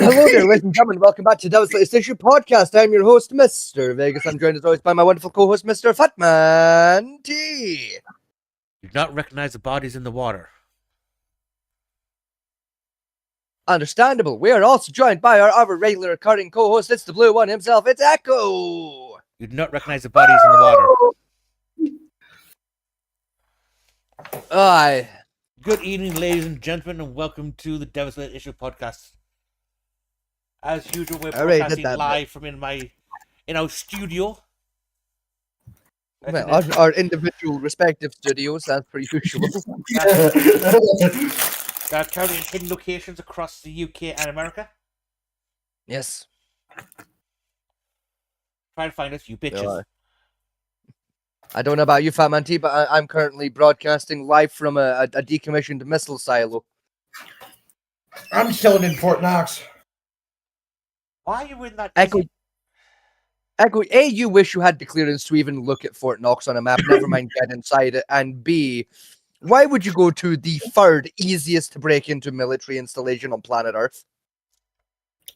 Hello there, ladies and gentlemen. Welcome back to Devil's Latest Issue Podcast. I'm your host, Mr. Vegas. I'm joined as always by my wonderful co-host, Mr. Fatman T. You do not recognize the bodies in the water. Understandable. We are also joined by our other regular recurring co-host. It's the blue one himself. It's Echo. You do not recognize the bodies in the water. Aye. Good evening, ladies and gentlemen, and welcome to the Devil's Latest Issue Podcast. As usual, we're broadcasting live from in our studio. Well, our individual respective studios, that's pretty usual. There are currently in hidden locations across the UK and America. Yes. Try to find us, you bitches. I don't know about you, Fatman T, but I'm currently broadcasting live from a decommissioned missile silo. I'm chilling in Fort Knox. Why are you in that? Echo, A, you wish you had the clearance to even look at Fort Knox on a map, never mind get inside it, and B, why would you go to the third easiest to break into military installation on planet Earth?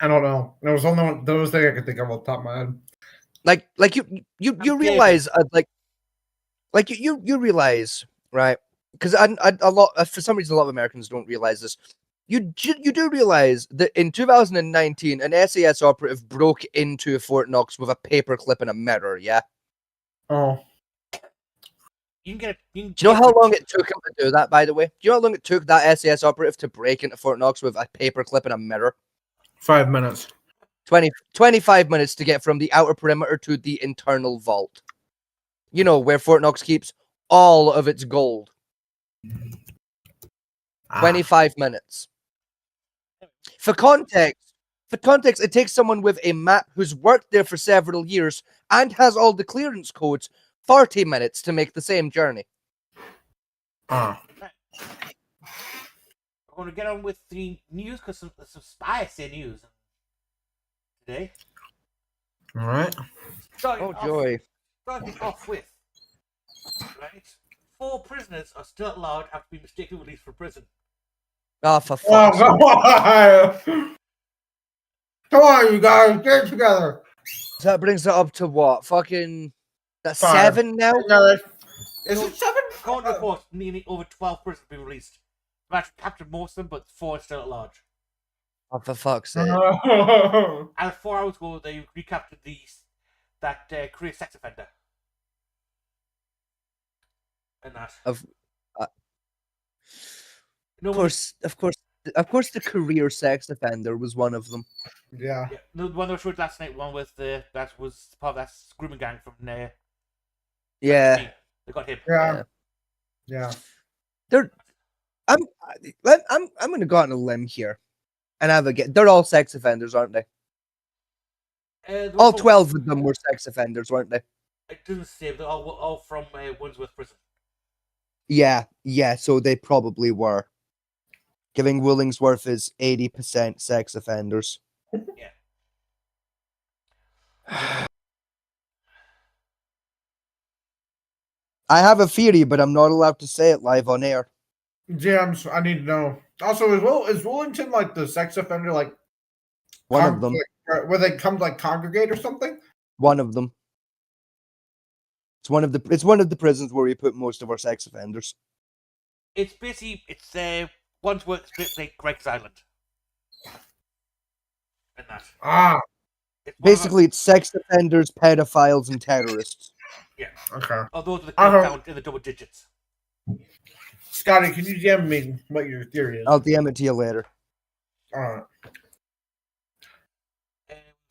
I don't know. There was only one those things I could think of off the top of my head. Like you realize you realize, right? Because for some reason a lot of Americans don't realize this. You do realize that in 2019, an SAS operative broke into Fort Knox with a paperclip and a mirror, yeah? Oh. Do you know how long it took him to do that, by the way? Do you know how long it took that SAS operative to break into Fort Knox with a paperclip and a mirror? 5 minutes. 25 minutes to get from the outer perimeter to the internal vault. You know, where Fort Knox keeps all of its gold. 25 minutes. For context, it takes someone with a map who's worked there for several years and has all the clearance codes 40 minutes to make the same journey. I'm going to get on with the news because some spicy news today. All right. Joy. Starting off with, right? 4 prisoners are still allowed after being mistakenly released from prison. Oh, for fuck's sake. Come on, you guys, get it together. So that brings it up to what? Fucking... That's 5. 7 now? Is it 7? Current reports, nearly over 12 prisoners have been released. We've actually captured most of them, but 4 are still at large. Oh, for fuck's sake. And 4 hours ago, they recaptured that Korean sex offender. And that. Of course, the career sex offender was one of them. Yeah. The one that was showed last night, one with that was part of that grooming gang from there. Yeah. They got him. Yeah. I'm going to go out on a limb here, and have a get. They're all sex offenders, aren't they? All 12 of them were sex offenders, weren't they? It doesn't say, but they're all from Wandsworth Prison. Yeah. So they probably were. Giving Willingsworth is 80% sex offenders. Yeah. I have a theory, but I'm not allowed to say it live on air. Yeah, I need to know. Also, is Wellington like the sex offender, like one of them, where they come to, like, congregate or something? One of them. It's one of the prisons where we put most of our sex offenders. It's basically Wandsworth split like Greg's Island. And that. Basically, it's sex offenders, pedophiles, and terrorists. Yeah. Okay. Although the count in the double digits. Scotty, can you DM me what your theory is? I'll DM it to you later. All right.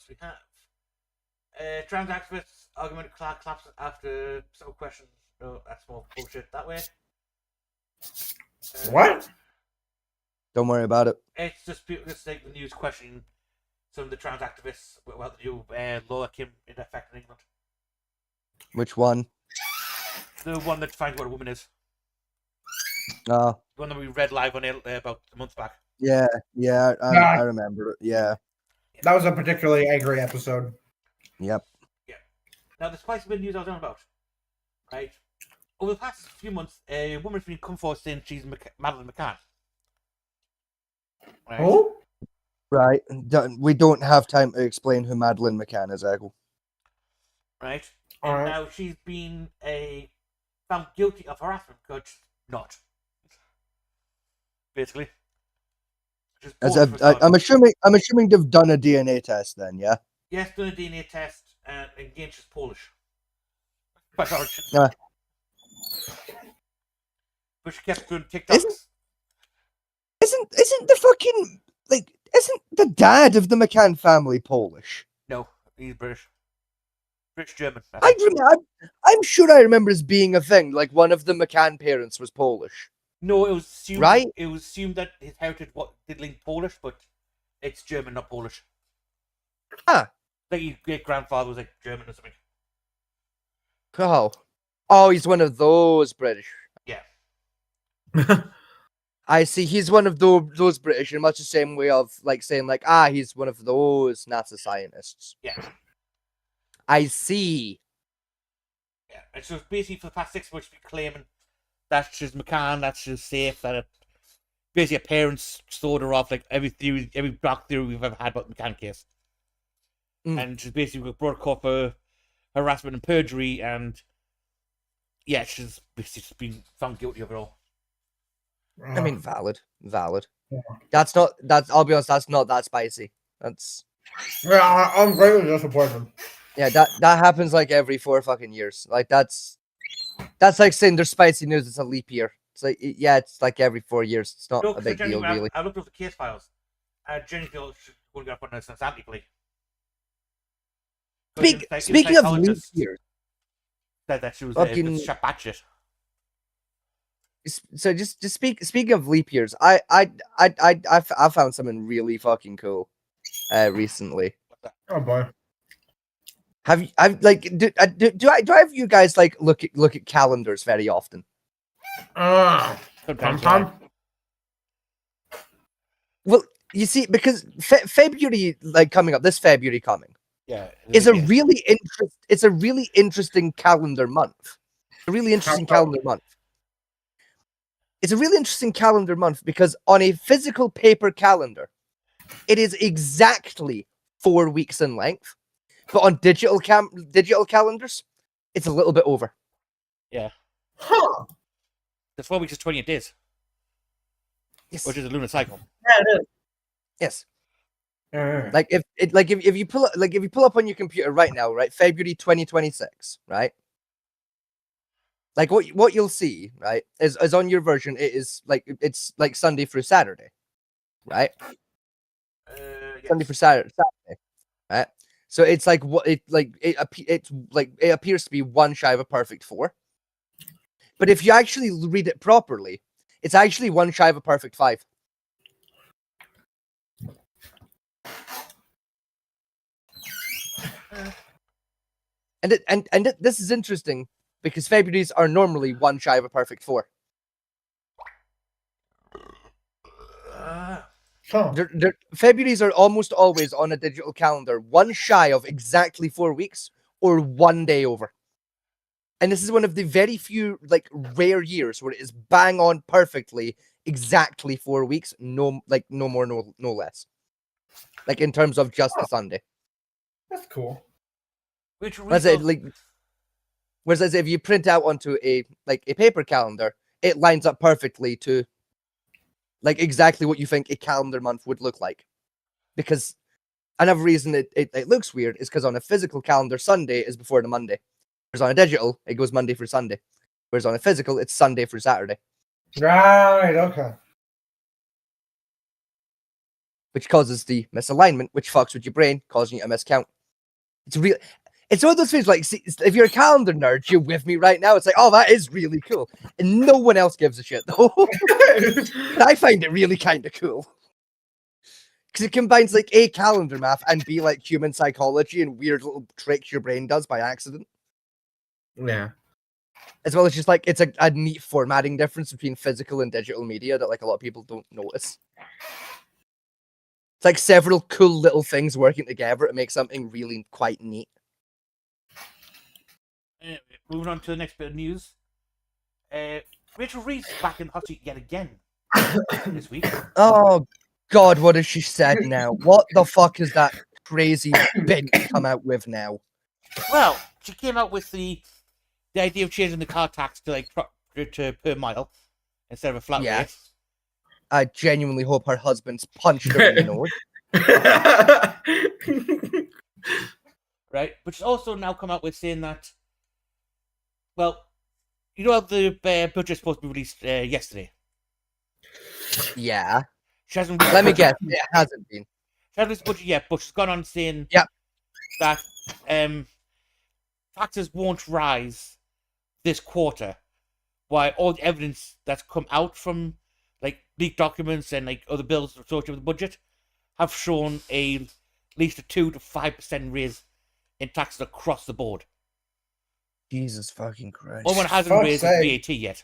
We have trans activists argument collapses after several questions. No, that's more bullshit that way. What? Don't worry about it. It's just people just like the news questioning some of the trans activists about the new law that came into effect in England. Which one? The one that defines what a woman is. The one that we read live on air about a month back. Yeah, I remember it. Yeah. That was a particularly angry episode. Yep. Yeah. Now, the spicy bit of news I was on about, right? Over the past few months, a woman's been come forward saying she's Madeleine McCann. Right? Oh? Right. We don't have time to explain who Madeleine McCann is, Echo. Right? All And right. now she's been found guilty of harassment, because not. Basically. Just I'm assuming they've done a DNA test then, yeah? yes, done a DNA test, and again, she's Polish. By origin. Yeah. But she kept doing TikToks. Isn't the fucking isn't the dad of the McCann family Polish? No, he's British. British German. I'm sure I remember as being a thing. Like one of the McCann parents was Polish. No, it was assumed. Right? It was assumed that his heritage did link Polish, but it's German, not Polish. Ah. Like his great grandfather was like German or something. Oh, he's one of those British. Yeah. I see. He's one of those British in much the same way of like saying like, he's one of those NASA scientists. Yeah. I see. Yeah. And so basically for the past 6 months, she's been claiming that she's McCann, that she's safe, that basically her parents sold her off like every dark theory we've ever had about the McCann case. And she's basically brought court for harassment and perjury, and yeah, she's basically been found guilty of it all. I mean, valid. Yeah. I'll be honest, that's not that spicy. That's Yeah, I'm greatly disappointed. yeah, that happens like every 4 fucking years. Like that's like saying there's spicy news. It's a leap year. It's like it's like every 4 years. It's not a big deal, really. I looked up the case files. Jenny feels she's going to get put in a insanity plea. Speaking of leap years, said that she was fucking batshit. So just speaking of leap years, I found something really fucking cool recently. Oh boy. Do I have you guys like look at calendars very often? Sometimes. Well, you see, because February coming up, this February coming, is a really interesting calendar month. A really interesting calendar month. It's a really interesting calendar month because on a physical paper calendar, it is exactly 4 weeks in length. But on digital calendars, it's a little bit over. Yeah. Huh. The 4 weeks is 28 days. Yes. Which is a lunar cycle. Yeah, it is. Yes. Yeah. Like if you pull up on your computer right now, right, February 2026, right? Like what you'll see, right, is on your version, it's like Sunday through Saturday, right? Yes. Sunday through Saturday, right? So it's like it appears to be one shy of a perfect 4. But if you actually read it properly, it's actually one shy of a perfect 5. And this is interesting because Februaries are normally one shy of a perfect 4. Februaries are almost always on a digital calendar one shy of exactly 4 weeks or 1 day over. And this is one of the very few rare years where it is bang on perfectly exactly 4 weeks, no more, no less. Like in terms of just the Sunday. That's cool. Whereas if you print out onto a paper calendar, it lines up perfectly to exactly what you think a calendar month would look like. Because another reason it looks weird is because on a physical calendar, Sunday is before the Monday. Whereas on a digital, it goes Monday through Sunday. Whereas on a physical, it's Sunday through Saturday. Right, okay. Which causes the misalignment, which fucks with your brain, causing you to miscount. It's one of those things, see, if you're a calendar nerd, you're with me right now. It's like, oh, that is really cool. And no one else gives a shit, though. But I find it really kind of cool. Because it combines, A, calendar math and B, human psychology and weird little tricks your brain does by accident. Yeah. As well as just, it's a neat formatting difference between physical and digital media that, a lot of people don't notice. It's several cool little things working together to make something really quite neat. Moving on to the next bit of news. Rachel Reeves back in hot seat yet again this week. Oh, God, what has she said now? What the fuck is that crazy bitch come out with now? Well, she came out with the idea of changing the car tax to like to per mile instead of a flat Yeah. rate. I genuinely hope her husband's punched her in the nose. Right, but she's also now come out with saying that, well, you know how the budget's supposed to be released yesterday. Yeah. She hasn't. Let me guess. It hasn't been. She hasn't released the budget yet, but she's gone on saying Yep. that taxes won't rise this quarter, while all the evidence that's come out from like leaked documents and like other bills associated with the budget have shown at least a 2 to 5% raise in taxes across the board. Jesus fucking Christ. Only one hasn't Fuck's raised sake. VAT yet,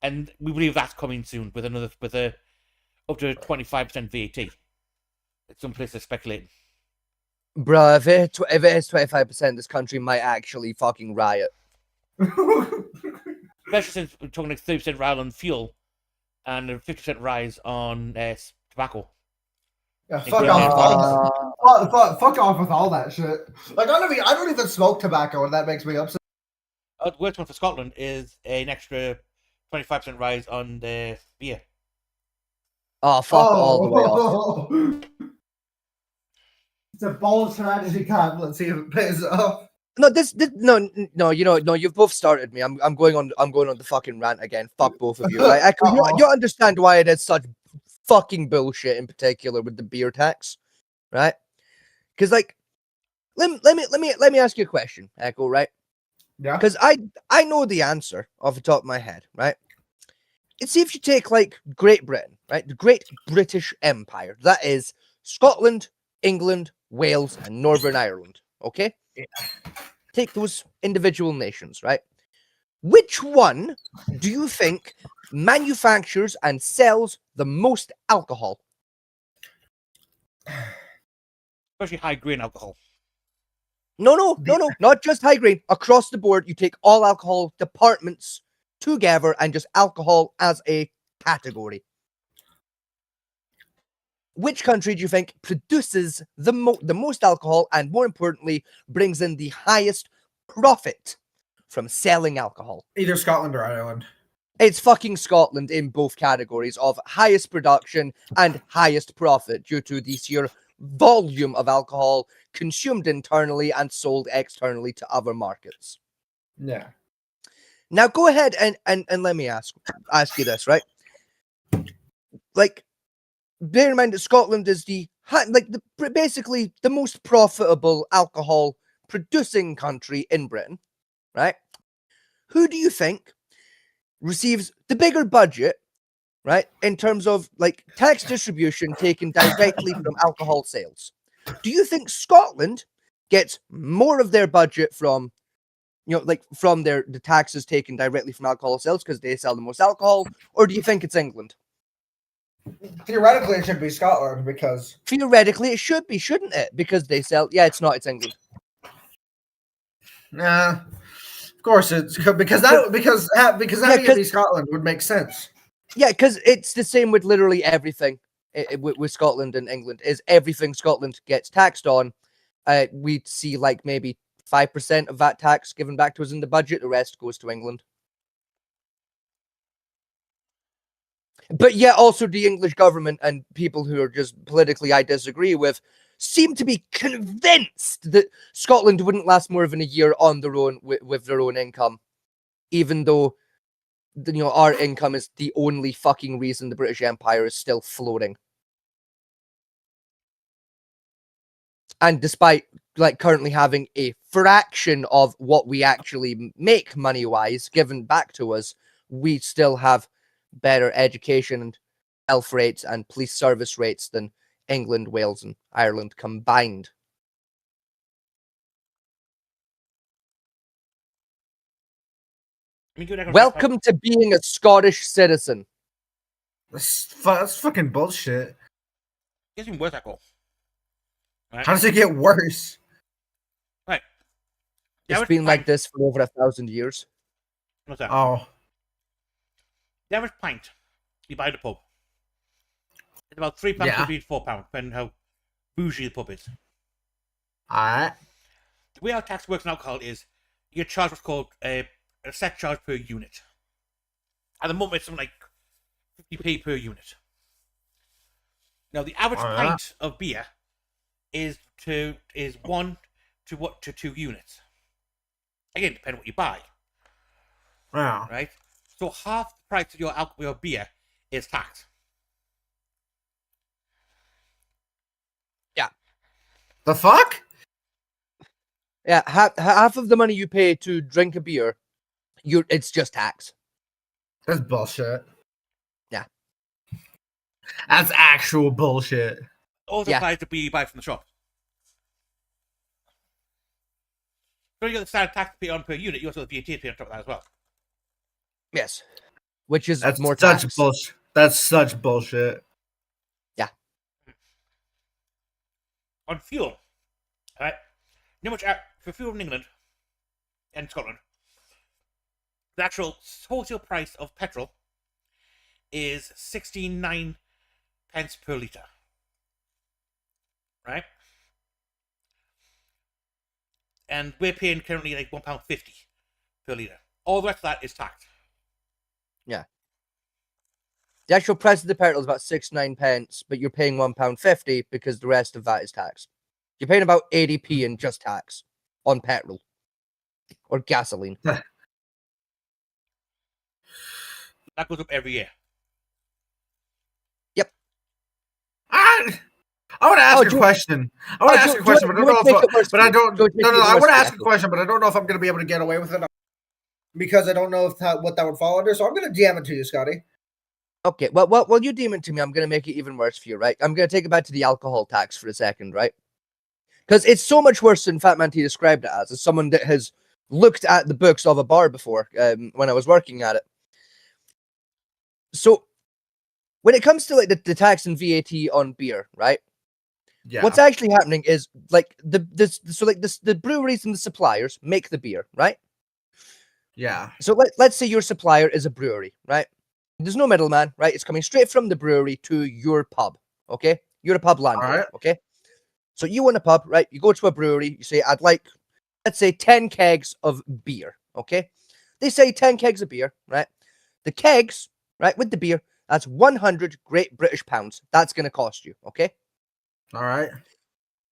and we believe that's coming soon with a up to 25% VAT. Some places are speculating. Bruh, if it is 25%, this country might actually fucking riot. Especially since we're talking like 30% rise on fuel and a 50% rise on tobacco. Yeah, In fuck Britain and off. Scotland. Fuck off with all that shit. Like I don't even smoke tobacco, and that makes me upset. The worst one for Scotland is an extra 25% rise on the beer. Oh, fuck all the way off. It's a bold strategy, Cam. Let's see if it pays off. No, no, you've both started me. I'm going on the fucking rant again. Fuck both of you. Right? You understand why it is such fucking bullshit in particular with the beer tax, right? Because like, let me ask you a question, Echo, right? Yeah. Because I know the answer off the top of my head, right? It's if you take like Great Britain, right? The Great British Empire. That is Scotland, England, Wales, and Northern Ireland. Okay? Yeah. Take those individual nations, right? Which one do you think manufactures and sells the most alcohol? Especially high grain alcohol. No, not just high grain. Across the board, you take all alcohol departments together and just alcohol as a category. Which country do you think produces the most alcohol and, more importantly, brings in the highest profit from selling alcohol? Either Scotland or Ireland. It's fucking Scotland in both categories of highest production and highest profit due to the sheer volume of alcohol consumed internally and sold externally to other markets. Yeah. Now go ahead and let me ask you this, right? Like, bear in mind that Scotland is basically the most profitable alcohol producing country in Britain, right? Who do you think receives the bigger budget, right, in terms of like tax distribution taken directly from alcohol sales? Do you think Scotland gets more of their budget from, from the taxes taken directly from alcohol sales because they sell the most alcohol, or do you think it's England? Theoretically, it should be Scotland because Theoretically, it should be, shouldn't it? Because they sell. Yeah, it's not. It's England. nah. Of course, it's because having it be Scotland would make sense. Yeah, because it's the same with literally everything with Scotland and England. Is everything Scotland gets taxed on, we see like maybe 5% of that tax given back to us in the budget. The rest goes to England. But yeah, also the English government and people who are just politically I disagree with seem to be convinced that Scotland wouldn't last more than a year on their own with their own income, even though our income is the only fucking reason the British Empire is still floating. And despite like currently having a fraction of what we actually make money-wise given back to us, we still have better education and health rates and police service rates than England, Wales, and Ireland combined. Welcome to being a Scottish citizen. That's fucking bullshit. It gets even worse, Echo. Right? How does it get worse? Right. It's been like this for over 1,000 years. What's that? Oh. The average pint you buy at the pub. About £3 Yeah. to £4, depending how bougie the pub is. Alright. The way our tax works on alcohol is you get charged what's called a set charge per unit. At the moment, it's something like 50p per unit. Now, the average Alright. pint of beer is 1 to 2 units. Again, depending on what you buy, Yeah. right? So half the price of your beer is taxed. The fuck? Yeah, half of the money you pay to drink a beer, it's just tax. That's bullshit. Yeah. That's actual bullshit. Also Yeah. applies to beer you buy from the shop. So you got the standard tax to pay on per unit. You also have VAT to pay on top of that as well. Yes, which is That's more such tax. bullshit. That's such bullshit. On fuel, right? You know much for fuel in England and Scotland, the actual wholesale price of petrol is 69 pence per litre. Right? And we're paying currently like £1.50 per litre. All the rest of that is taxed. The actual price of the petrol is about 69 pence, but you're paying £1.50 because the rest of that is tax. You're paying about 80p in just tax on petrol or gasoline. That goes up every year. I want to ask a question. I want to ask a question, but I don't know if. But I don't. No. I want to ask a question, but I don't know if I'm going to be able to get away with it because I don't know if what that would fall under. So I'm going to DM it to you, Scotty. Okay, well, you deem it to me. I'm going to make it even worse for you, right? I'm going to take it back to the alcohol tax for a second, right? Because it's so much worse than Fat Man T described it as someone that has looked at the books of a bar before when I was working at it. So when it comes to like the tax and VAT on beer, right? Yeah. What's actually happening is like the breweries and the suppliers make the beer, right? Yeah. So let's say your supplier is a brewery, right? There's no middleman, right? It's coming straight from the brewery to your pub, okay? You're a pub landlord, right. okay? So you own a pub, right? You go to a brewery, you say, I'd like, let's say 10 kegs of beer, okay? They say 10 kegs of beer, right? The kegs, right, with the beer, that's 100 Great British pounds. That's going to cost you, okay? All right.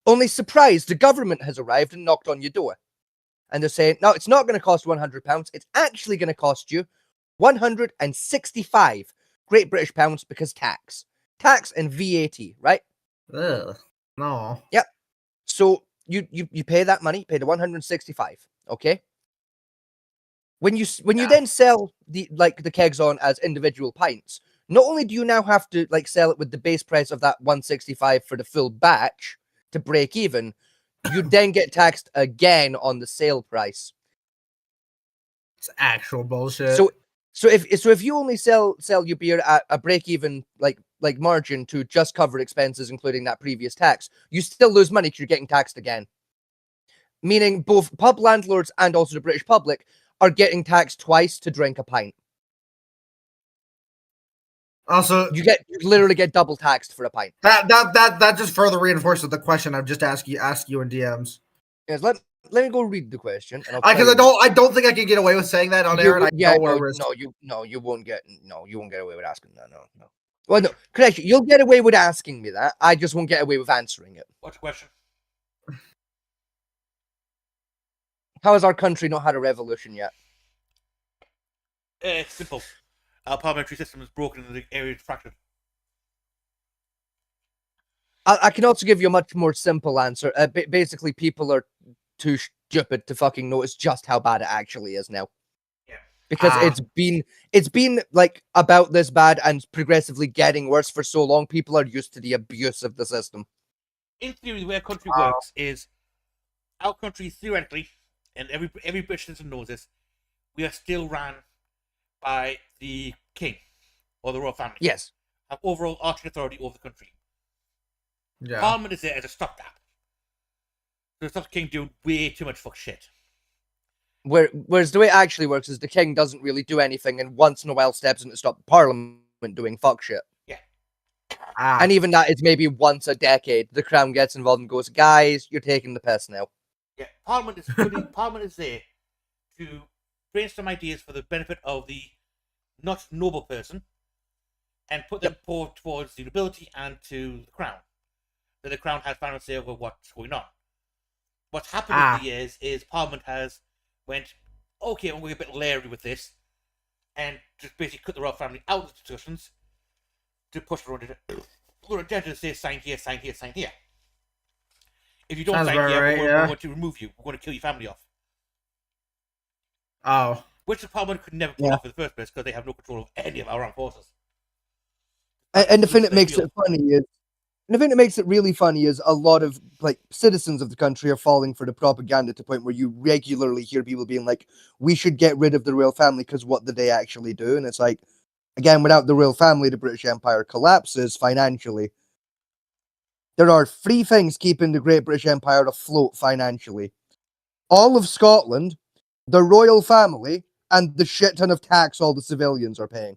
Only surprise, the government has arrived and knocked on your door. And they're saying, no, it's not going to cost £100. It's actually going to cost you 165 Great British pounds because tax and VAT, right? Ugh. No. Yep. So you pay that money, pay the 165, okay? When you then sell the kegs on as individual pints, not only do you now have to like sell it with the base price of that 165 for the full batch to break even, you then get taxed again on the sale price. It's actual bullshit. So if you only sell your beer at a break even like margin to just cover expenses, including that previous tax, you still lose money because you're getting taxed again. Meaning both pub landlords and also the British public are getting taxed twice to drink a pint. Also, You literally get double taxed for a pint. That just further reinforces the question I've just asked you in DMs. Yes, let me go read the question. Because I don't think I can get away with saying that on air. And you won't get away with asking that. No. Well, no, correction. You'll get away with asking me that. I just won't get away with answering it. What's the question? How has our country not had a revolution yet? It's simple. Our parliamentary system is broken and the area is fractured. I can also give you a much more simple answer. Basically, people are too stupid to fucking notice just how bad it actually is now. Yeah. Because it's been like about this bad and progressively getting worse for so long. People are used to the abuse of the system. In theory, the way our country works is our country theoretically, and every British citizen knows this, we are still run by the king or the royal family. Yes. Have overall arching authority over the country. Yeah. Parliament is there as a stopgap. So it stops the king doing way too much fuck shit. Whereas the way it actually works is the king doesn't really do anything and once in a while steps in to stop Parliament doing fuck shit. Yeah. And even that is maybe once a decade. The Crown gets involved and goes, guys, you're taking the piss now. Yeah, Parliament is there to brainstorm ideas for the benefit of the not noble person and put them forward towards the nobility and to the Crown. Then the Crown has final say over what's going on. What's happened over the years is Parliament has went, okay, I'm going to get a bit leery with this, and just basically cut the royal family out of the discussions to push their own agenda to say sign here, sign here, sign here. If you don't sign here, we're going to remove you. We're going to kill your family off. Oh. Which the Parliament could never pull off in the first place because they have no control of any of our armed forces. And the thing that makes it funny is, and the thing that makes it really funny is a lot of like citizens of the country are falling for the propaganda to the point where you regularly hear people being like, we should get rid of the royal family because what did they actually do? And it's like, again, without the royal family, the British Empire collapses financially. There are 3 things keeping the Great British Empire afloat financially. All of Scotland, the royal family, and the shit ton of tax all the civilians are paying.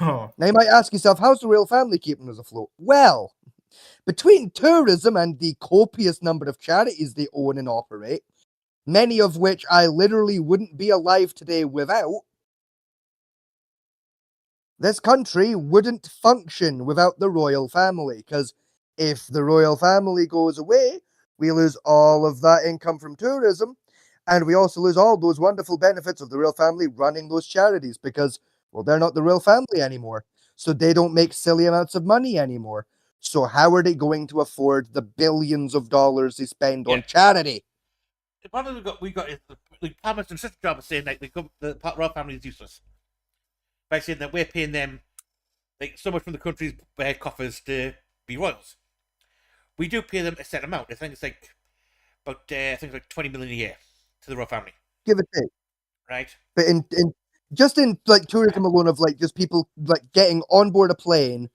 Oh. Now you might ask yourself, how's the royal family keeping us afloat? Well, between tourism and the copious number of charities they own and operate, many of which I literally wouldn't be alive today without, this country wouldn't function without the royal family, because if the royal family goes away, we lose all of that income from tourism, and we also lose all those wonderful benefits of the royal family running those charities, because, well, they're not the royal family anymore, so they don't make silly amounts of money anymore. So how are they going to afford the billions of dollars they spend on charity? The problem we got is the Parliament's done such a job of saying like the royal family is useless by saying that we're paying them like so much from the country's coffers to be royals. We do pay them a set amount. I think it's like about like 20 million a year to the royal family. Give or take. Right. But in just in like tourism alone, of like just people like getting on board a plane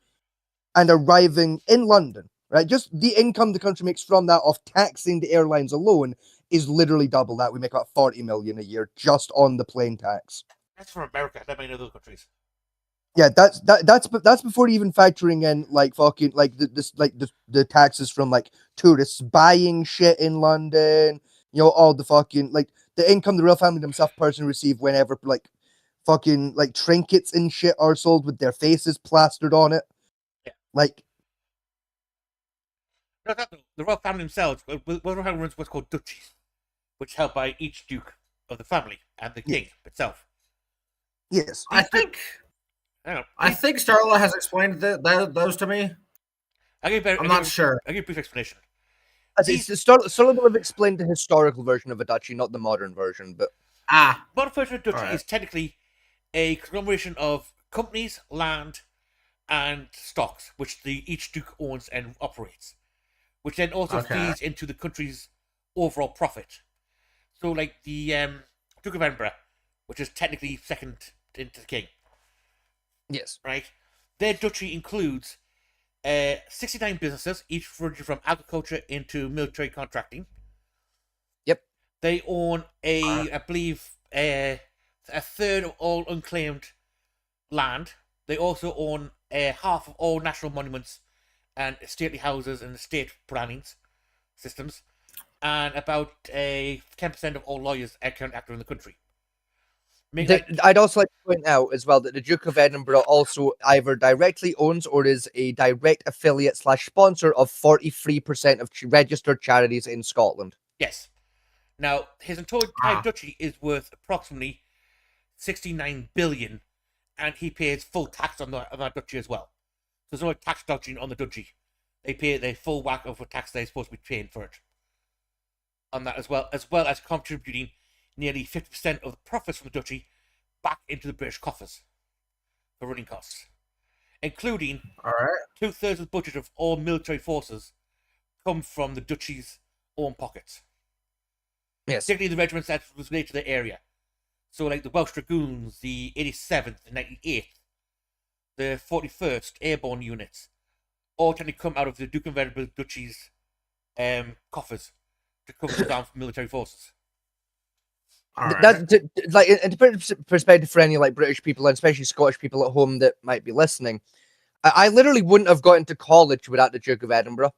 and arriving in London, right? Just the income the country makes from that of taxing the airlines alone is literally double that. We make about 40 million a year just on the plane tax. That's for America, not many other countries. Yeah, that's before even factoring in like fucking like the taxes from like tourists buying shit in London, you know, all the fucking like the income the royal family themselves personally receive whenever like fucking like trinkets and shit are sold with their faces plastered on it. Yeah. Like no, the royal family themselves runs what's called duchies, which held by each duke of the family and the king itself. Yes, I think Starla has explained those to me. I'm not sure. I'll give a brief explanation. Starla will have explained the historical version of a duchy, not the modern version, but modern version of duchy is technically a conglomeration of companies, land, and stocks, which each duke owns and operates, which then also feeds into the country's overall profit. So, like the Duke of Edinburgh, which is technically second into the king. Yes. Right? Their duchy includes 69 businesses, each ranging from agriculture into military contracting. Yep. They own I believe, a third of all unclaimed land. They also own half of all national monuments and stately houses and estate plannings systems, and about 10% of all lawyers currently active in the country. I'd also like to point out as well that the Duke of Edinburgh also either directly owns or is a direct affiliate / sponsor of 43% of registered charities in Scotland. Yes. Now, his entire duchy is worth approximately 69 billion, and he pays full tax on that duchy as well. So there's no tax dodging on the duchy. They pay the full whack of what tax they're supposed to be paying for it. On that as well as contributing nearly 50% of the profits from the duchy back into the British coffers for running costs, including 2/3 of the budget of all military forces come from the duchy's own pockets. Yes, particularly the regiments that was related to the area. So, like the Welsh Dragoons, the 87th, the 98th, the 41st Airborne units, all tend to come out of the Duke of Edinburgh Duchy's coffers to cover down for military forces. That's like in perspective for any like British people and especially Scottish people at home that might be listening. I literally wouldn't have got into college without the Duke of Edinburgh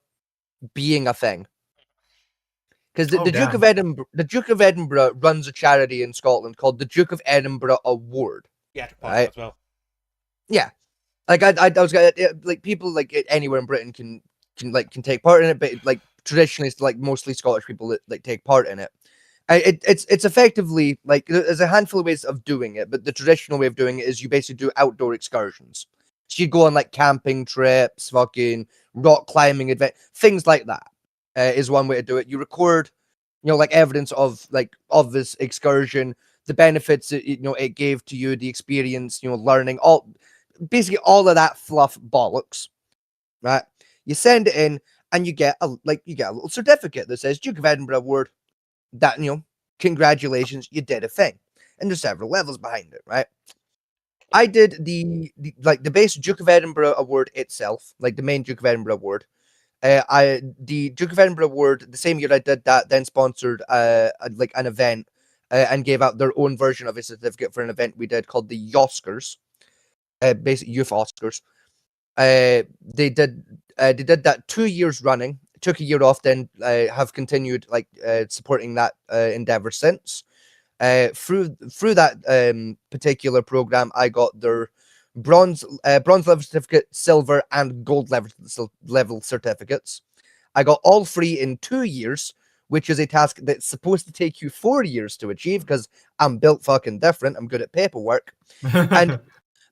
being a thing. Because the Duke of Edinburgh runs a charity in Scotland called the Duke of Edinburgh Award. Yeah, right? As well. Yeah, like I was gonna, like people like anywhere in Britain can take part in it, but like traditionally it's like mostly Scottish people that like take part in it. It's effectively like there's a handful of ways of doing it, but the traditional way of doing it is you basically do outdoor excursions. So you go on like camping trips, fucking rock climbing event, things like that. Is one way to do it. You record, like evidence of this excursion, the benefits it gave to you, the experience, learning, basically all of that fluff bollocks, right? You send it in, and you get a little certificate that says Duke of Edinburgh Award. That congratulations, you did a thing, and there's several levels behind it, right? I did the base Duke of Edinburgh Award itself, like the main Duke of Edinburgh Award. The Duke of Edinburgh Award, the same year I did that, then sponsored an event and gave out their own version of a certificate for an event we did called the Oscars, basic youth Oscars. They did that 2 years running. Took a year off, then have continued supporting that endeavor since. Through that particular program, I got their bronze level certificate, silver, and gold level certificates. I got all 3 in 2 years, which is a task that's supposed to take you 4 years to achieve because I'm built fucking different. I'm good at paperwork. And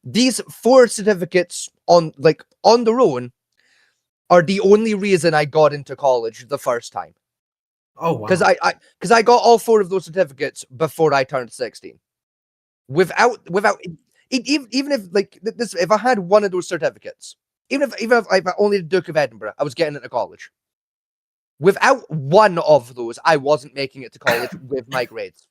these 4 certificates on their own are the only reason I got into college the first time. Oh, wow. Because I got all 4 of those certificates before I turned 16. Without even if if I had one of those certificates, even if I only the Duke of Edinburgh, I was getting into college. Without one of those, I wasn't making it to college with my grades.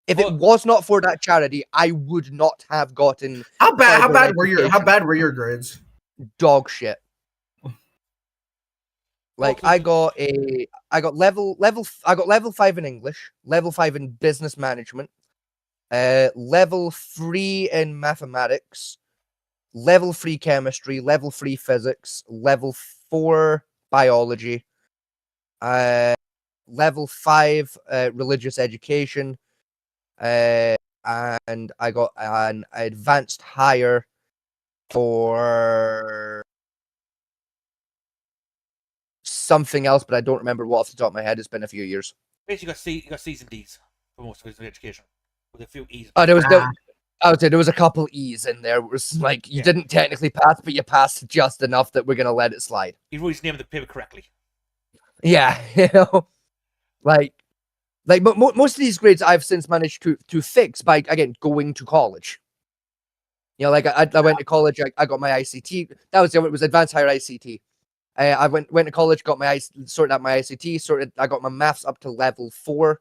If it was not for that charity, I would not have gotten. How bad were your grades? Dog shit. I got level 5 in English, level 5 in business management, level 3 in mathematics, level 3 chemistry, level 3 physics, level 4 biology, level 5 religious education, and I got an advanced higher for something else, but I don't remember what off the top of my head. It's been a few years. Basically, you got C's and D's for most of his education, with a few E's. Oh, I would say there was a couple E's in there. It was you didn't technically pass, but you passed just enough that we're gonna let it slide. You wrote his name in the paper correctly. Yeah, but most of these grades I've since managed to fix by again going to college. I went to college. I got my ICT. That was it was advanced higher ICT. I went to college, sorted out my ICT, I got my maths up to level 4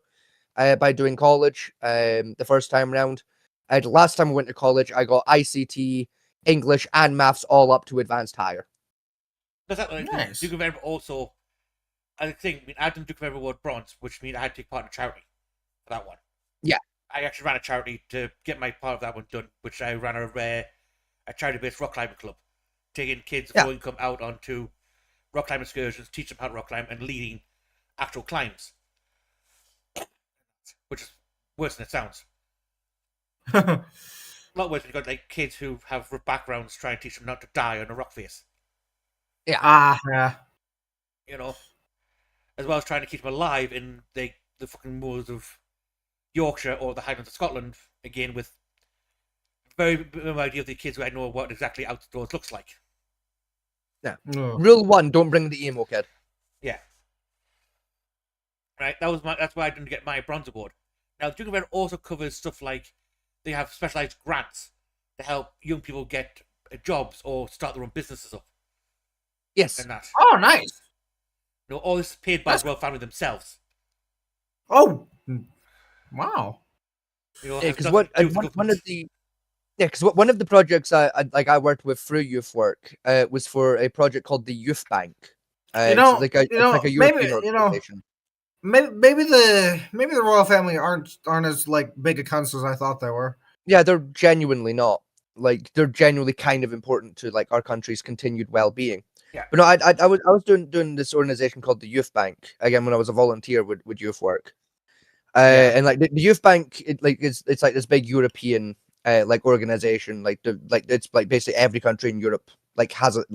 by doing college the first time around. The last time I went to college, I got ICT, English, and maths all up to advanced higher. Nice. Duke of Edinburgh also, I think, I done Duke of Edinburgh Award bronze, which means I had to take part in a charity for that one. Yeah. I actually ran a charity to get my part of that one done, which I ran a charity-based rock climbing club, taking kids of low income out onto rock climbing excursions, teach them how to rock climb, and leading actual climbs. Which is worse than it sounds. A lot worse when you've got kids who have backgrounds trying to teach them not to die on a rock face. Yeah. Yeah. As well as trying to keep them alive in the fucking moors of Yorkshire or the Highlands of Scotland, again with very minimum idea of the kids who I know what exactly outdoors looks like. Yeah. Rule 1: don't bring the emo kid. Yeah. Right. That's why I didn't get my bronze award. Now, Duke of Edinburgh also covers stuff like they have specialized grants to help young people get jobs or start their own businesses up. Yes. And that. Oh, nice. All this is paid by the royal family themselves. Oh, wow. Because one of the projects I worked with through youth work was for a project called the Youth Bank. Like a European organization. Maybe the royal family aren't as big a cunts as I thought they were. Yeah, they're genuinely not. like they're genuinely kind of important to like our country's continued well-being. Yeah. But no, I was doing this organization called the Youth Bank again when I was a volunteer with youth work. And like the Youth Bank, it's like this big European like organization, like it's like basically every country in Europe has it.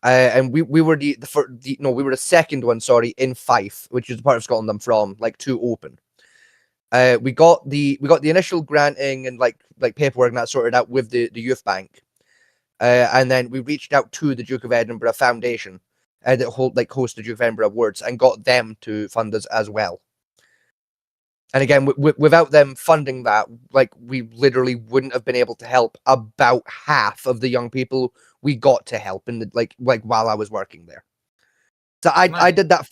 And we were we were the second one, sorry, in Fife, which is the part of Scotland I'm from, like to open. We got the initial granting and like paperwork and that sorted out with the Youth Bank, and then we reached out to the Duke of Edinburgh Foundation that host the Duke of Edinburgh Awards and got them to fund us as well. And again, without them funding that, like we literally wouldn't have been able to help about half of the young people we got to help in the like while I was working there. So I did that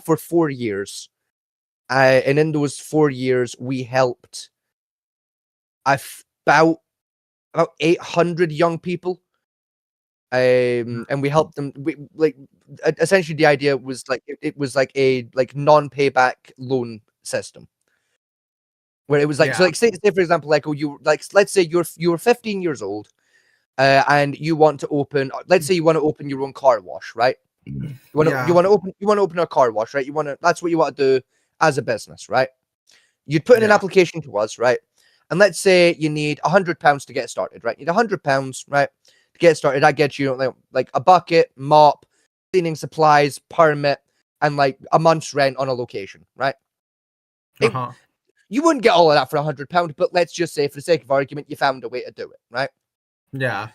for 4 years. And in those 4 years, we helped about 800 young people. And we helped them. Essentially, the idea was it was like a non-payback loan system, where it was like say for example, let's say you're 15 years old, and you want to open. Let's say you want to open your own car wash, right? You want to open a car wash, right? That's what you want to do as a business, right? You'd put in an application to us, right? And let's say you need £100 to get started, right? You need £100, right? To get started, that gets you like a bucket, mop, cleaning supplies, permit, and like a month's rent on a location, right? You wouldn't get all of that for £100, but let's just say, for the sake of argument, you found a way to do it, right? Yeah.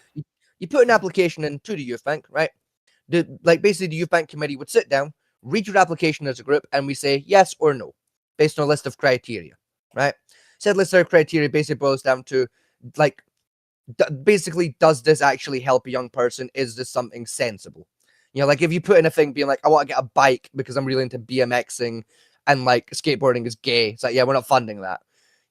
You put an application in to the Youth Bank, right? Basically the Youth Bank committee would sit down, read your application as a group, and we say yes or no based on a list of criteria, right? Said list of criteria basically boils down to basically, does this actually help a young person? Is this something sensible? You know, like if you put in a thing being like, I want to get a bike because I'm really into BMXing and like skateboarding is gay, it's like, yeah, we're not funding that.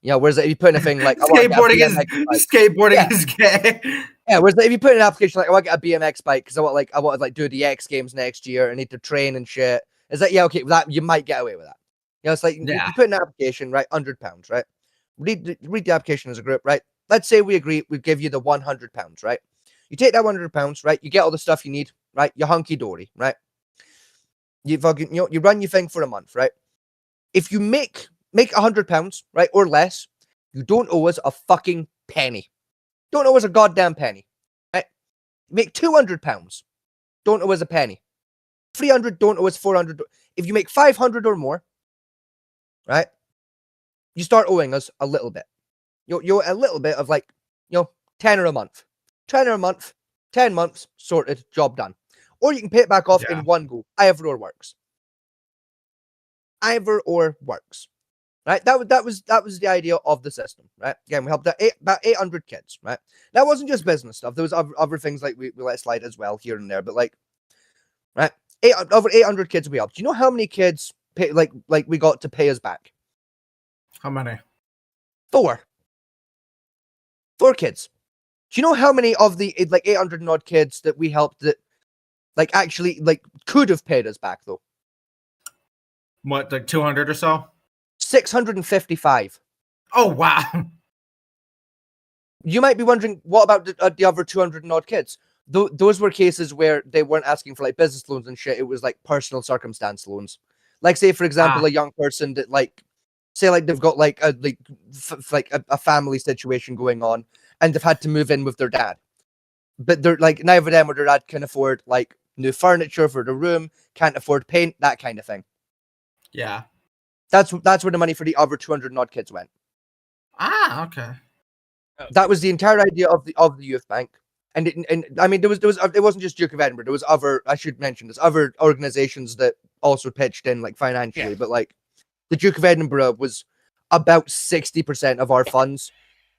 You know, whereas if you put in a thing like skateboarding is gay. Yeah, whereas if you put in an application like I want to get a BMX bike because I want to do the X Games next year. I need to train and shit. It's like, yeah, okay, that you might get away with that. You know, it's like you put in an application, right? £100, right? Read the application as a group, right? Let's say we agree, we give you the £100, right? You take that £100, right? You get all the stuff you need, right? You're hunky dory, right? You run your thing for a month, right? If you make £100, right, or less, you don't owe us a fucking penny. Don't owe us a goddamn penny, right? Make £200, don't owe us a penny. 300, don't owe us 400. If you make 500 or more, right, you start owing us a little bit. You're a little bit of tenner a month. 10 months, sorted, job done. Or you can pay it back off in one go. Either or works. Right? That was the idea of the system, right? Again, we helped about 800 kids, right? That wasn't just business stuff. There was other things like we let slide as well here and there, but right? Over 800 kids we helped. Do you know how many kids we got to pay us back? How many? 4 kids. Do you know how many of the 800 and odd kids that we helped that actually could have paid us back though? What, like 200 or so? 655. Oh wow! You might be wondering, what about the other 200 and odd kids? Those were cases where they weren't asking for business loans and shit. It was personal circumstance loans. Like, say for example, a young person that say they've got a family situation going on and they've had to move in with their dad, but they're neither them or their dad can afford new furniture for the room, can't afford paint, that kind of thing. Yeah, that's where the money for the other 200 and odd kids went. Ah, okay. That was the entire idea of the Youth Bank. And I mean, there was it wasn't just Duke of Edinburgh. There was other, I should mention, there's other organizations that also pitched in financially, but the Duke of Edinburgh was about 60% of our funds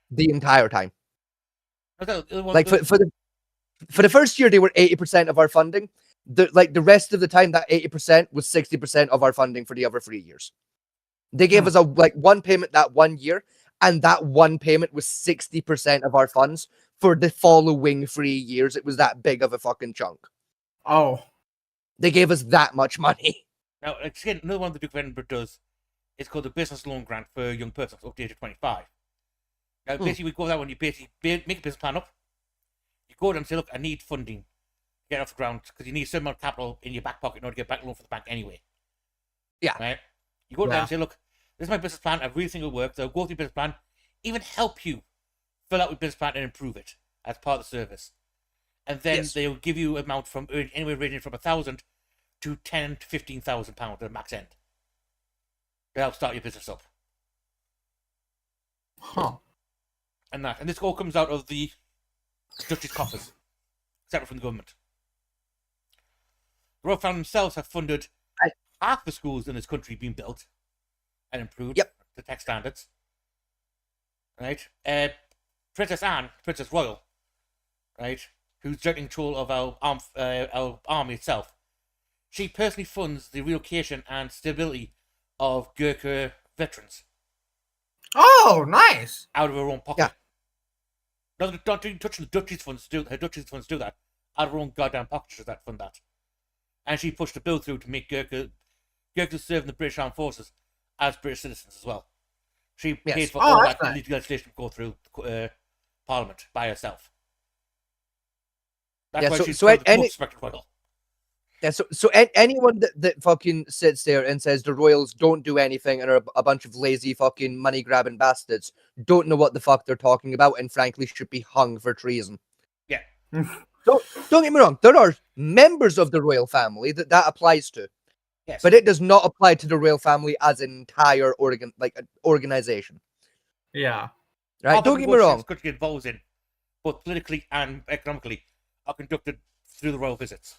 the entire time. For the first year, they were 80% of our funding. The rest of the time, that 80% was 60% of our funding for the other 3 years. They gave us one payment that 1 year, and that one payment was 60% of our funds for the following 3 years. It was that big of a fucking chunk. Oh. They gave us that much money. Now, again, another one the Duke of Edinburgh does is called the Business Loan Grant for young persons up to the age of 25. Now, basically, we go that when you basically make a business plan up. You go to them and say, look, I need funding to get off the ground because you need some amount of capital in your back pocket in order to get back loan from the bank anyway. Yeah. Right? You go to them and say, look, this is my business plan. I really think it'll work. They'll go through your business plan, even help you fill out your business plan and improve it as part of the service. And then they'll give you an amount from anywhere ranging from £1,000 to £10,000 to £15,000 at the max end to help start your business up. Huh. And this all comes out of the Duchy's coffers, separate from the government. The Royal Family themselves have funded half the schools in this country being built and improved to tech standards. Right? Princess Anne, Princess Royal, right, who's taking control of our army itself, she personally funds the relocation and stability of Gurkha veterans. Oh, nice! Out of her own pocket. Yeah. Not touching the Duchy's funds to do her Duchy's funds do that. Out of her own goddamn pocket does that fund that. And she pushed a bill through to make Gurkha serve in the British Armed Forces as British citizens as well. She paid for all that legislation to go through Parliament by herself. That's why she's the most respected royal. Yeah, so anyone that fucking sits there and says the royals don't do anything and are a bunch of lazy fucking money-grabbing bastards don't know what the fuck they're talking about and frankly should be hung for treason. Yeah. Don't get me wrong. There are members of the royal family that applies to. Yes. But it does not apply to the royal family as an entire organization. Yeah. Right? Don't get me wrong. Country involved in, both politically and economically, are conducted through the royal visits.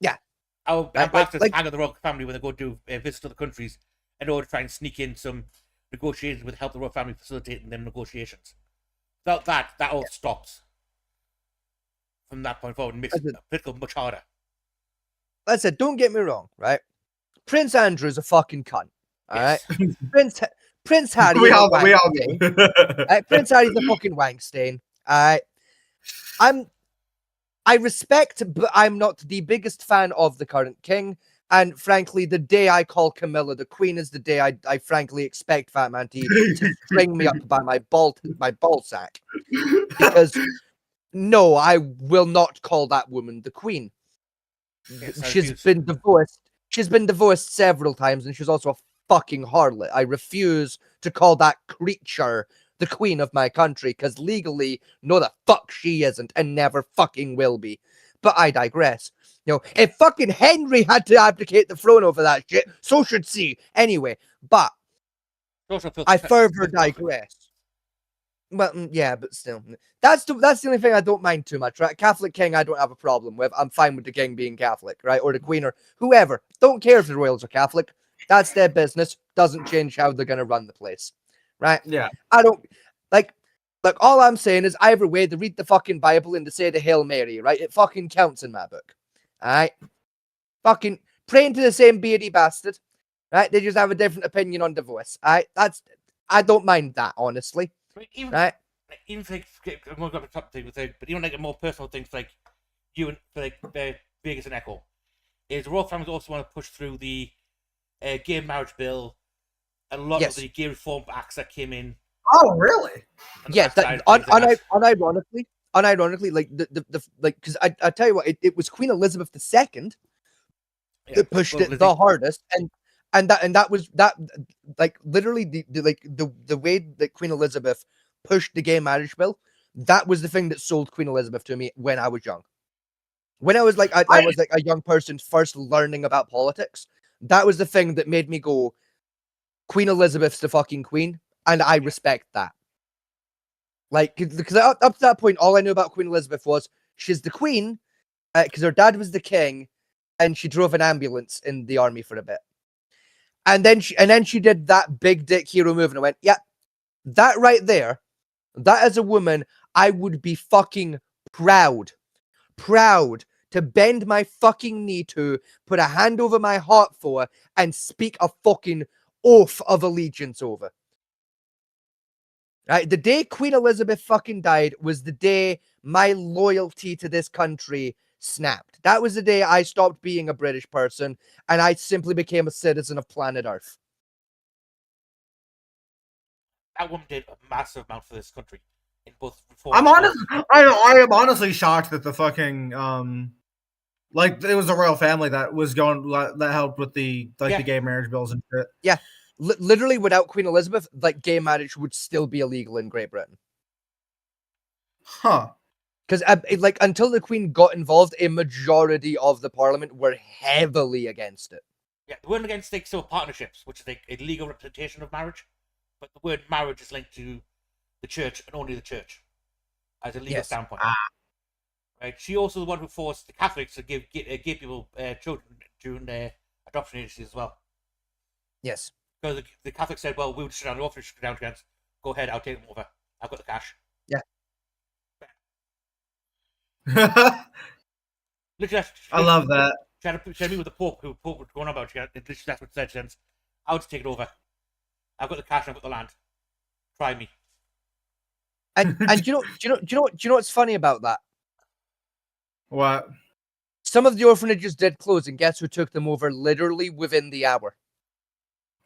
Yeah. Our ambassadors hang on the royal family when they go do visits to other countries in order to try and sneak in some negotiations with help the royal family facilitating them negotiations. Without that all stops. From that point forward, and makes political much harder. Like I said, don't get me wrong, right? Prince Andrew is a fucking cunt. All right, Prince Harry. we all do. Prince Harry's a fucking wankstain. All right, I respect, but I'm not the biggest fan of the current king. And frankly, the day I call Camilla the queen is the day I frankly expect Fat Man to string me up by my ball sack. Because no, I will not call that woman the queen. Yes, she's been divorced. She's been divorced several times, and she's also a fucking harlot. I refuse to call that creature the queen of my country, because legally, no the fuck she isn't, and never fucking will be. But I digress. You know, if fucking Henry had to abdicate the throne over that shit, so should she. Anyway, but I further digress. Well, yeah, but still, that's the only thing I don't mind too much, right? Catholic king, I don't have a problem with. I'm fine with the king being Catholic, right? Or the queen or whoever. Don't care if the royals are Catholic. That's their business. Doesn't change how they're gonna run the place, right? Yeah. I don't like. All I'm saying is either way, they read the fucking Bible and they say the Hail Mary, right? It fucking counts in my book, all right? Fucking praying to the same beardy bastard, right? They just have a different opinion on divorce, all right? I don't mind that, honestly. Right. Even like I'm going to go to top thing with it, but even like a more personal things like you and like Vegas and Echo is the royal families also want to push through the gay marriage bill and a lot of the gay reform acts that came in. Oh, really? Yes, unironically, like the because I tell you what, it was Queen Elizabeth II that pushed it the hardest, and that was like literally the way that Queen Elizabeth pushed the gay marriage bill. That was the thing that sold Queen Elizabeth to me when I was young. When I was like I was like a young person first learning about politics. That was the thing that made me go, Queen Elizabeth's the fucking queen, and I respect that. Like, because up to that point, all I knew about Queen Elizabeth was she's the queen, because her dad was the king, and she drove an ambulance in the army for a bit. And then she did that big dick hero move, and I went, yeah, that right there, that as a woman, I would be fucking proud to bend my fucking knee to, put a hand over my heart for, and speak a fucking oath of allegiance over. Right? The day Queen Elizabeth fucking died was the day my loyalty to this country snapped. That was the day I stopped being a British person and I simply became a citizen of planet Earth. That woman did a massive amount for this country in both reform. I am honestly shocked that the fucking like it was the royal family that was going that helped with the the gay marriage bills and shit. Yeah, literally without Queen Elizabeth, like gay marriage would still be illegal in Great Britain. Huh. Because like until the Queen got involved, a majority of the Parliament were heavily against it. Yeah, they weren't against like civil partnerships, which is like a legal representation of marriage, but the word marriage is linked to the church and only the church as a legal standpoint. Right. She also the one who forced the Catholics to give gay people children during their adoption agencies as well. Yes. Because the Catholics said, "Well, we'll shut down the orphanage down against. Go ahead, I'll take them over. I've got the cash." Yeah. Literally, I love that. She had to meet with the Pope, who the Pope was going on about. That's what said. Since I'll just take it over. I've got the cash. I've got the land. Try me. And do you know what's funny about that? What? Some of the orphanages did close, and guess who took them over literally within the hour?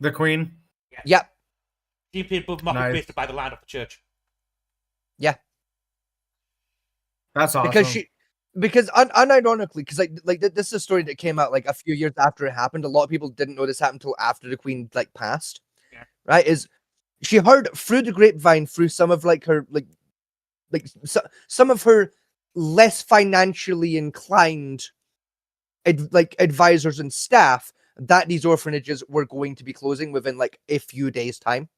The Queen? Yeah. Yep. She paid above market price to buy the land of the church. Yeah. That's awesome. Because unironically, because like this is a story that came out like a few years after it happened. A lot of people didn't know this happened until after the Queen like passed. Yeah. Right? Is she heard through the grapevine through some of like her some of her less financially inclined advisors and staff that these orphanages were going to be closing within like a few days' time.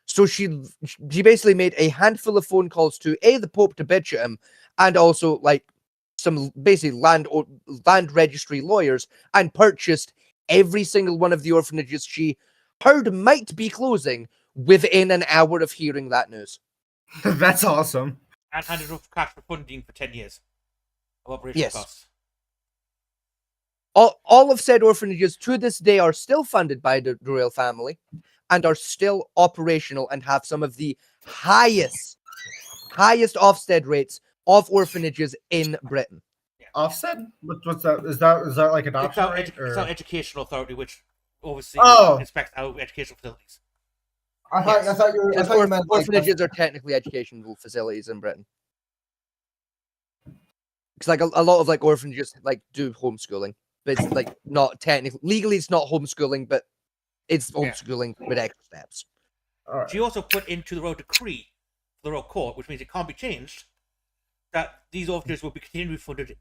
So she basically made a handful of phone calls to the Pope to bitch at him, and also like some basically land registry lawyers, and purchased every single one of the orphanages she heard might be closing within an hour of hearing that news. That's awesome. And handed over cash for funding for 10 years of operational costs. All of said orphanages to this day are still funded by the royal family and are still operational and have some of the highest Ofsted rates of orphanages in Britain. Yeah. Ofsted? What's that? Is that like adoption rate? It's our educational authority, which oversees inspects our educational facilities. I thought you meant orphanages are technically educational facilities in Britain. Because like a lot of like orphanages like do homeschooling, but it's like not technically legally it's not homeschooling, but it's homeschooling with extra steps. Right. She also put into the royal decree, the royal court, which means it can't be changed, that these orphanages will be continually funded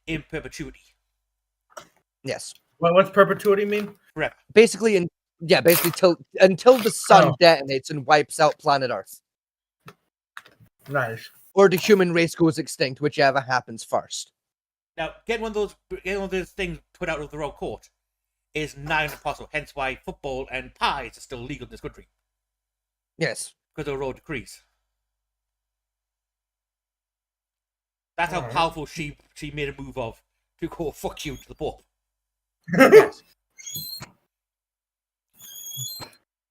in perpetuity. Yes. Well, what's perpetuity mean? Forever. Basically, until the sun detonates and wipes out planet Earth. Nice. Or the human race goes extinct, whichever happens first. Now, getting one of those things put out of the royal court is nigh impossible. Hence why football and pies are still legal in this country. Yes. Because of the royal decrees. That's how powerful she made a move of to call fuck you to the Pope. Yes.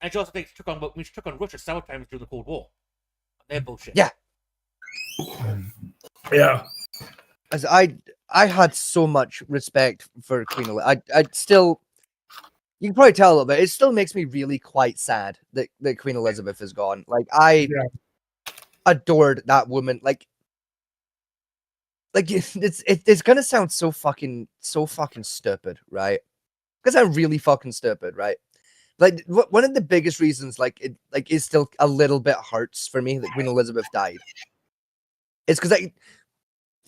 And she also took on Russia several times during the Cold War. Their bullshit. Yeah. Yeah. As I had so much respect for Queen Elizabeth. I still, you can probably tell a little bit. It still makes me really quite sad that Queen Elizabeth is gone. Like I adored that woman. Like it's gonna sound so fucking stupid, right? Because I'm really fucking stupid, right? Like one of the biggest reasons, like it is still a little bit hurts for me that Queen Elizabeth died. It's because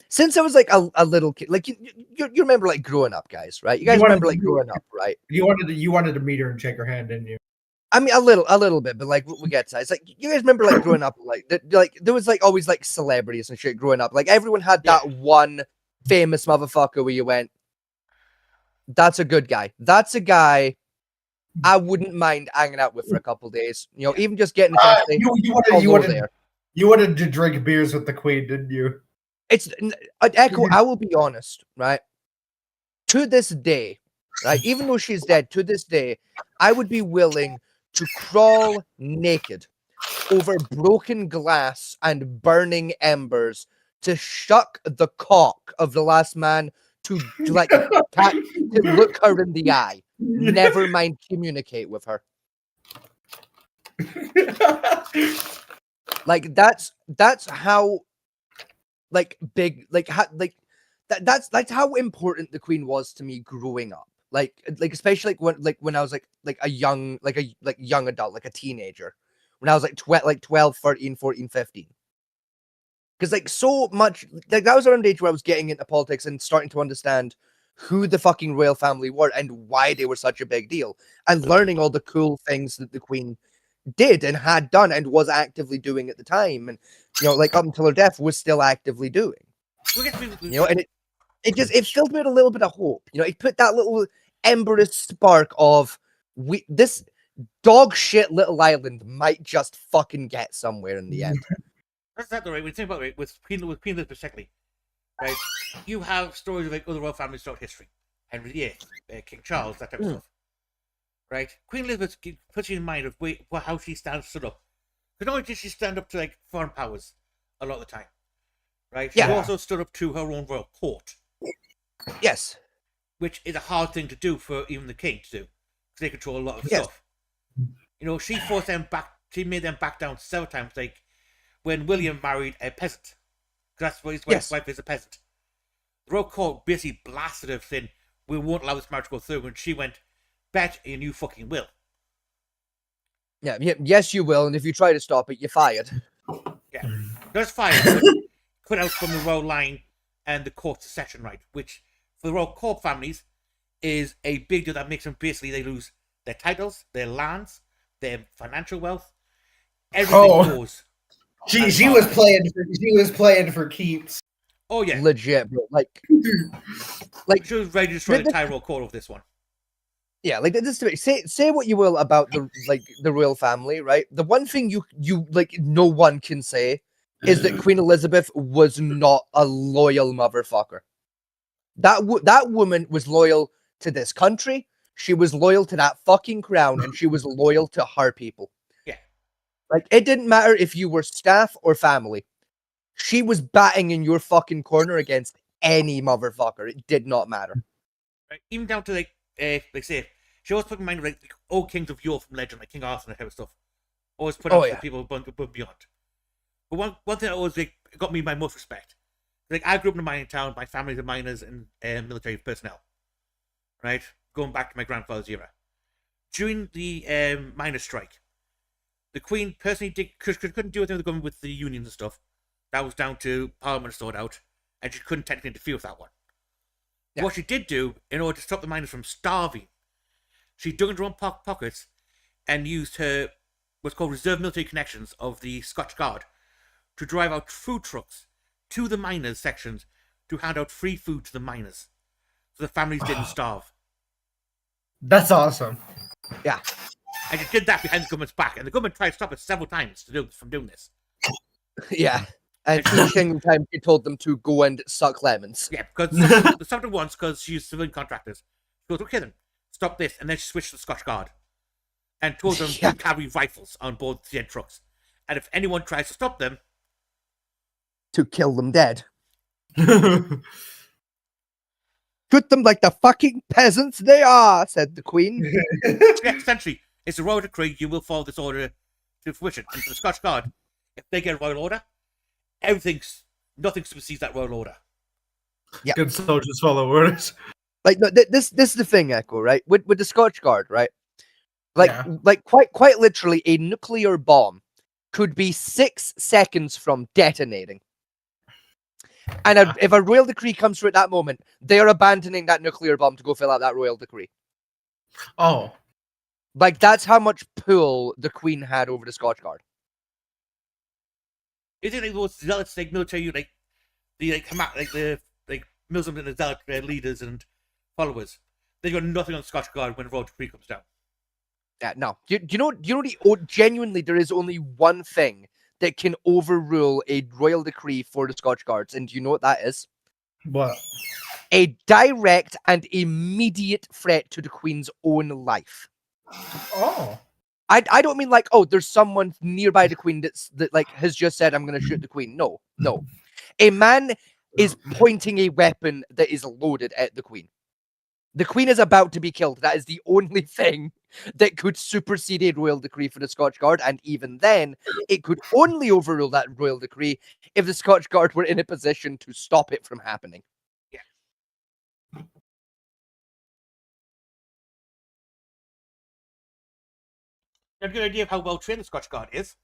since I was like a little kid, like you remember like growing up, guys, right? You guys remember like growing up, right? You wanted to meet her and shake her hand, didn't you? I mean, a little bit, but like we get to that. It's like you guys remember like growing up, like there was like always like celebrities and shit growing up. Like everyone had that one famous motherfucker where you went, that's a good guy. That's a guy I wouldn't mind hanging out with for a couple of days. You know, even just getting a chance to you wanted to drink beers with the Queen, didn't you? It's Echo. I will be honest, right? To this day, right? Even though she's dead, to this day, I would be willing to crawl naked over broken glass and burning embers to shuck the cock of the last man to look her in the eye. Never mind communicate with her. Like that's how like big like how like that's how important the Queen was to me growing up. Like especially when I was a young young adult, like a teenager, when I was like 12, 13, 14, 15. Because like so much like that was around the age where I was getting into politics and starting to understand who the fucking royal family were and why they were such a big deal, and learning all the cool things that the Queen did and had done and was actively doing at the time, and like up until her death was still actively doing. And it filled me with a little bit of hope. It put that little emberous spark of this dog shit little island might just fucking get somewhere in the end. That's exactly right. When you think about it, with Queen Elizabeth particularly, right? You have stories of like other royal families throughout history, Henry VIII, King Charles, that type of stuff, right? Queen Elizabeth puts you in mind of how she stood up. Because not only did she stand up to like foreign powers a lot of the time, right? She also stood up to her own royal court. Yes, which is a hard thing to do for even the king to do, because they control a lot of stuff. She forced them back. She made them back down several times, like when William married a peasant. That's why his wife is a peasant. The royal court basically blasted her, saying, "We won't allow this marriage to go through." And she went, "Bet you fucking will." Yeah. Yes, you will. And if you try to stop it, you're fired. Yeah, there's fired, but cut out from the royal line and the court succession right, which for the royal court families is a big deal that makes them basically they lose their titles, their lands, their financial wealth, everything goes. She was playing for keeps. Oh yeah, legit, bro. Like she was ready to destroy the entire royal court of this one. Yeah, like this. Say what you will about the royal family, right? The one thing you like no one can say is that Queen Elizabeth was not a loyal motherfucker. That woman was loyal to this country. She was loyal to that fucking crown, and she was loyal to her people. Yeah. Like, it didn't matter if you were staff or family. She was batting in your fucking corner against any motherfucker. It did not matter. Right? Even down to, like say, she always put in mind, like, the old kings of York from legend, like King Arthur and that type of stuff. Always put out for people above beyond. But one thing that always got me my most respect. Like, I grew up in a mining town. My family's are miners and military personnel. Right? Going back to my grandfather's era. During the miners' strike, the Queen personally couldn't do anything with the government with the unions and stuff. That was down to Parliament to sort out, and she couldn't technically interfere with that one. Yeah. What she did do, in order to stop the miners from starving, she dug into her own pockets and used her what's called reserve military connections of the Scotch Guard to drive out food trucks to the miners' sections to hand out free food to the miners, so the families didn't starve. That's awesome. Yeah. And she did that behind the government's back, and the government tried to stop it several times from doing this. Yeah. And each single time she told them to go and suck lemons. Yeah, because the subject once, because she used civilian contractors. She goes, okay then, stop this. And then she switched to the Scotch Guard. And told them to carry rifles on board the trucks. And if anyone tries to stop them, to kill them dead. Shoot them like the fucking peasants they are, said the Queen. Yeah, essentially, it's a royal decree. You will follow this order to fruition. And for the Scotch Guard, if they get a royal order, nothing supersedes that royal order. Yeah, good soldiers follow orders. Like this is the thing, Echo. Right, with the Scotch Guard, right? Like quite literally, a nuclear bomb could be 6 seconds from detonating. And if a royal decree comes through at that moment, they are abandoning that nuclear bomb to go fill out that royal decree. Oh. Like, that's how much pull the Queen had over the Scotch Guard. Is it like those zealots, like military, like the Muslim and the zealot leaders and followers? They got nothing on the Scotch Guard when the royal decree comes down. Yeah, no. Do you know genuinely there is only one thing that can overrule a royal decree for the Scotch Guards, and do you know what that is? What? A direct and immediate threat to the Queen's own life. Oh. I don't mean like, oh, there's someone nearby the Queen that like has just said I'm gonna shoot the Queen. No. A man is pointing a weapon that is loaded at the Queen. The Queen is about to be killed. That is the only thing that could supersede a royal decree for the Scotch Guard, and even then, it could only overrule that royal decree if the Scotch Guard were in a position to stop it from happening. Yeah. You have a good idea of how well trained the Scotch Guard is.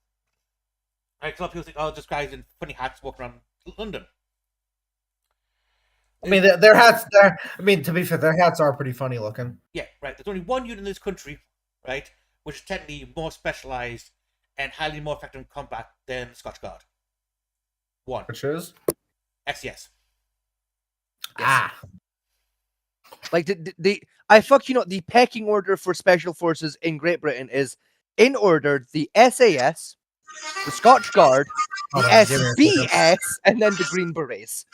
Right, a lot of people think, oh, this guy's in funny hats walking around London. I mean, their hats. To be fair, their hats are pretty funny looking. Yeah, right. There's only one unit in this country, right, which is technically more specialized and highly more effective in combat than the Scotch Guard. One. Which is? SES. Yes. Ah. Like, the pecking order for special forces in Great Britain is, in order, the SAS, the Scotch Guard, the SBS, and then the Green Berets.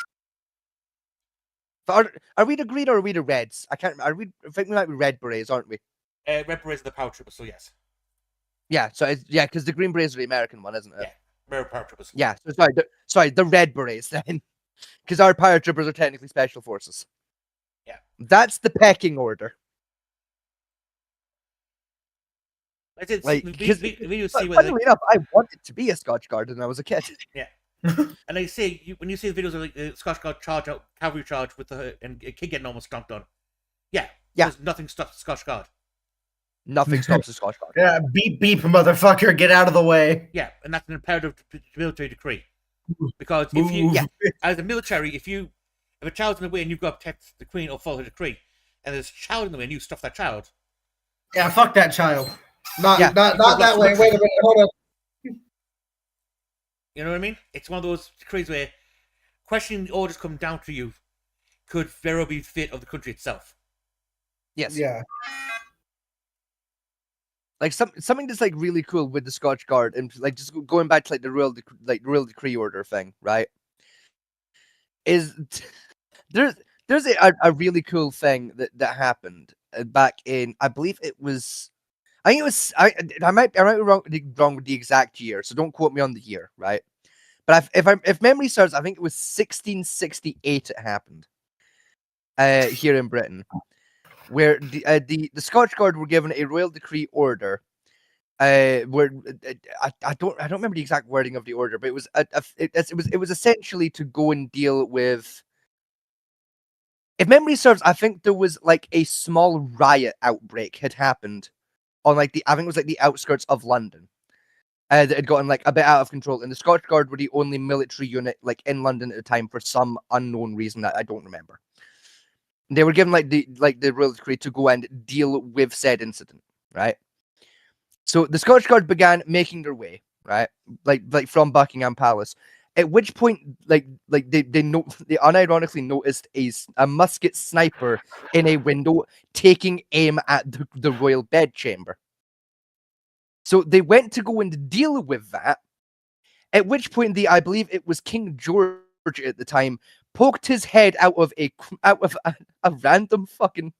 Are we the green or are we the reds? I can't. I think we might be red berets, aren't we? Red berets are the power troopers, so yes. Yeah. So because the Green Berets are the American one, isn't it? Yeah. Power troopers. Yeah. So the red berets then, because our paratroopers are technically special forces. Yeah. That's the pecking order. I did. Like, Funnily enough, I wanted to be a Scotch Guard when I was a kid. Yeah. And they say when you see the videos of like the Scotch Guard cavalry charge with and a kid getting almost stomped on. Yeah. There's nothing stops the Scotch Guard. Nothing stops the Scotch Guard. Yeah, beep, motherfucker, get out of the way. Yeah, and that's an imperative military decree. Because if you, as a military, if a child's in the way and you've got to protect the Queen or follow the decree, and there's a child in the way and you stuff that child. Yeah, fuck that child. Not that way. Wait a minute, hold on. You know what I mean? It's one of those decrees where questioning the orders come down to you could very well be the fate of the country itself. Yes. Yeah. Like something that's like really cool with the Scotch Guard, and like just going back to like the royal decree order thing, right? Is there's a really cool thing that happened back in, I believe it was. I might be wrong with the exact year, so don't quote me on the year, right? But if memory serves, I think it was 1668 it happened here in Britain, where the Scotch Guard were given a royal decree order, where I don't remember the exact wording of the order, but it was essentially to go and deal with. If memory serves, I think there was like a small riot outbreak had happened on I think it was like the outskirts of London, that had gotten like a bit out of control, and the Scotch Guard were the only military unit like in London at the time for some unknown reason that I don't remember. They were given the royal decree to go and deal with said incident, right? So the Scotch Guard began making their way, right, like from Buckingham Palace. At which point, they unironically noticed a musket sniper in a window taking aim at the royal bedchamber. So they went to go and deal with that. At which point, I believe it was King George at the time, poked his head out of a random fucking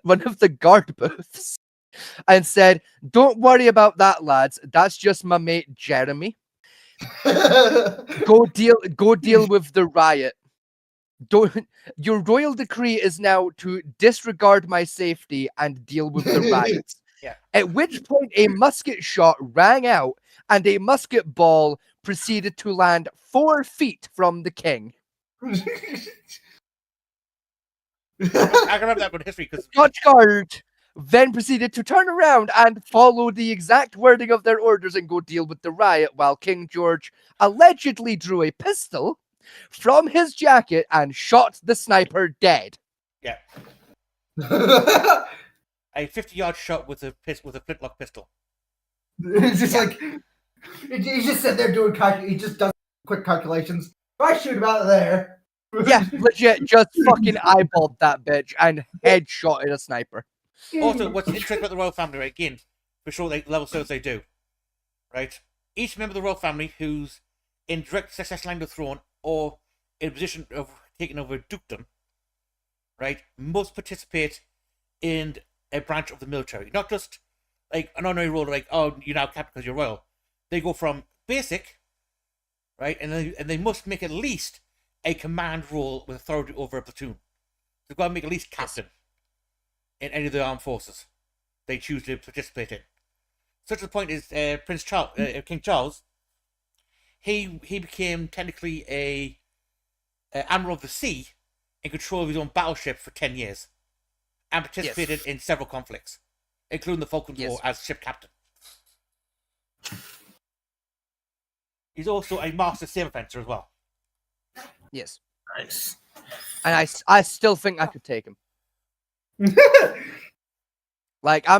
one of the guard booths and said, "Don't worry about that, lads. That's just my mate Jeremy. Go deal with the riot. Your royal decree is now to disregard my safety and deal with the riots." Yeah. At which point a musket shot rang out and a musket ball proceeded to land 4 feet from the king. I can remember that one history because Scotch Guard then proceeded to turn around and follow the exact wording of their orders and go deal with the riot, while King George allegedly drew a pistol from his jacket and shot the sniper dead. Yeah. A 50-yard shot with a flintlock pistol. It's just like he just sat there doing he just does quick calculations. If I shoot about there. Yeah, legit, just fucking eyeballed that bitch and headshotted a sniper. Also, what's interesting about the royal family, right? Again, for sure, level service they do, right? Each member of the royal family who's in direct succession line to the throne or in a position of taking over dukedom, right, must participate in a branch of the military. Not just like an honorary role, like, oh, you're now captain because you're royal. They go from basic, right, and they must make at least a command role with authority over a platoon. They've got to make at least captain. in any of the armed forces they choose to participate in. Such a point is Prince Charles, King Charles. He became technically a Admiral of the Sea in control of his own battleship for 10 years and participated in several conflicts, including the Falklands War as ship captain. He's also a master saber fencer as well. Yes. Nice. And I still think I could take him. Like I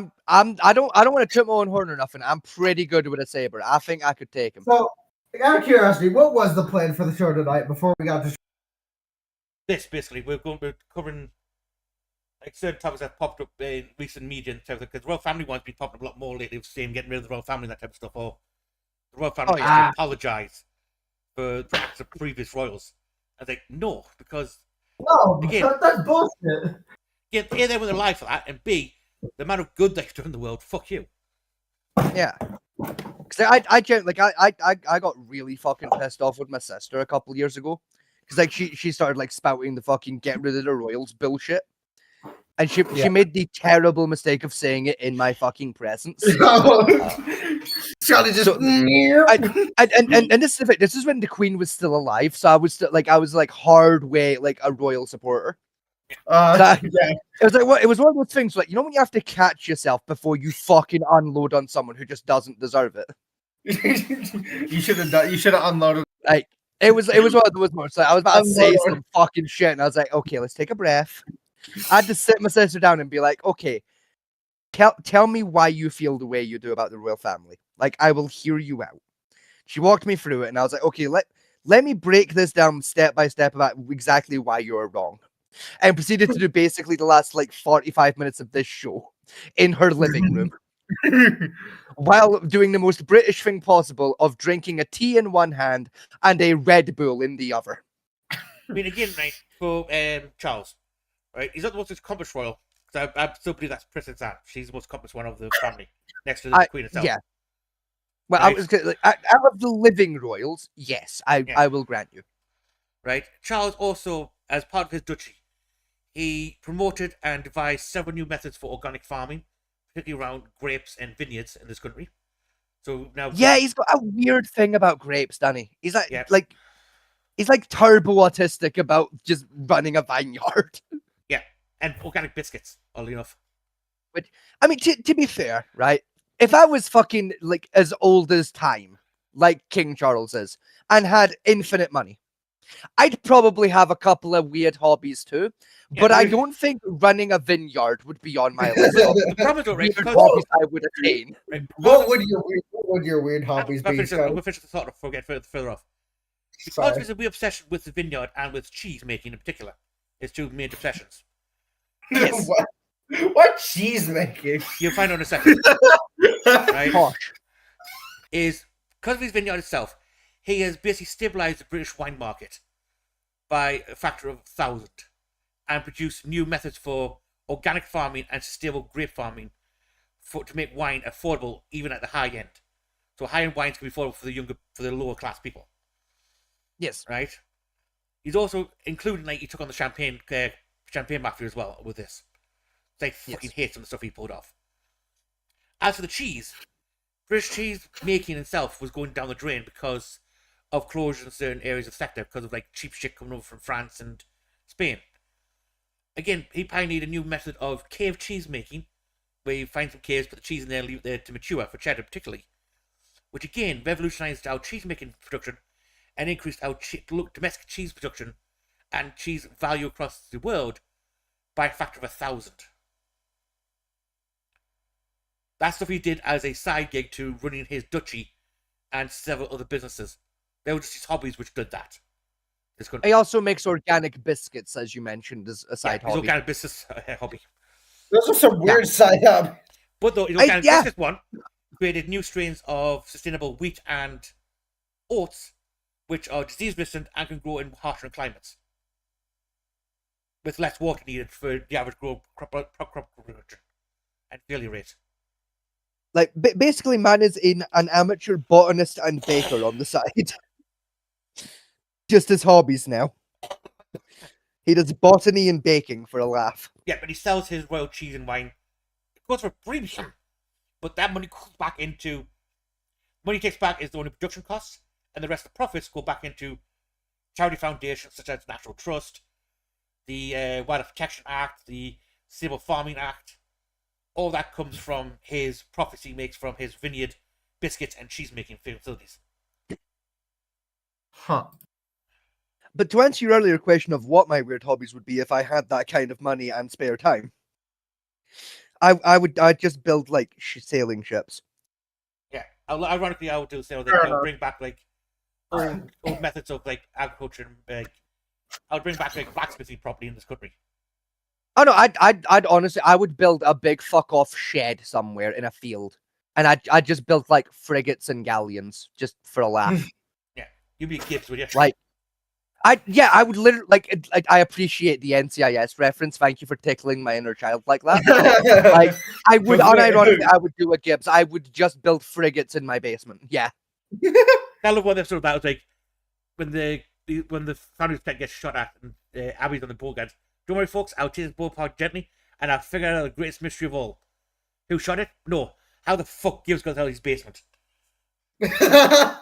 don't want to toot my own horn or nothing. I'm pretty good with a saber. I think I could take him. So, out of curiosity, what was the plan for the show tonight before we got to this? Basically, we're covering like certain topics that popped up in recent media and stuff, because the royal family one's been popping up a lot more lately, saying getting rid of the royal family and that type of stuff, or the royal family has to apologize for the acts of previous royals. I was like, no, because again, that's bullshit. A, they were alive for that, and B, the amount of good they've done in the world, fuck you. Yeah. Because I got really fucking pissed off with my sister a couple of years ago. Because like she started like spouting the fucking get rid of the royals bullshit. And she made the terrible mistake of saying it in my fucking presence. Charlie just and this is this is when the Queen was still alive, so I was still I was hard way like a royal supporter. It was one of those things like, you know, when you have to catch yourself before you fucking unload on someone who just doesn't deserve it. You should have unloaded. Like it was one of those moments. Like, I was about to say some fucking shit, and I was like, okay, let's take a breath. I had to sit my sister down and be like, okay, tell me why you feel the way you do about the royal family. Like, I will hear you out. She walked me through it, and I was like, okay, let me break this down step by step about exactly why you're wrong. And proceeded to do basically the last 45 minutes of this show in her living room while doing the most British thing possible of drinking a tea in one hand and a Red Bull in the other. I mean, again, right, for Charles, right? He's not the most accomplished royal. So I still believe that's Princess Anne. She's the most accomplished one of the family, next to the Queen herself. Yeah. Well, right? I was out of the living royals, yes, I will grant you. Right. Charles also, as part of his duchy, he promoted and devised several new methods for organic farming, particularly around grapes and vineyards in this country. So now, he's got a weird thing about grapes, Danny. He's he's like turbo autistic about just running a vineyard. Yeah, and organic biscuits, oddly enough. But I mean, to be fair, right? If I was fucking as old as time, like King Charles is, and had infinite money, I'd probably have a couple of weird hobbies too. Yeah, but I don't think running a vineyard would be on my list. The problem is, right, hobbies I would attain. Right, what would your weird hobbies be? I'm going to finish the thought before we get further off. Because there's a weird obsession with the vineyard and with cheese making in particular. It's two main obsessions. Yes. What cheese making? You'll find out in a second. Right? Posh. Is because of his vineyard itself, he has basically stabilized the British wine market by a factor of 1,000 and produced new methods for organic farming and sustainable grape farming to make wine affordable even at the high end. So high-end wines can be affordable for the lower class people. Yes. Right? He's also including he took on the champagne mafia as well with this. They fucking hate some of the stuff he pulled off. As for the cheese, British cheese making itself was going down the drain because of closures in certain areas of the sector because of cheap shit coming over from France and Spain. Again, he pioneered a new method of cave cheese making, where you find some caves, put the cheese in there, and leave it there to mature, for cheddar particularly, which again revolutionized our cheese making production and increased our domestic cheese production and cheese value across the world by a factor of 1,000. That stuff he did as a side gig to running his duchy and several other businesses. They were just his hobbies which did that. He also makes organic biscuits, as you mentioned, as a side hobby. His organic business hobby. Those are some weird side hobby. But the organic business one created new strains of sustainable wheat and oats, which are disease-resistant and can grow in harsher climates, with less water needed for the average crop production and failure rate. Basically, man is an amateur botanist and baker on the side. Just his hobbies now. He does botany and baking for a laugh. Yeah, but he sells his royal cheese and wine. It goes for a premium, but that money goes back into money he takes back is the only production costs, and the rest of the profits go back into charity foundations such as Natural Trust, the Wildlife Protection Act, the Sustainable Farming Act. All that comes from his profits he makes from his vineyard, biscuits, and cheese making facilities. Huh. But to answer your earlier question of what my weird hobbies would be if I had that kind of money and spare time, I'd just build like sailing ships. Yeah, ironically, I would do so. They'll bring back like old methods of like agriculture. And, I would bring back like blacksmithing property in this country. Oh no, I'd honestly, I would build a big fuck off shed somewhere in a field, and I'd just build like frigates and galleons just for a laugh. Yeah, you'd be Gibbs, would you? Like, I would literally like I appreciate the NCIS reference. Thank you for tickling my inner child like that. Like, I would unironically, I would do a Gibbs. I would just build frigates in my basement. Yeah. I love one episode that was like when the family's pet gets shot at and Abby's on the boat guns. Don't worry, folks. I'll take this boat apart gently, and I'll figure out the greatest mystery of all. Who shot it? No. How the fuck Gibbs got out of his basement? Because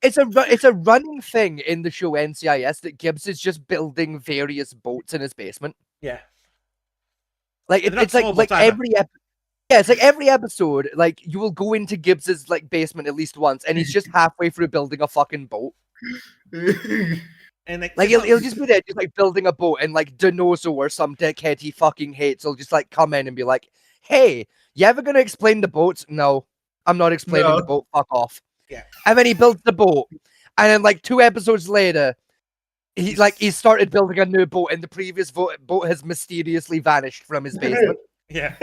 it's a running thing in the show NCIS that Gibbs is just building various boats in his basement. Yeah, like it's like every episode. Yeah, it's like every episode. Like you will go into Gibbs's like basement at least once, and he's just halfway through building a fucking boat. And like he'll just be there, just like building a boat, and like Donoso or some dickhead he fucking hates will just like come in and be like, "Hey, you ever gonna explain the boats?" No, I'm not explaining the boat. Fuck off. Yeah. And then he builds the boat, and then like 2 episodes later, he started building a new boat, and the previous boat has mysteriously vanished from his basement. Yeah.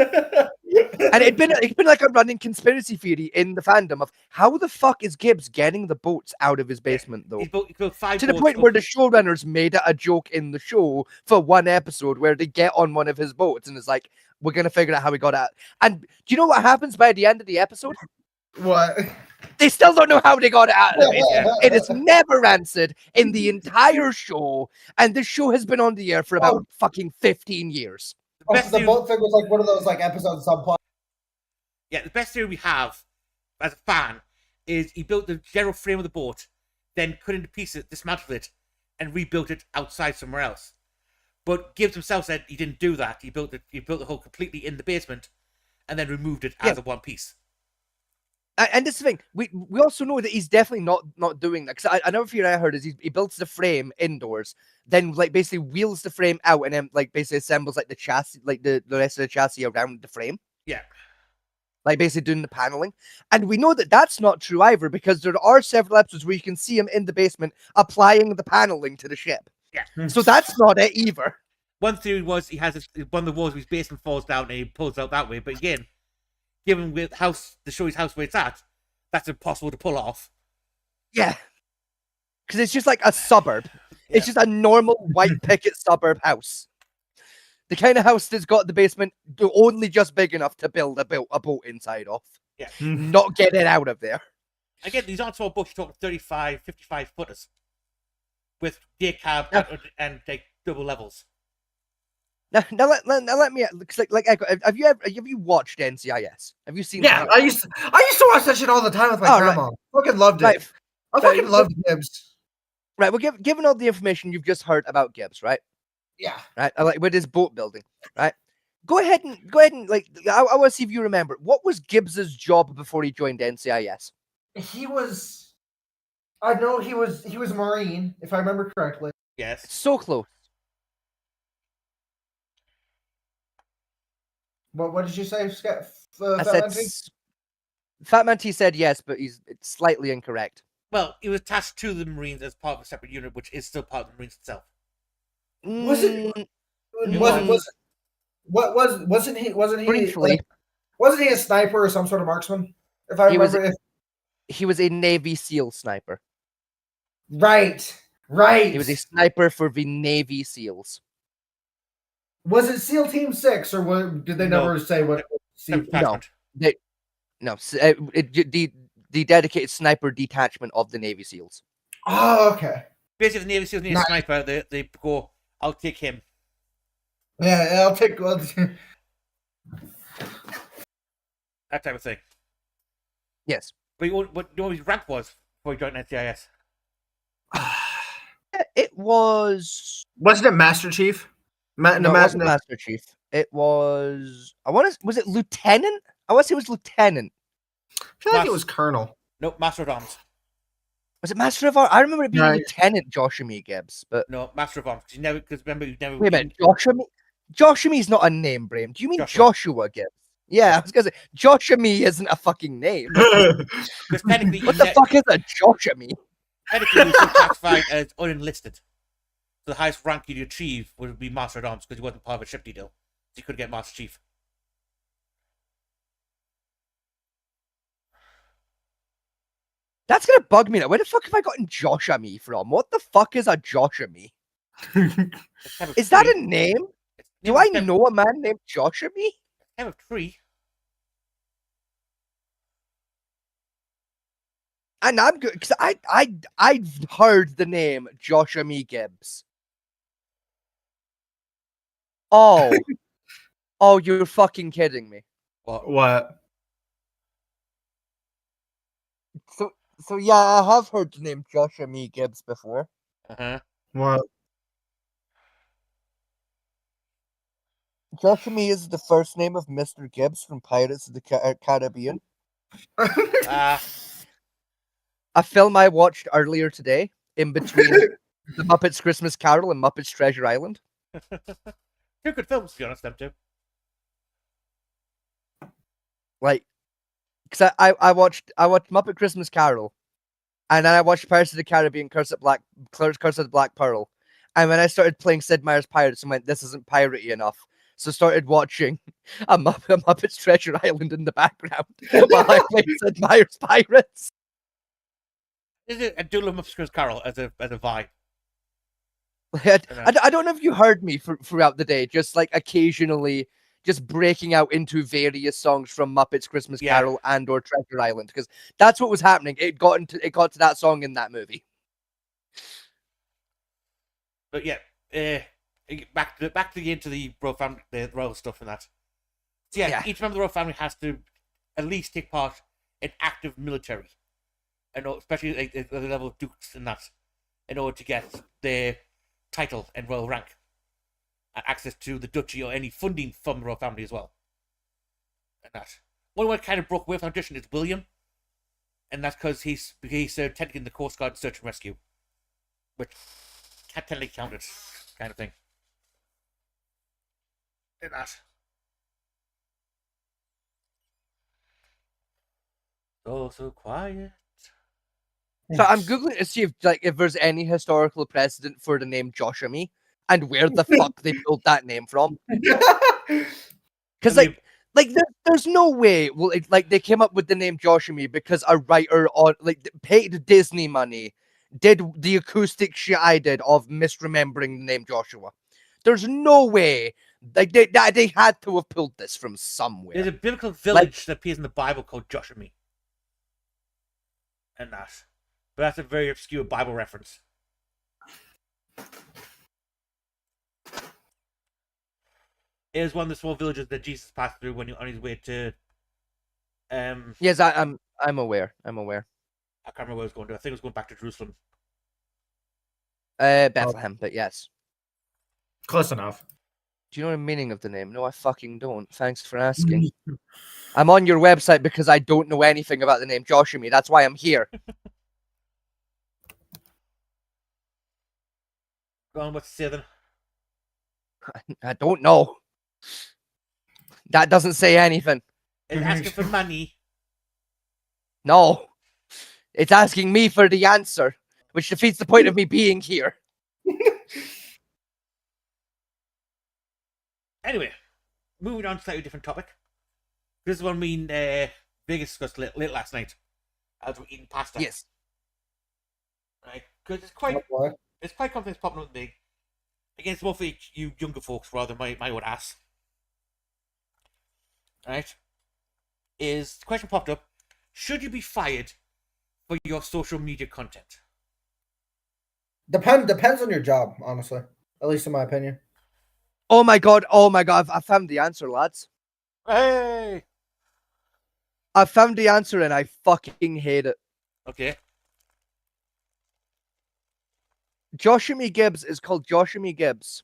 And it's been like a running conspiracy theory in the fandom of how the fuck is Gibbs getting the boats out of his basement though? He built 5 to the point where the showrunners made it a joke in the show for one episode where they get on one of his boats and it's like, we're gonna figure out how he got out. And do you know what happens by the end of the episode? What? They still don't know how they got it out of it. It is never answered in the entire show, and this show has been on the air for about fucking 15 years. The boat thing was like one of those like episodes subplot. Yeah, the best theory we have as a fan is he built the general frame of the boat, then cut into pieces, dismantled it, and rebuilt it outside somewhere else. But Gibbs himself said he didn't do that. He built the hull completely in the basement, and then removed it as a one piece. And this is the thing, we also know that he's definitely not doing that. Because another theory I heard is he builds the frame indoors, then like basically wheels the frame out, and then like basically assembles like the chassis, like the rest of the chassis around the frame. Yeah. Like basically doing the paneling. And we know that that's not true either, because there are several episodes where you can see him in the basement applying the paneling to the ship. Yeah. So that's not it either. One theory was he has one of the walls of his basement falls down and he pulls out that way. But again, given with the show's house where it's at, that's impossible to pull off. Yeah. Because it's just like a suburb. Yeah. It's just a normal white picket suburb house. The kind of house that's got the basement only just big enough to build a boat inside of. Yeah. Not get it out of there. Again, these aren't small boats. You're talking 35, 55 footers. With day cab and like double levels. Now let me like have you watched NCIS? Have you seen? Yeah, I used to watch that shit all the time with my grandma. Right. Fucking loved it. Right. I fucking loved Gibbs. Right. Well, given all the information you've just heard about Gibbs, right? Yeah. Right. Like with his boat building, right? Go ahead and like I want to see if you remember what was Gibbs's job before he joined NCIS. He was. I know he was a Marine, if I remember correctly. Yes. So close. What did you say, Fat Man T said yes, but it's slightly incorrect. Well, he was attached to the Marines as part of a separate unit, which is still part of the Marines itself. Wasn't he briefly? Wasn't he a sniper or some sort of marksman? If I remember, he was a Navy SEAL sniper. Right. He was a sniper for the Navy SEALs. Was it SEAL Team 6, or did they never say what? The dedicated sniper detachment of the Navy SEAls. Oh, okay. basically, if the Navy SEALs need a sniper, they go, I'll take him. Yeah, I'll take that type of thing. Yes. But you know what his rank was before he joined NCIS? It was. Wasn't it Master Chief? No, it wasn't Master Chief. It was. Was it Lieutenant? I want to say it was Lieutenant. I feel like it was Colonel. Nope, Master of Arms. Was it Master of Arms? I remember it being Lieutenant Joshua Gibbs, but no, Master of Arms. Because remember, you never. Wait a minute, Joshua is not a name, Brain. Do you mean Joshua Gibbs? Yeah, I was gonna say Joshua isn't a fucking name. Because technically, what the fuck is a Joshua? Technically, he was classified as unenlisted. So the highest rank you'd achieve would be Master of Arms because he wasn't part of a ship deal. So you could get Master Chief. That's gonna bug me now. Where the fuck have I gotten Joshua from? What the fuck is a Joshua? Is that a name? Do I know a man named Joshua? Have a tree. And I'm good because I've heard the name Joshua Gibbs. Oh, oh, you're fucking kidding me. What? So yeah, I have heard the name Joshua Gibbs before. What? Joshua is the first name of Mr. Gibbs from Pirates of the Caribbean. A film I watched earlier today, in between The Muppets Christmas Carol and Muppets Treasure Island. Two good films, to be honest, them two. Like, because I watched Muppet Christmas Carol, and then I watched Pirates of the Caribbean, Curse of the Black Pearl, and when I started playing Sid Meier's Pirates, I went, this isn't piratey enough. So started watching a Muppet's Treasure Island in the background while I played Sid Meier's Pirates. Is it a dual Muppets Christmas Carol as a vibe? I don't know if you heard me throughout the day, just like occasionally just breaking out into various songs from Muppets Christmas Carol and or Treasure Island, because that's what was happening. It got to that song in that movie. But yeah, back into the royal family, the royal stuff and that. So yeah, each member of the royal family has to at least take part in active military, and especially at the level of dukes and that, in order to get their title and royal rank, and access to the duchy or any funding from the royal family as well. And that one word kind of broke away from tradition is William, and that's because he's technically in the Coast Guard search and rescue, which can't technically counted, kind of thing. And that. So quiet. So I'm googling to see if there's any historical precedent for the name Joshua and where the fuck they pulled that name from. Because there's no way. Well, they came up with the name Joshua because a writer paid Disney money, did the acoustic shit I did of misremembering the name Joshua. There's no way. They had to have pulled this from somewhere. There's a biblical village that appears in the Bible called Joshua. And that. But that's a very obscure Bible reference. It was one of the small villages that Jesus passed through when he was on his way to. Yes, I'm aware. I can't remember where I was going to. I think I was going back to Jerusalem. Bethlehem, but yes. Close enough. Do you know the meaning of the name? No, I fucking don't. Thanks for asking. I'm on your website because I don't know anything about the name Joshua. That's why I'm here. Go on, what's it say then? I don't know. That doesn't say anything. It's asking for money. No. It's asking me for the answer, which defeats the point of me being here. Anyway, moving on to a slightly different topic. This is one me and Vegas discussed late last night as we're eating pasta. Yes. Right, because it's quite something that's popping up with me. Again, it's more for you younger folks rather than my old ass. Right? The question popped up: should you be fired for your social media content? Depends on your job, honestly. At least in my opinion. Oh my god! I found the answer, lads. Hey. I found the answer and I fucking hate it. Okay. Joshua Me Gibbs is called Joshua Me Gibbs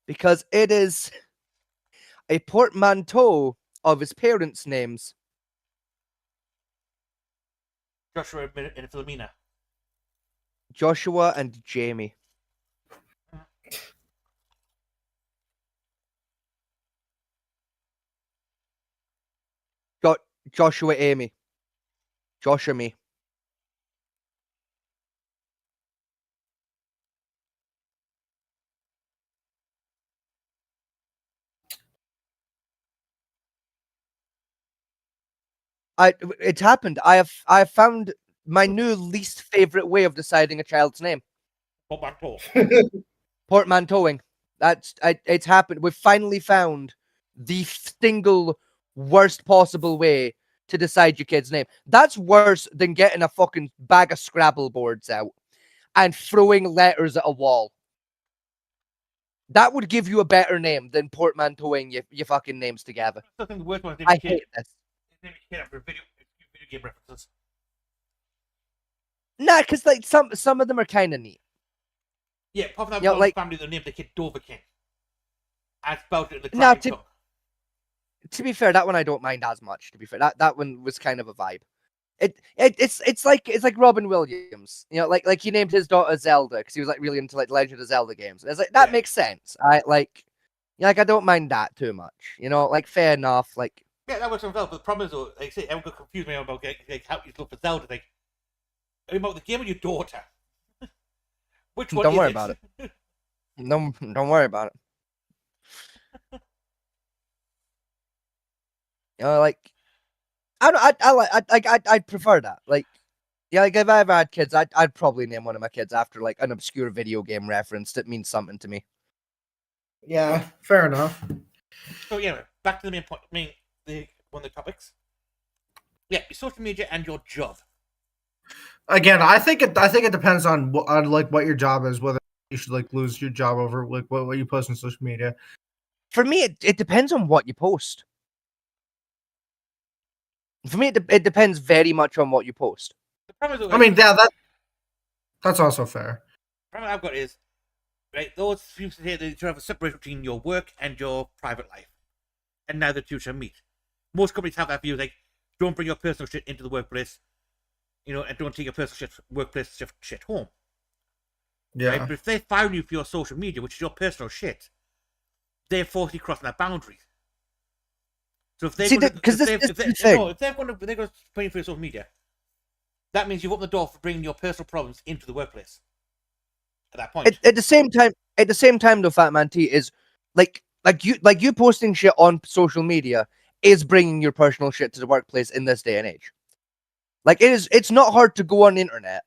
because it is a portmanteau of his parents' names. Joshua and Philomena. Joshua and Jamie. Joshua Amy. Joshua Me. It's happened. I have found my new least favorite way of deciding a child's name. Portmanteau. Portmanteauing. It's happened. We've finally found the single worst possible way to decide your kid's name. That's worse than getting a fucking bag of Scrabble boards out and throwing letters at a wall. That would give you a better name than portmanteauing your fucking names together. I think the worst one is I hate this. For video game references. Nah, because like some of them are kind of neat. Yeah, apart from that, like family that named the kid Dover King. I spelled it in the now, to be fair, that one I don't mind as much. To be fair, that one was kind of a vibe. It's like Robin Williams, like he named his daughter Zelda because he was like really into like Legend of Zelda games. It's like that makes sense. I don't mind that too much. Like fair enough. Like yeah, that works for himself. But the problem is, though, like I say, everyone got confused me about how you look for Zelda. Like about the game of your daughter. Which one? Don't worry about it. No, don't worry about it. Like I'd prefer that. Like, yeah, like if I ever had kids, I'd probably name one of my kids after like an obscure video game reference that means something to me. Yeah, fair enough. So yeah, back to the main point. One of the topics. Yeah, your social media and your job. Again, I think it depends on like what your job is, whether you should like lose your job over like what you post on social media. For me, it depends on what you post. For me, it depends very much on what you post. I mean, yeah, that's also fair. The problem I've got is, right, those people say that you should have a separation between your work and your private life, and now the two should meet. Most companies have that view, like, don't bring your personal shit into the workplace, and don't take your personal workplace shit home. Yeah. Right? But if they fire you for your social media, which is your personal shit, they're forcibly crossing that boundary. So if they're going to put you for your social media, that means you've opened the door for bringing your personal problems into the workplace. At that point, at the same time, though, Fat Man T is like you posting shit on social media is bringing your personal shit to the workplace in this day and age. Like it's not hard to go on the internet,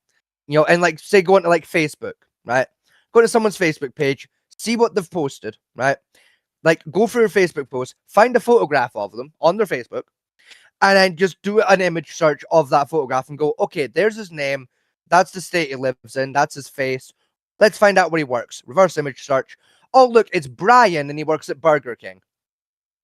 and like say go onto like Facebook, right? Go to someone's Facebook page, see what they've posted, right? Like, go through a Facebook post, find a photograph of them on their Facebook, and then just do an image search of that photograph and go, okay, there's his name, that's the state he lives in, that's his face. Let's find out where he works. Reverse image search. Oh, look, it's Brian, and he works at Burger King.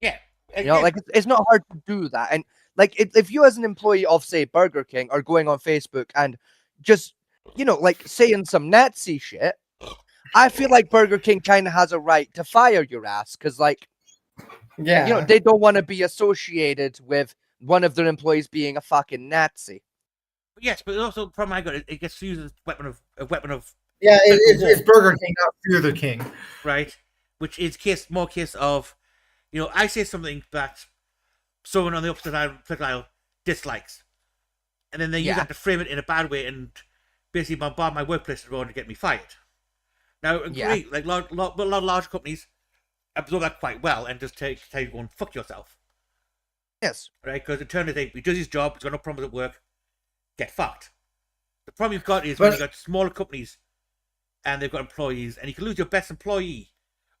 Yeah. Like, it's not hard to do that. And, like, if you as an employee of, say, Burger King are going on Facebook and just, like, saying some Nazi shit, I feel like Burger King kind of has a right to fire your ass because, like, yeah, they don't want to be associated with one of their employees being a fucking Nazi. Yes, but also the problem I got it gets used as a weapon of. Yeah, it's Burger King, not Fear the King, right? Which is more case of, I say something that someone on the opposite aisle dislikes, and then they use that to frame it in a bad way and basically bombard my workplace in order to get me fired. Now, agree, like a lot of large companies absorb that quite well and just tell you go and fuck yourself. Yes. Right? Because in turn, they think, he does his job, he's got no problems at work, get fucked. The problem you've got is when you've got smaller companies and they've got employees, and you can lose your best employee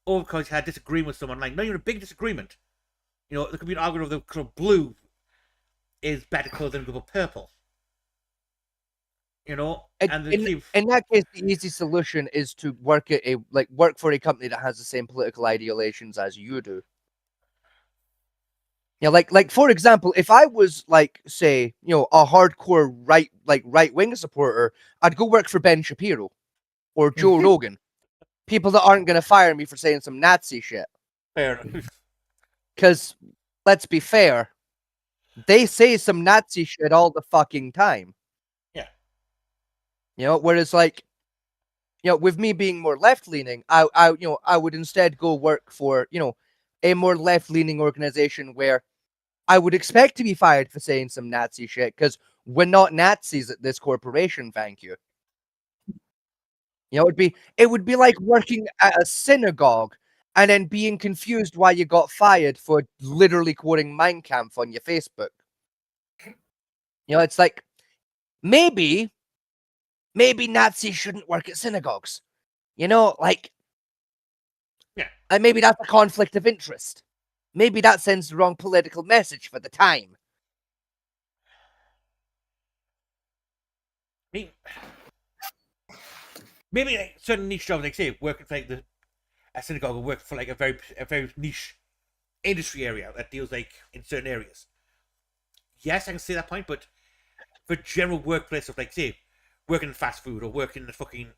over because you had a disagreement with someone, like not even a big disagreement. There could be an argument of the color blue is better colour than the color purple. You know, in that case, the easy solution is to work at work for a company that has the same political ideologies as you do. Yeah, like for example, if I was say, a hardcore right wing supporter, I'd go work for Ben Shapiro or Joe Rogan, people that aren't gonna fire me for saying some Nazi shit. Fair enough. Because let's be fair, they say some Nazi shit all the fucking time. Yeah. Whereas with me being more left leaning, I would instead go work for a more left leaning organization where I would expect to be fired for saying some Nazi shit, because we're not Nazis at this corporation, thank you. It would be like working at a synagogue and then being confused why you got fired for literally quoting Mein Kampf on your Facebook. It's like, maybe Nazis shouldn't work at synagogues. Yeah. And maybe that's a conflict of interest. Maybe that sends the wrong political message for the time. Maybe certain niche jobs, say working for a synagogue, or work for a very niche industry area that deals in certain areas. Yes, I can see that point, but for general workplace of say working in fast food or working in a fucking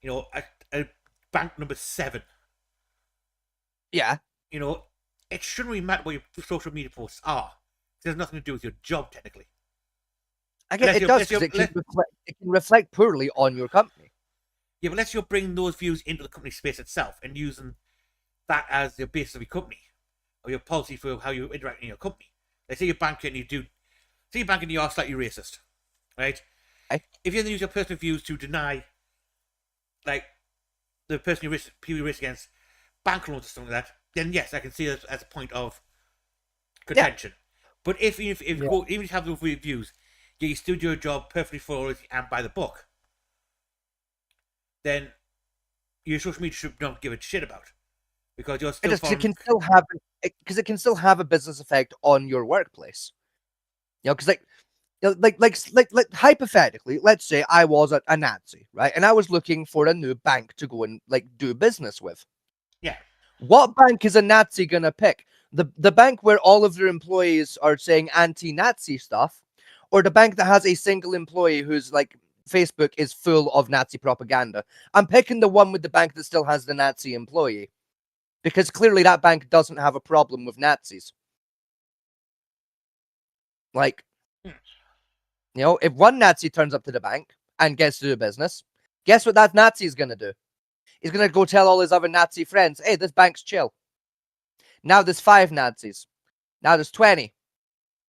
a bank number 7. Yeah. It shouldn't really matter what your social media posts are. It has nothing to do with your job, technically. I guess it does, because it can reflect poorly on your company. Yeah, but unless you're bringing those views into the company space itself and using that as the basis of your company or your policy for how you interact in your company. Let's say you're banking and you are slightly racist, right? If you use your personal views to deny, the person you're race against bank loans or something like that, then yes, I can see it as a point of contention. Yeah. But if you have those views, you still do your job perfectly fully and by the book, then your social media should not give a shit about, because you're still. It can still have a business effect on your workplace. Because hypothetically, let's say I was a Nazi, right, and I was looking for a new bank to go and do business with. Yeah. What bank is a Nazi gonna pick? The bank where all of their employees are saying anti-Nazi stuff, or the bank that has a single employee who's Facebook is full of Nazi propaganda? I'm picking the one with the bank that still has the Nazi employee, because clearly that bank doesn't have a problem with Nazis. If one Nazi turns up to the bank and gets to do business, guess what that Nazi is going to do? He's going to go tell all his other Nazi friends, hey, this bank's chill. Now there's 5 Nazis. Now there's 20.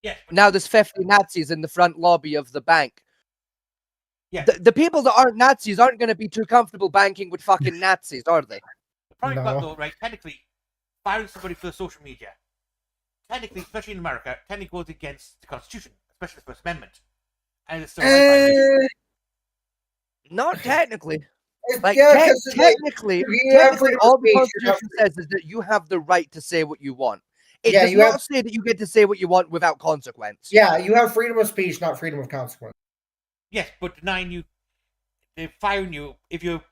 Yeah. Now there's 50 Nazis in the front lobby of the bank. Yeah. The people that aren't Nazis aren't going to be too comfortable banking with fucking Nazis, are they? The problem is, though, right, technically, firing somebody for social media, technically, especially in America, technically goes against the Constitution, especially the First Amendment. And it's still not technically. Technically, all the Constitution says is that you have the right to say what you want. It does not say that you get to say what you want without consequence. Yeah, you have freedom of speech, not freedom of consequence. Yes, but denying you, they're firing you if you've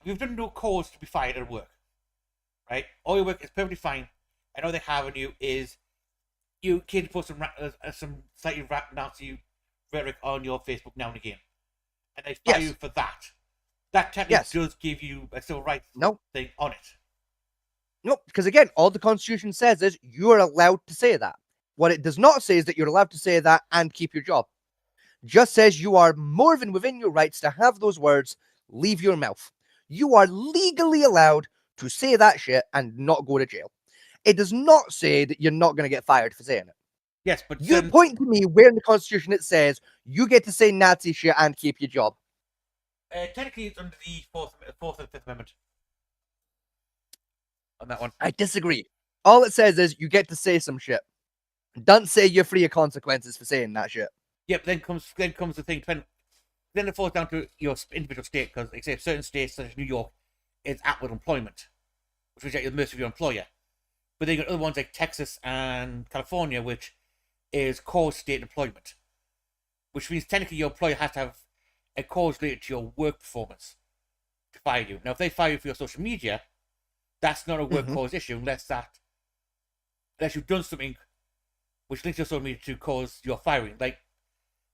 done no cause to be fired at work, right? All your work is perfectly fine, and all they have on you is you can put some slightly Nazi rhetoric on your Facebook now and again, and they fire you for that. That technically does give you a civil rights thing on it. Nope, because again, all the Constitution says is you are allowed to say that. What it does not say is that you're allowed to say that and keep your job. Just says you are more than within your rights to have those words leave your mouth. You are legally allowed to say that shit and not go to jail. It does not say that you're not going to get fired for saying it. Yes, but you point to me where in the Constitution it says you get to say Nazi shit and keep your job. Technically, it's under the Fourth and Fifth Amendment. On that one, I disagree. All it says is you get to say some shit. Don't say you're free of consequences for saying that shit. Yep. Then comes the thing. Then it falls down to your individual state, because, like, say, certain states such as New York is at-will employment, which is at the mercy of your employer. But then you got other ones like Texas and California, which is core state employment, which means technically your employer has to have a cause related to your work performance to fire you. Now, if they fire you for your social media, that's not a work cause issue unless you've done something which links your social media to cause your firing. Like,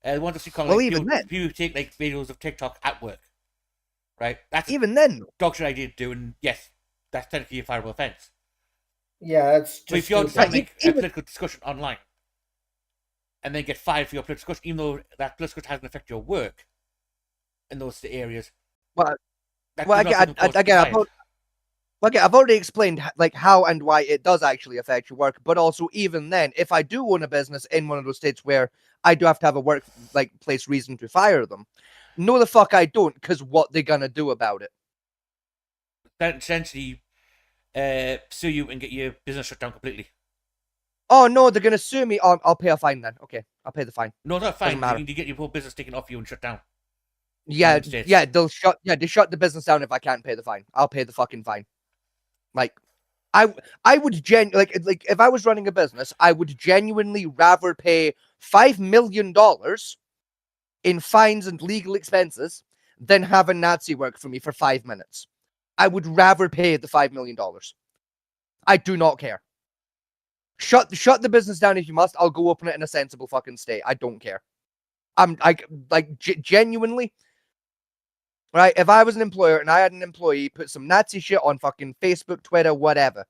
one of the even then, people take like videos of TikTok at work, right? That's even then, dog shit idea to do, and yes, that's technically a fireable offence. Yeah, it's just. But if you're having a political discussion online, and then get fired for your political discussion, even though that political discussion hasn't affected your work in those areas. I've already explained like how and why it does actually affect your work, but also even then, if I do own a business in one of those states where I do have to have a work like place reason to fire them, no the fuck I don't, because what they gonna do about it? That essentially sue you and get your business shut down completely. Oh no, they're gonna sue me. I'll pay a fine then. Okay, I'll pay the fine. No, it's not fine. You get your whole business taken off you and shut down. Yeah, they shut the business down if I can't pay the fine. I'll pay the fucking fine. Like, I would like if I was running a business, I would genuinely rather pay $5 million in fines and legal expenses than have a Nazi work for me for 5 minutes. I would rather pay the $5 million. I do not care. Shut the business down if you must. I'll go open it in a sensible fucking state. I don't care. Genuinely. Right, if I was an employer and I had an employee put some Nazi shit on fucking Facebook, Twitter, whatever,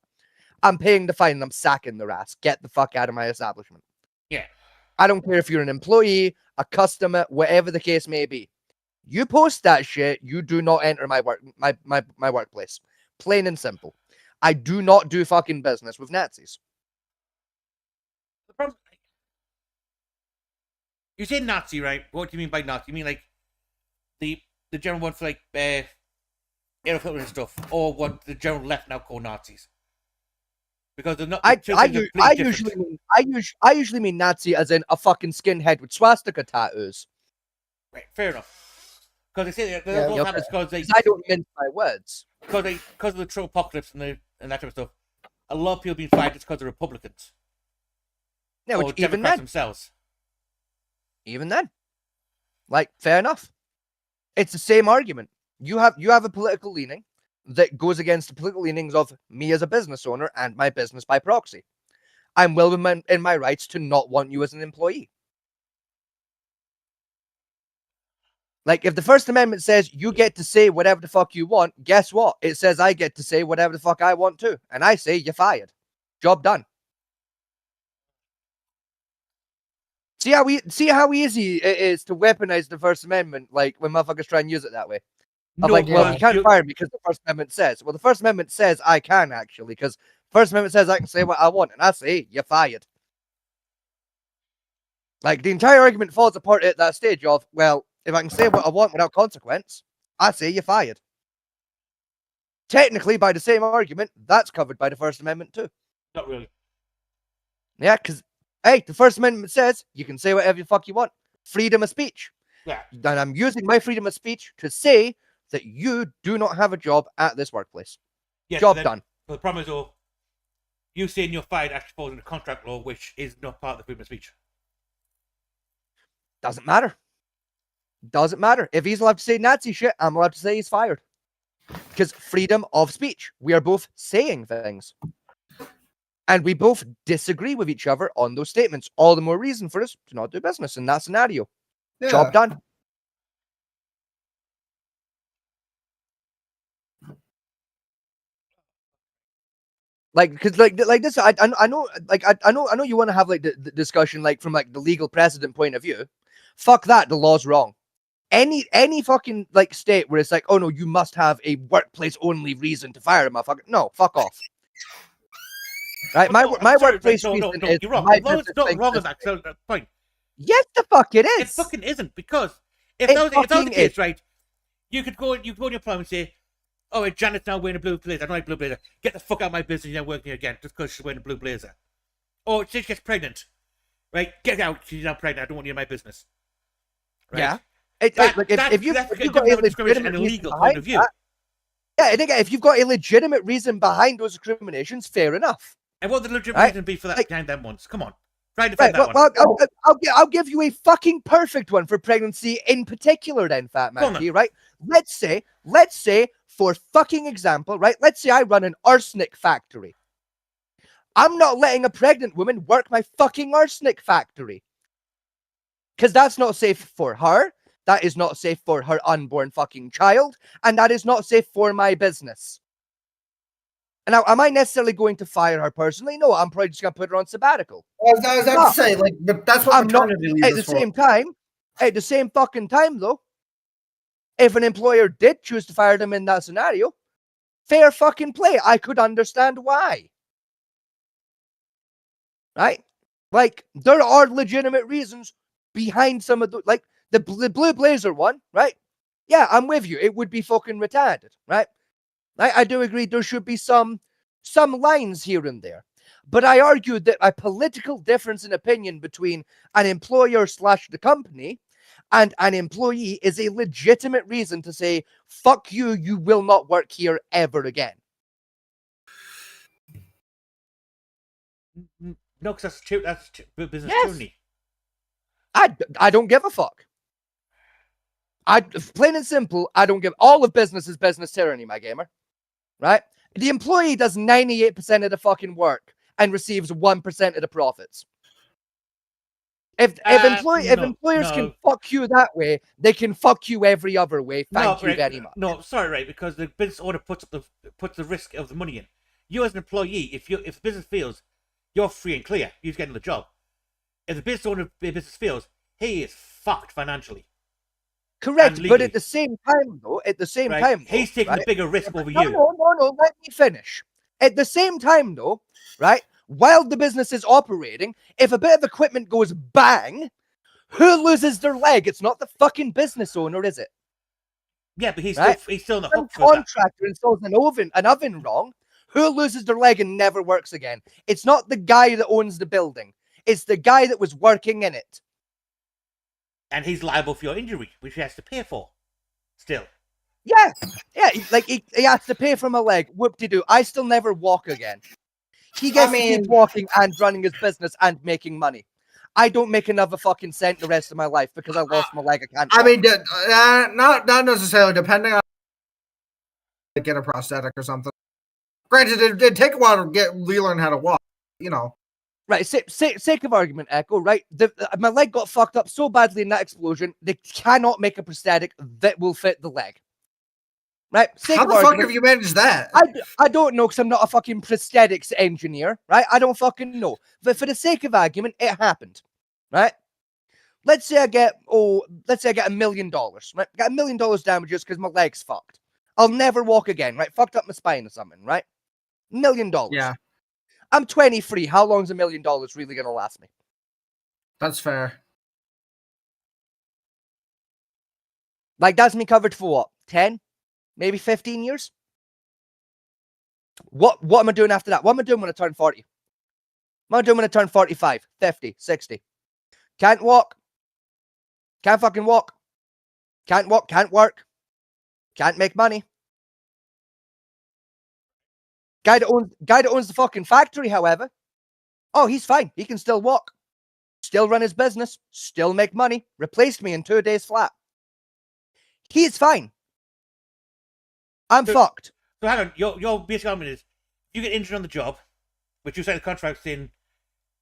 I'm paying the fine and I'm sacking their ass. Get the fuck out of my establishment. Yeah. I don't care if you're an employee, a customer, whatever the case may be. You post that shit, you do not enter my workplace. Plain and simple. I do not do fucking business with Nazis. The problem, you say Nazi, right? What do you mean by Nazi? You mean like the general one for like Adolf Hitler and stuff, or what the general left now call Nazis? Because they're not. I usually mean Nazi as in a fucking skinhead with swastika tattoos. Right, fair enough. Because they say they're both happens because I don't mince my words. Because of the Trump apocalypse and that type of stuff, a lot of people being fired just because they're Republicans. Yeah, which even then themselves. Even then, like, fair enough. It's the same argument. You have a political leaning that goes against the political leanings of me as a business owner and my business by proxy. I'm well in my rights to not want you as an employee. Like, if the First Amendment says you get to say whatever the fuck you want, guess what? It says I get to say whatever the fuck I want too. And I say you're fired. Job done. See how easy it is to weaponize the First Amendment, like, when motherfuckers try and use it that way? No, like, well, you can't fire me because the First Amendment says. Well, the First Amendment says I can, actually, because First Amendment says I can say what I want, and I say, you're fired. Like, the entire argument falls apart at that stage of, well, if I can say what I want without consequence, I say you're fired. Technically, by the same argument, that's covered by the First Amendment too. Not really. Yeah, because, hey, the First Amendment says you can say whatever the fuck you want. Freedom of speech. Yeah. And I'm using my freedom of speech to say that you do not have a job at this workplace. Yes, job done. But the problem is, though, you saying you're fired actually falls into contract law, which is not part of the freedom of speech. Doesn't matter. Doesn't matter. If he's allowed to say Nazi shit, I'm allowed to say he's fired. Because freedom of speech. We are both saying things. And we both disagree with each other on those statements. All the more reason for us to not do business in that scenario. Yeah. Job done. Like, because like this, I know, like, I know you want to have like the discussion like from like the legal precedent point of view. Fuck that, the law's wrong. Any fucking like state where it's like, oh no, you must have a workplace only reason to fire a motherfucker. No, fuck off. Right, my workplace reason is you're wrong. It's not wrong with that. So that's fine. Yes, the fuck it is. It fucking isn't, because if that was the case, right, you could go in your plan and say, oh, Janet's now wearing a blue blazer. I don't like blue blazer. Get the fuck out of my business. You're not working here again just because she's wearing a blue blazer. Or she gets pregnant, right? Get out. She's now pregnant. I don't want you in my business. Right? Yeah. If you've got a legitimate illegal point of view. Yeah, and again, if you've got a legitimate reason behind those discriminations, fair enough. And what would the legitimate reason be for that behind them ones? Come on. Try to defend that one. Well, I'll give you a fucking perfect one for pregnancy in particular then, Fat Monkey, right? Let's say, for fucking example, right? Let's say I run an arsenic factory. I'm not letting a pregnant woman work my fucking arsenic factory. Because that's not safe for her. That is not safe for her unborn fucking child. And that is not safe for my business. And now, am I necessarily going to fire her personally? No, I'm probably just going to put her on sabbatical. I was about to say, like, but that's what maternity leave is for. At the same fucking time, though, if an employer did choose to fire them in that scenario, fair fucking play. I could understand why. Right? Like, there are legitimate reasons behind some of the, like, the Blue Blazer one, right? Yeah, I'm with you. It would be fucking retarded, right? I do agree there should be some lines here and there. But I argue that a political difference in opinion between an employer / the company and an employee is a legitimate reason to say, fuck you, you will not work here ever again. No, because that's business tyranny. I don't give a fuck. Plain and simple, I don't give. All of business is business tyranny, my gamer. Right? The employee does 98% of the fucking work and receives 1% of the profits. If employers can fuck you that way, they can fuck you every other way. Thank you very much. No, sorry, Ray, because the business owner puts the risk of the money in. You as an employee, if the business fails, you're free and clear. You're getting the job. If the business owner business fails, he is fucked financially. Correct, but at the same time, he's taking the bigger risk over you. No, let me finish. At the same time, though, right, while the business is operating, if a bit of equipment goes bang, who loses their leg? It's not the fucking business owner, is it? Yeah, but he's still in the hook for that. Contractor installs an oven wrong. Who loses their leg and never works again? It's not the guy that owns the building. It's the guy that was working in it. And he's liable for your injury, which he has to pay for. Still. Yeah. Like he has to pay for my leg. Whoop-de-doo. I still never walk again. He gets to keep walking and running his business and making money. I don't make another fucking cent the rest of my life because I lost my leg. I can't. I mean, not necessarily. Depending on get a prosthetic or something. Granted, it did take a while to relearn how to walk. You know. Right, sake of argument, Echo, right? My leg got fucked up so badly in that explosion, they cannot make a prosthetic that will fit the leg. Right? How the fuck have you managed that? I don't know, because I'm not a fucking prosthetics engineer, right? I don't fucking know. But for the sake of argument, it happened, right? Let's say I get $1 million, right? Got $1 million damages because my leg's fucked. I'll never walk again, right? Fucked up my spine or something, right? $1 million. Yeah. I'm 23. How long is $1 million really going to last me? That's fair. Like, that's me covered for what? 10? Maybe 15 years? What am I doing after that? What am I doing when I turn 40? What am I doing when I turn 45, 50, 60? Can't walk. Can't fucking walk. Can't walk, can't work. Can't make money. Guy that owns the fucking factory, however, oh, he's fine. He can still walk, still run his business, still make money. Replaced me in 2 days flat. He's fine. I'm fucked. So hang on, your basic argument is you get injured on the job, which you say the contract's in.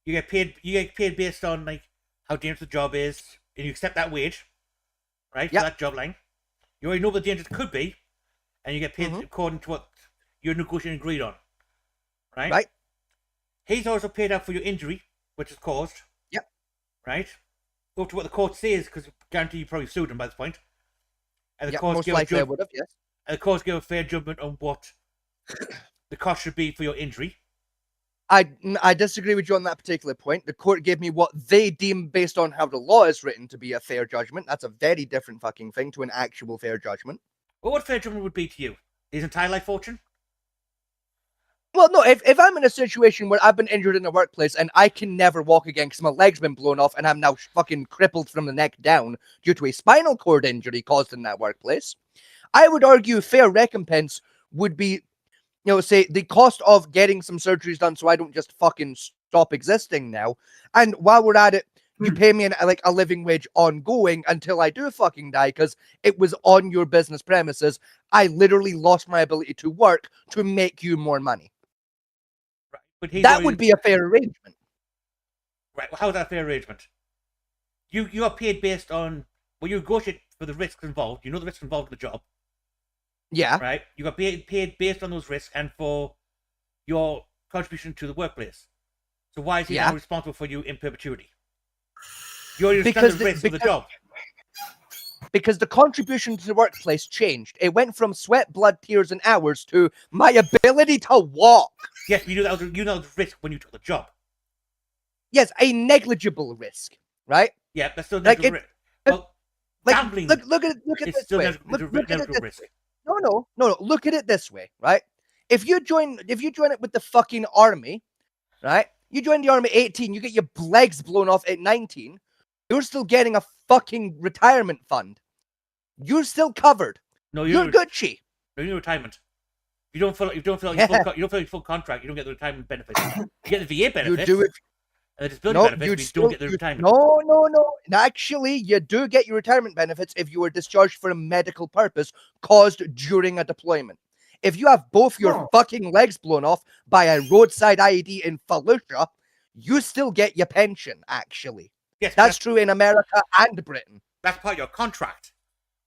You get paid based on like how dangerous the job is, and you accept that wage, right? For that job line. You already know what the dangerous could be, and you get paid according to what you're negotiating agreed on, right? Right. He's also paid out for your injury, which is caused. Yep. Right. Up to what the court says, because guarantee you probably sued him by this point. And the court most likely I would have, yes. And the court gave a fair judgment on what the cost should be for your injury. I disagree with you on that particular point. The court gave me what they deem based on how the law is written to be a fair judgment. That's a very different fucking thing to an actual fair judgment. Well, what fair judgment would be to you? His entire life fortune? Well, no, if I'm in a situation where I've been injured in the workplace and I can never walk again because my leg's been blown off and I'm now fucking crippled from the neck down due to a spinal cord injury caused in that workplace, I would argue fair recompense would be, say, the cost of getting some surgeries done so I don't just fucking stop existing now. And while we're at it, you pay me a living wage ongoing until I do fucking die because it was on your business premises. I literally lost my ability to work to make you more money. Right. But that would be a fair arrangement. Right. Well, how is that a fair arrangement? You are paid based on, well, you negotiate for the risks involved. You know the risks involved in the job. Yeah. Right? You got paid based on those risks and for your contribution to the workplace. So why is he now responsible for you in perpetuity? You're because the risk of the job. Because the contribution to the workplace changed. It went from sweat, blood, tears, and hours to my ability to walk. Yes, you know the risk when you took the job. Yes, a negligible risk, right? Yeah, that's still negligible risk. Well, gambling. Look at it this way. Look at it this way. No. Look at it this way, right? If you join it with the fucking army, right? You join the army at 18, you get your legs blown off at 19. You're still getting a fucking retirement fund. You're still covered. No, you're Gucci. No, you're retirement. You don't feel your full contract. You don't get the retirement benefits. You get the VA benefits. You do it. The disability benefits. You don't get the retirement. No. Actually, you do get your retirement benefits if you were discharged for a medical purpose caused during a deployment. If you have both your fucking legs blown off by a roadside IED in Fallujah, you still get your pension. Actually. Yes, that's true in America and Britain. That's part of your contract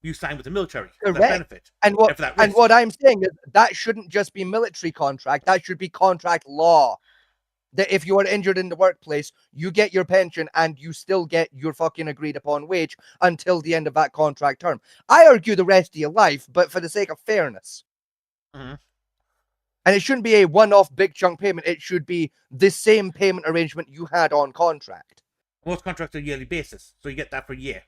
you sign with the military. Correct. That benefit. And what I'm saying is that shouldn't just be military contract. That should be contract law. That if you are injured in the workplace, you get your pension and you still get your fucking agreed upon wage until the end of that contract term. I argue the rest of your life, but for the sake of fairness. Mm-hmm. And it shouldn't be a one-off big chunk payment. It should be the same payment arrangement you had on contract. Most contracts are yearly basis, so you get that for a year.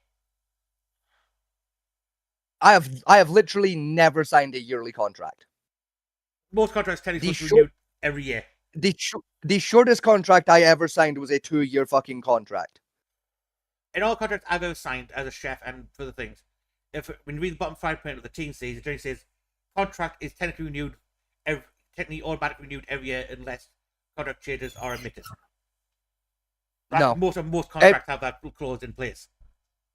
I have literally never signed a yearly contract. Most contracts tend to be renewed every year. The shortest contract I ever signed was a 2-year fucking contract. In all contracts I've ever signed as a chef and for the things, when you read the bottom 5% of the T&Cs, it generally says contract is technically automatically renewed every year unless contract changes are omitted. Most contracts have that clause in place.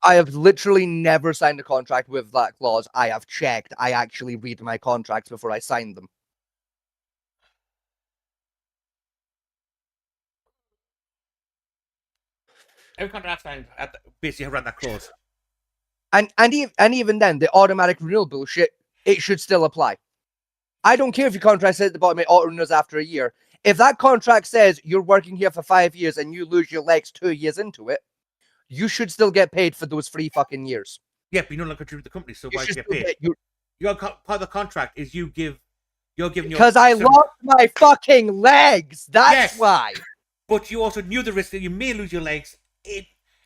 I have literally never signed a contract with that clause. I have checked. I actually read my contracts before I sign them. Every contract I've signed basically around that clause. And even then, the automatic renewal bullshit, it should still apply. I don't care if your contract says at the bottom it auto renews after a year. If that contract says you're working here for 5 years and you lose your legs 2 years into it, you should still get paid for those 3 fucking years. Yeah, but you no longer contribute to the company, so why should you get paid? Your part of the contract is you're giving your... Because I lost my fucking legs. That's why. But you also knew the risk that you may lose your legs.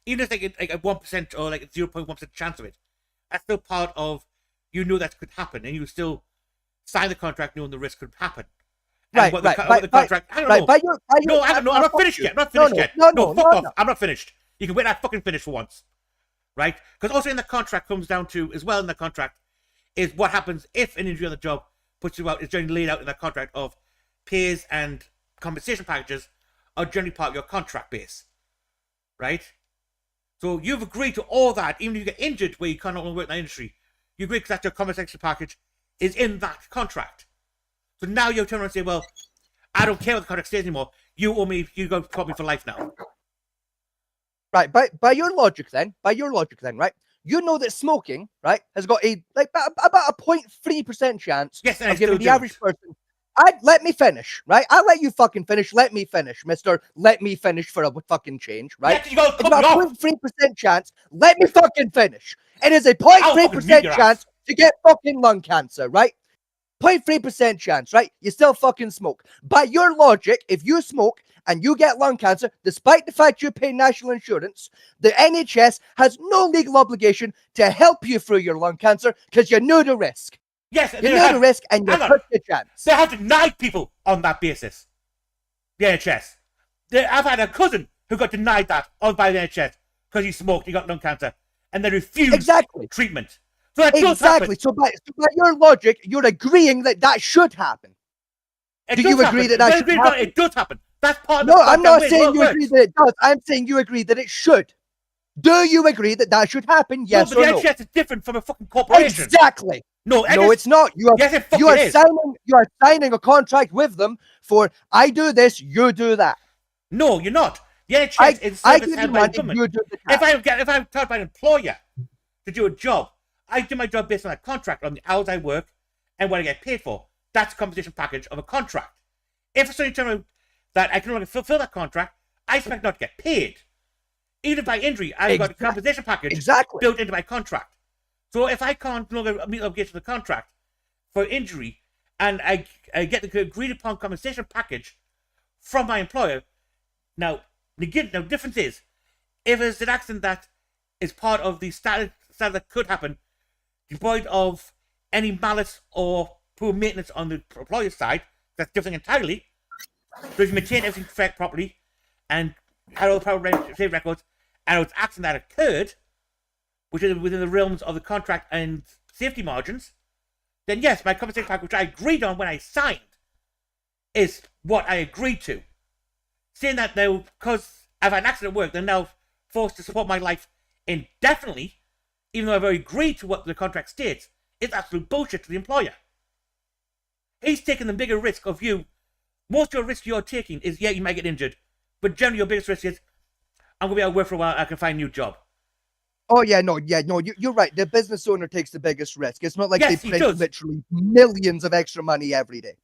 Even if like a 1% or like a 0.1% chance of it, that's still part of, you knew that could happen, and you still sign the contract knowing the risk could happen. Right. I'm not finished yet. No, fuck off. I'm not finished. You can wait. I fucking finished for once, right? Because also in the contract comes down to, as well in the contract, is what happens if an injury on the job puts you out. Is generally laid out in that contract of pays and compensation packages are generally part of your contract base, right? So you've agreed to all that, even if you get injured where you cannot work in that industry. You agree because that your compensation package is in that contract. So now you turn around and say, well, I don't care what the contract says anymore. You owe me, you go call me for life now. Right, by your logic then, right? You know that smoking, right, has got about a 0.3% chance of giving the average person. Let me finish, right? I'll let you fucking finish. Let me finish, mister. Let me finish for a fucking change, right? Yeah, it's about a 0.3% chance. Let me fucking finish. It is a 0.3% chance to get fucking lung cancer, right? 0.3% chance, right? You still fucking smoke. By your logic, if you smoke and you get lung cancer, despite the fact you pay national insurance, the NHS has no legal obligation to help you through your lung cancer because you knew the risk. Yes, you know the risk and you took the chance. They have denied people on that basis. The NHS. I've had a cousin who got denied that by the NHS because he smoked, he got lung cancer, and they refused treatment. So that does happen. So by your logic, you're agreeing that should happen. Do you agree that should happen? It does happen. That's part of No, the I'm not way saying you works. agree that it does. I'm saying you agree that it should. Do you agree that that should happen? Yes no, but or the no? NHS is different from a fucking corporation. Exactly. No, No, it's not. Yes, it fucking is. You are signing a contract with them for I do this, you do that. No, you're not. The NHS is a service held by the government. You do the If I'm told by an employer to do a job, I do my job based on a contract, on the hours I work and what I get paid for. That's a compensation package of a contract. If it's something that I can only fulfill that contract, I expect not to get paid. Even by injury, I've got a compensation package built into my contract. So if I can't no longer meet the obligation of the contract for injury, and I get the agreed upon compensation package from my employer, now the difference is, if it's an accident that is part of the standard that could happen, devoid of any malice or poor maintenance on the employer's side, that's different entirely. So if you maintain everything properly and had all the proper safety records, and it was an accident that occurred, which is within the realms of the contract and safety margins, then yes, my compensation package, which I agreed on when I signed, is what I agreed to. Saying that now, because I've had an accident at work, they're now forced to support my life indefinitely, even though I've already agreed to what the contract states, it's absolute bullshit to the employer. He's taking the bigger risk of you. Most of your risk you're taking is, yeah, you might get injured, but generally your biggest risk is, I'm going to be out of work for a while, I can find a new job. Oh, yeah, no, you're right. The business owner takes the biggest risk. It's not like Yes, they print literally millions of extra money every day.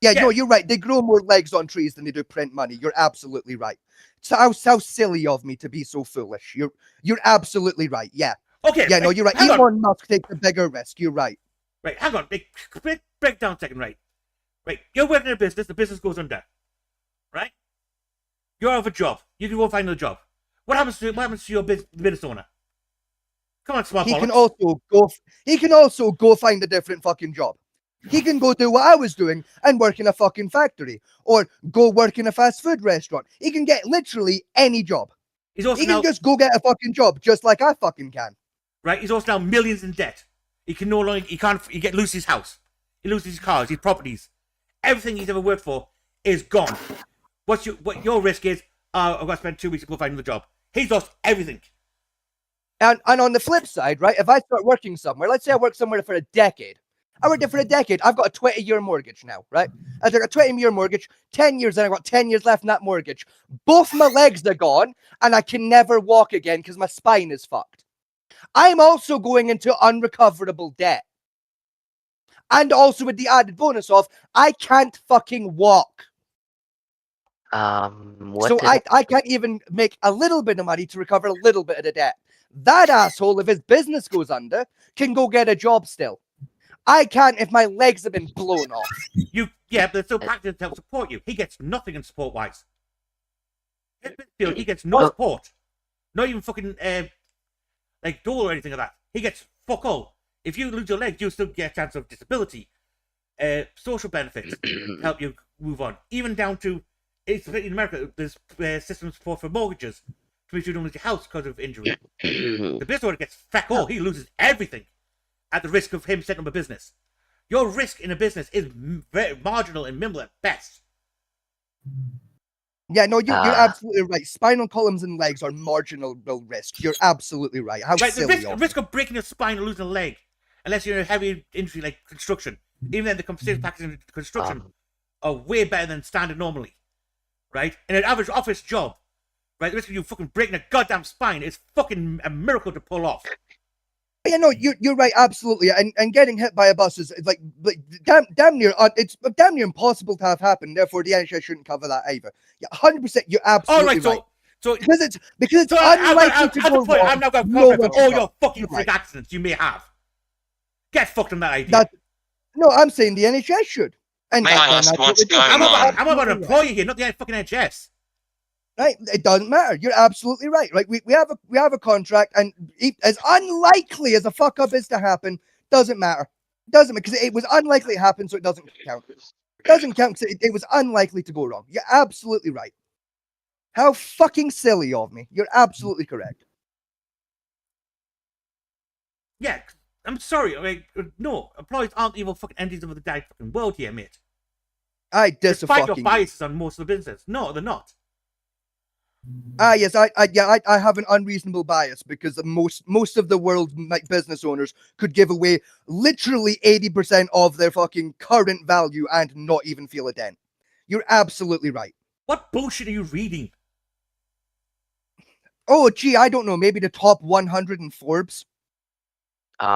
Yeah, no, you're right. They grow more legs on trees than they do print money. You're absolutely right. So how silly of me to be so foolish. You're absolutely right. Yeah. Okay. Yeah, no, you're right. Elon Musk takes the bigger risk. You're right. Right, hang on. Break down a second, right? Right, you're working in a business, the business goes under. Right? You're out of a job. You can go find another job. What happens to your business owner? Come on, smart He can also go find a different fucking job. He can go do what I was doing and work in a fucking factory, or go work in a fast food restaurant. He can get literally any job. He can just go get a fucking job, just like I fucking can. Right? He's also now millions in debt. He loses his house. He loses his cars, his properties. Everything he's ever worked for is gone. What your risk is, I've got to spend 2 weeks to go find another job. He's lost everything. And on the flip side, right, if I start working somewhere, let's say I work somewhere for a decade. I worked there for a decade. I've got a 20-year mortgage now, right? I took a 20-year mortgage, 10 years, and I've got 10 years left in that mortgage. Both my legs are gone, and I can never walk again because my spine is fucked. I'm also going into unrecoverable debt. And also with the added bonus of, I can't fucking walk. I can't even make a little bit of money to recover a little bit of the debt. That asshole, if his business goes under, can go get a job still. I can't if my legs have been blown off. But there's still practice to help support you. He gets nothing in support-wise. He gets no support. Not even fucking, like, dole or anything like that. He gets fuck all. If you lose your legs, you still get a chance of disability. Social benefits help you move on. Even down to, in America, there's systems for mortgages to make sure you don't lose your house because of injury. The business owner gets fuck all. He loses everything at the risk of him setting up a business. Your risk in a business is very marginal and minimal at best. Yeah, no, you're absolutely right. Spinal columns and legs are marginal risk. You're absolutely right. The risk of breaking your spine or losing a leg, unless you're in a heavy injury like construction, even then the compensation packages in construction are way better than standard normally, right? In an average office job, right, the risk of you fucking breaking a goddamn spine is fucking a miracle to pull off. Yeah, no, you're right, absolutely. And getting hit by a bus is like damn near it's damn near impossible to have happened. Therefore, the NHS shouldn't cover that either. Yeah, 100%. You're absolutely right. So because it's unlikely to go wrong. I'm now going to cover all your fucking freak accidents you may have. Get fucked on that idea. No, I'm saying the NHS should. And may I ask what's going on? I'm about an employee here, not the fucking NHS. Right, it doesn't matter. You're absolutely right. Like we have a contract, and as unlikely as a fuck up is to happen, doesn't matter. Doesn't because it was unlikely to happen, so it doesn't count. It doesn't count because it was unlikely to go wrong. You're absolutely right. How fucking silly of me. You're absolutely correct. Yeah, I'm sorry. No, employees aren't evil fucking entities of the fucking world here, mate. Despite your biases on most of the businesses. No, they're not. Yes, I have an unreasonable bias because most of the world's business owners could give away literally 80% of their fucking current value and not even feel a dent. You're absolutely right. What bullshit are you reading? Oh, gee, I don't know. Maybe the top 100 in Forbes.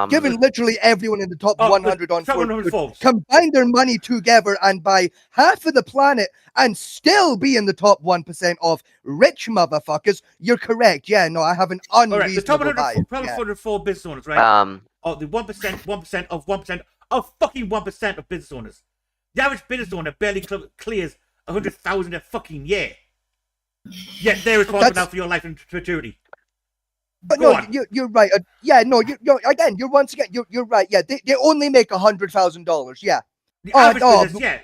Given literally everyone in the top 100 on Forbes combine their money together and buy half of the planet and still be in the top 1% of rich motherfuckers, you're correct. Yeah, no, I have an unreasonable bias. The top 104 business owners, right? The 1% of fucking 1% of business owners. The average business owner barely clears 100,000 a fucking year. Yet they're responsible now for your life and maturity. But no, you're right. You're once again, you're right. Yeah, they only make $100,000. Yeah.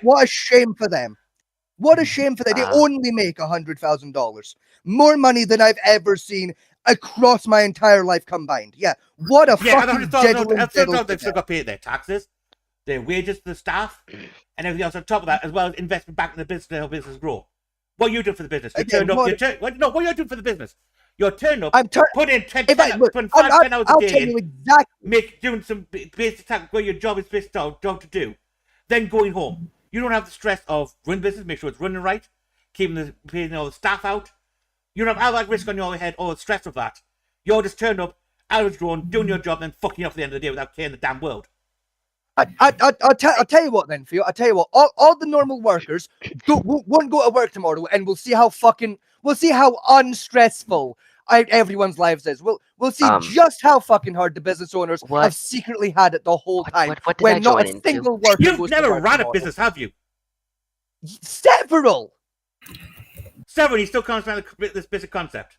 What a shame for them. What a shame for them. They only make $100,000. More money than I've ever seen across my entire life combined. Yeah. What a fucking diddle. They've still got to pay their taxes, their wages to the staff, and everything else on top of that, as well as investment back in the business to help business grow. What are you doing for the business? What are you doing for the business? You're turning up, put in 10 hours a day, doing some basic tasks where your job is basic job to do, then going home. You don't have the stress of running business, make sure it's running right, paying all the staff out. You don't have all that risk on your head, all the stress of that. You're just turning up, hours grown, doing your job, and fucking off at the end of the day without caring the damn world. I'll tell you what then, Theo. I'll tell you what. All the normal workers won't go to work tomorrow, and we'll see how unstressful everyone's lives is. We'll see just how fucking hard the business owners have secretly had it the whole time. When not a single worker You've never run a business, have you? Several. You still can't understand this basic concept.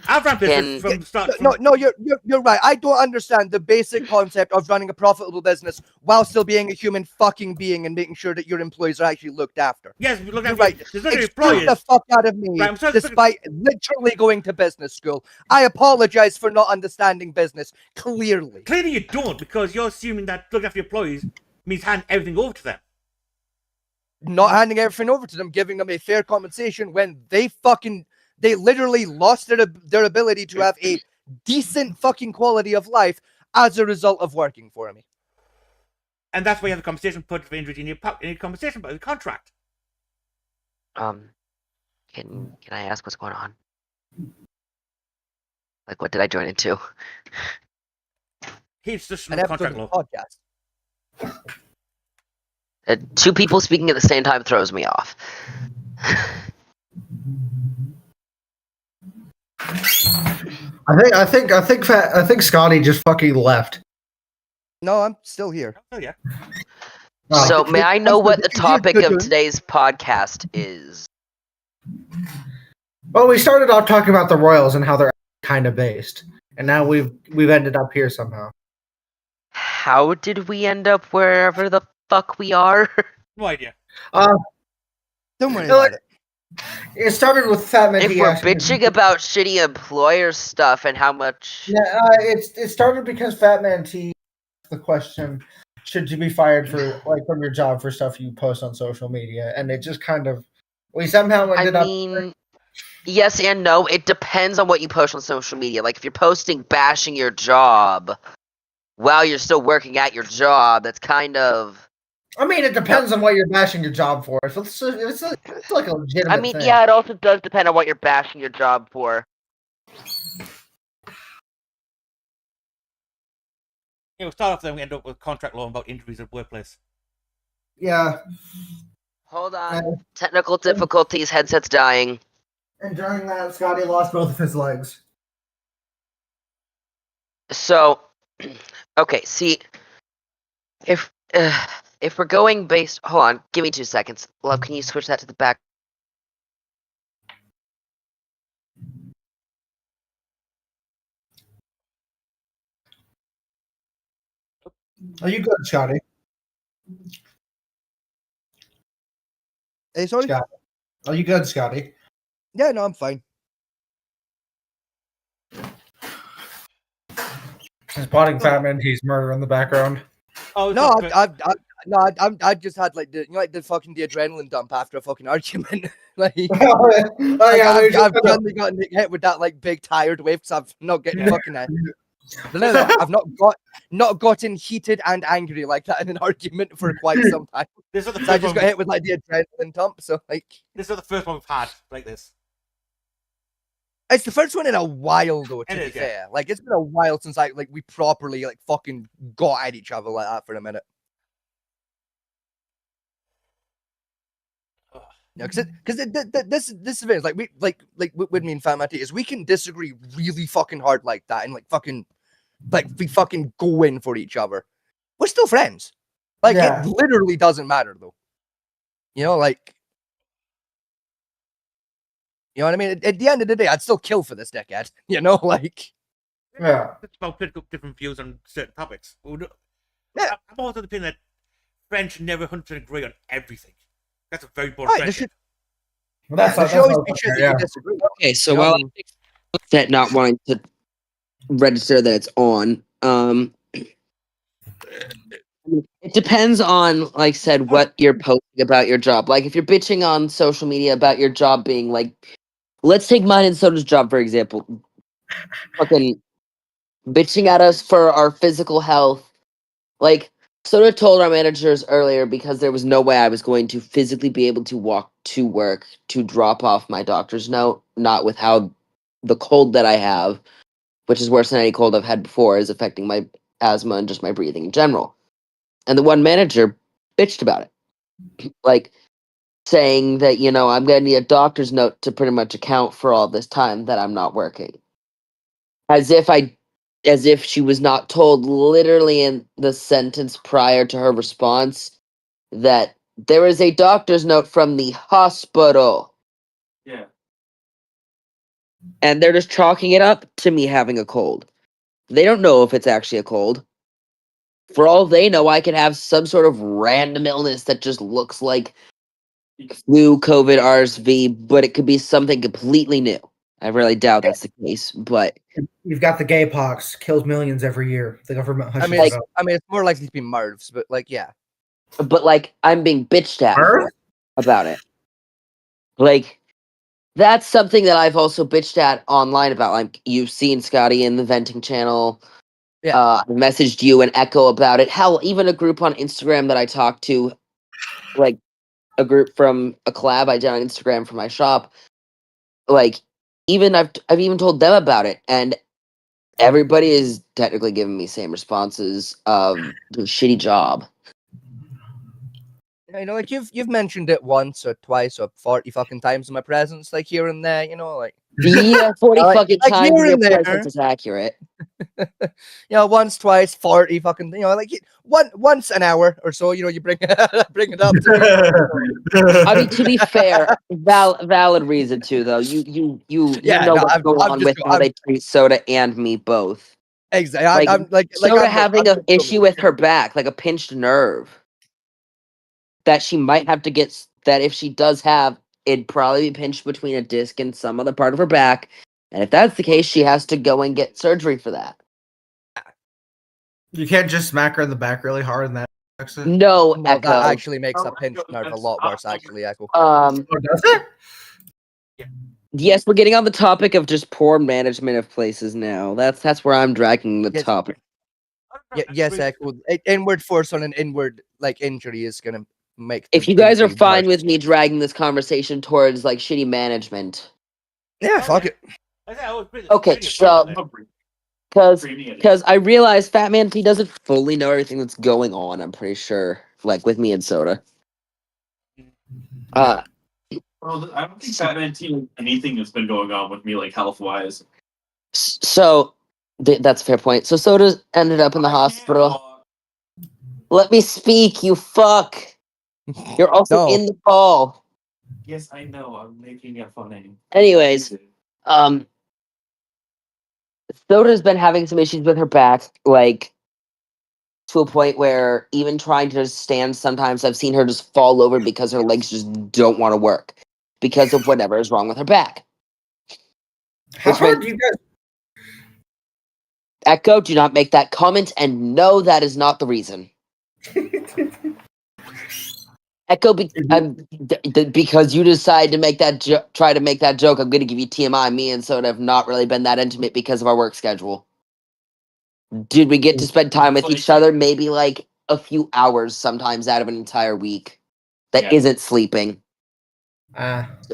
I've run business from the start. No, you're right. I don't understand the basic concept of running a profitable business while still being a human fucking being and making sure that your employees are actually looked after. Yes, look at right. Explain the fuck out of me, despite literally going to business school. I apologize for not understanding business clearly. Clearly you don't, because you're assuming that looking after your employees means handing everything over to them. Not handing everything over to them, giving them a fair compensation when they literally lost their ability to have a decent fucking quality of life as a result of working for me. And that's why you have the compensation put for injury in your compensation by the contract. Can I ask what's going on? Like, what did I join into? He's just an contract law podcast. Two people speaking at the same time throws me off. I think Scotty just fucking left. No, I'm still here. Oh yeah. So may I know what the topic of today's podcast is? Well, we started off talking about the Royals and how they're kind of based, and now we've ended up here somehow. How did we end up wherever the fuck we are? No idea. Don't worry about it. It started with Fat Man. If we're bitching about shitty employer stuff and how much... Yeah, it started because Fat Man T asked the question, should you be fired from your job for stuff you post on social media? And it just kind of... We somehow ended up... Yes and no. It depends on what you post on social media. Like, if you're posting bashing your job while you're still working at your job, that's kind of... I mean, it depends on what you're bashing your job for. If it's like a legitimate thing. Yeah, it also does depend on what you're bashing your job for. We'll start off then we end up with contract law about injuries at workplace. Yeah. Hold on. Technical difficulties, headset's dying. And during that, Scotty lost both of his legs. So, okay, see, if we're going based... Hold on, give me 2 seconds. Love, can you switch that to the back? Are you good, Scotty? Hey, sorry? Scotty. Are you good, Scotty? Yeah, no, I'm fine. Spotting Fat Man, he's murder in the background. Oh no, No, I just had like the like the adrenaline dump after a fucking argument. Like, I've suddenly gotten hit with that like big tired wave because I've not getting fucking I've not gotten heated and angry like that in an argument for quite some time. This is the So I just got hit with like the adrenaline dump. So like, this is the first one we've had like this. it's the first one in a while though. To be It is, fair, like it's been a while since we properly like fucking got at each other like that for a minute. No, because this is like with me and Fat Matty is we can disagree really fucking hard like that and like we fucking go in for each other. We're still friends. Like it literally doesn't matter though. You know, like you know what I mean? At the end of the day, I'd still kill for this dickhead. You know, like It's about political different views on certain topics. Yeah. I'm also the opinion that friends should never 100% agree on everything. That's a very important friendship. There should always be shit that you disagree. Okay, so while that not wanting to register that it's on, it depends on, like I said, what you're posting about your job. Like if you're bitching on social media about your job being like, let's take mine and Soda's job for example. Fucking bitching at us for our physical health. Like Soda told our managers earlier because there was no way I was going to physically be able to walk to work to drop off my doctor's note, not with how the cold that I have, which is worse than any cold I've had before, is affecting my asthma and just my breathing in general. And the one manager bitched about it. Like saying that, you know, I'm going to need a doctor's note to pretty much account for all this time that I'm not working. As if she was not told literally in the sentence prior to her response that there is a doctor's note from the hospital. Yeah. And they're just chalking it up to me having a cold. They don't know if it's actually a cold. For all they know, I could have some sort of random illness that just looks like flu, COVID, RSV, but it could be something completely new. I really doubt that's the case, but you've got the gay pox, kills millions every year. The government hushes it up. I mean, it's more likely to be MRVs, but like, yeah. But like, I'm being bitched at about it. Like, that's something that I've also bitched at online about. Like, you've seen Scotty in the venting channel. Yeah. I messaged you and Echo about it. Hell, even a group on Instagram that I talked to, like a group from a collab I did on Instagram for my shop. Like, even I've even told them about it, and everybody is technically giving me same responses of shitty job. You know, like you've mentioned it once or twice or 40 fucking times in my presence, like here and there. You know, like Yeah, 40 fucking times here your and there. presence is accurate. You know, once, twice, 40 fucking. You know, like once an hour or so. You know, you bring it up. I mean, to be fair, valid reason too, though. You know what's going on with how they treat Soda and me both. Exactly. I'm like Soda having an issue with her back, like a pinched nerve, that she might have to get. That if she does have, it'd probably be pinched between a disc and some other part of her back. And if that's the case, she has to go and get surgery for that. You can't just smack her in the back really hard and that affects it? No, that Echo. actually makes a pinched nerve a lot worse, actually, Echo. Oh, does it? Yes, we're getting on the topic of just poor management of places now. That's where I'm dragging the topic. Yes, Echo. Inward force on an inward like injury is gonna make. If you guys are fine with me dragging this conversation towards like shitty management, yeah, fuck it. Okay, so because I realize Fat Man T doesn't fully know everything that's going on. I'm pretty sure, like with me and Soda. Well, I don't think Fat Man T knows anything that's been going on with me, like health wise. So that's a fair point. So Soda ended up in the hospital. Let me speak, you fuck. You're also in the call. Yes, I know. I'm making it funny. Anyways, Soda's been having some issues with her back, like to a point where even trying to stand, sometimes I've seen her just fall over because her legs just don't want to work because of whatever is wrong with her back. How hard do you guys? Echo, do not make that comment, and no, that is not the reason. Echo, because you decide to make that try to make that joke. I'm going to give you TMI. Me and Soda have not really been that intimate because of our work schedule. Did we get to spend time with each other? Maybe like a few hours sometimes out of an entire week. That isn't sleeping.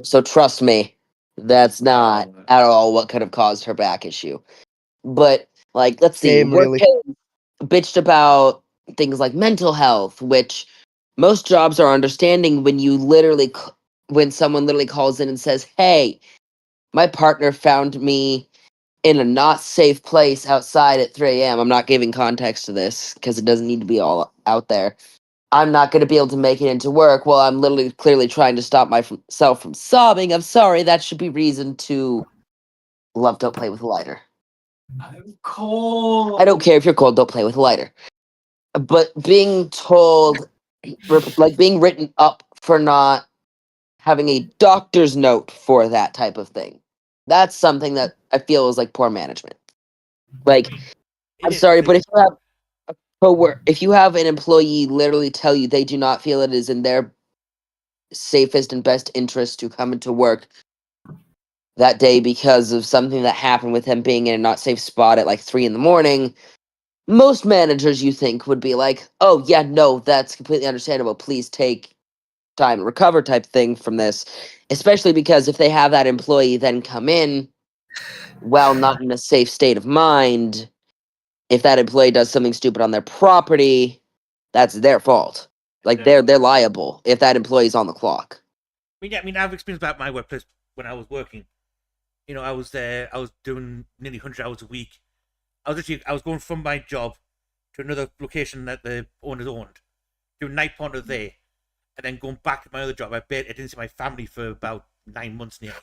So trust me, that's not at all what could have caused her back issue. But like, let's see, Really. bitched about things like mental health, which most jobs are understanding when you literally, when someone literally calls in and says, "Hey, my partner found me in a not safe place outside at 3 a.m." I'm not giving context to this because it doesn't need to be all out there. I'm not going to be able to make it into work while I'm literally clearly trying to stop myself from sobbing. I'm sorry, that should be reason to love don't play with a lighter. I'm cold. I don't care if you're cold, don't play with a lighter. But being told, like being written up for not having a doctor's note for that type of thing, that's something that I feel is like poor management. Like, I'm sorry, but if you have if you have an employee literally tell you they do not feel it is in their safest and best interest to come into work that day because of something that happened with him being in a not safe spot at like 3 a.m, most managers you think would be like, "Oh yeah, no, that's completely understandable. Please take time to recover," type thing from this. Especially because if they have that employee then come in while not in a safe state of mind, if that employee does something stupid on their property, that's their fault. Like they're liable if that employee's on the clock. I mean, I've experienced about my workplace when I was working. You know, I was doing nearly 100 hours a week. I was going from my job to another location that the owners owned, doing night porter there, and then going back to my other job. I didn't see my family for about 9 months nearly.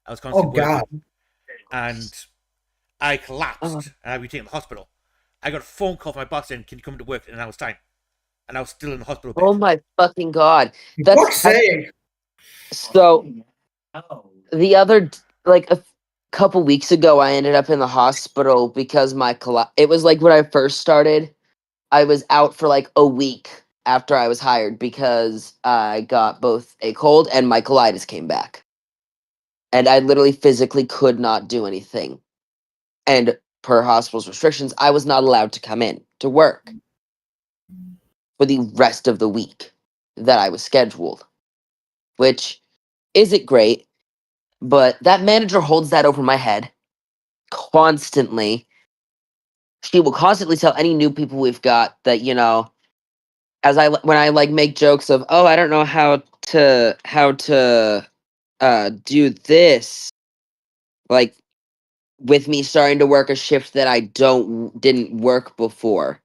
I was constantly working, and I collapsed, and I was taken to the hospital. I got a phone call from my boss saying, "Can you come to work in an hour's time?" And I was still in the hospital bed. Oh my fucking god! That's so. The other like a couple weeks ago, I ended up in the hospital because it was like when I first started. I was out for like a week after I was hired because I got both a cold and my colitis came back. And I literally physically could not do anything. And per hospital's restrictions, I was not allowed to come in to work for the rest of the week that I was scheduled, which isn't great, but that manager holds that over my head constantly. She will constantly tell any new people we've got that, you know, when I like make jokes of, "Oh, I don't know how to do this," like with me starting to work a shift that I didn't work before.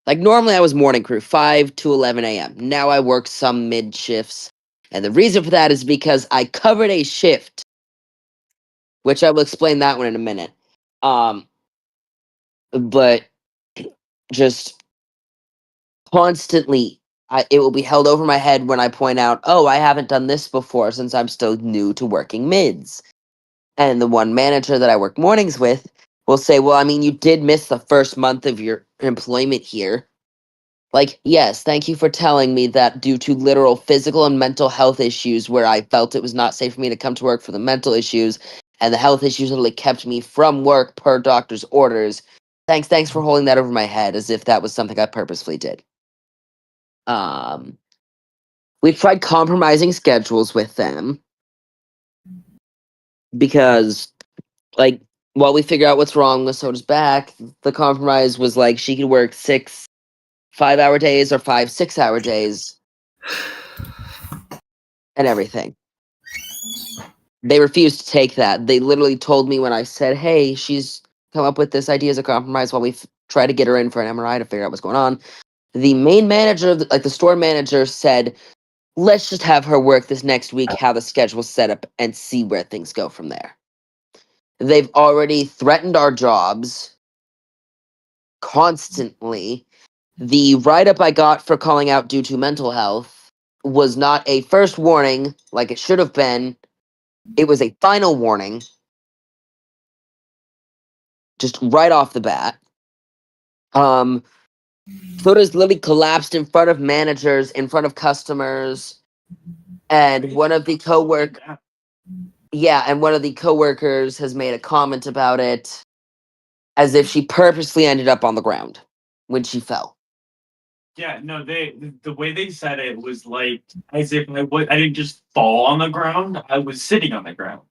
Like normally I was morning crew, 5 to 11 a.m. Now I work some mid shifts. And the reason for that is because I covered a shift, which I will explain that one in a minute. But just constantly it will be held over my head when I point out, "Oh, I haven't done this before since I'm still new to working mids." And the one manager that I work mornings with will say, "Well, I mean, you did miss the first month of your employment here." Like, yes, thank you for telling me that due to literal physical and mental health issues where I felt it was not safe for me to come to work for the mental issues, and the health issues literally kept me from work per doctor's orders. Thanks for holding that over my head as if that was something I purposefully did. We've tried compromising schedules with them because, like, while we figure out what's wrong with Soda's back, the compromise was like she could work 6 5-hour days or 5 6-hour days and everything. They refused to take that. They literally told me when I said, "Hey, she's come up with this idea as a compromise while we try to get her in for an MRI to figure out what's going on." The main manager, like the store manager, said, "Let's just have her work this next week, how the schedule's set up, and see where things go from there." They've already threatened our jobs constantly. The write-up I got for calling out due to mental health was not a first warning like it should have been. It was a final warning. Just right off the bat. Soda's literally collapsed in front of managers, in front of customers, and one of the coworkers has made a comment about it, as if she purposely ended up on the ground when she fell. Yeah, no, the way they said it was like as if I didn't just fall on the ground. I was sitting on the ground.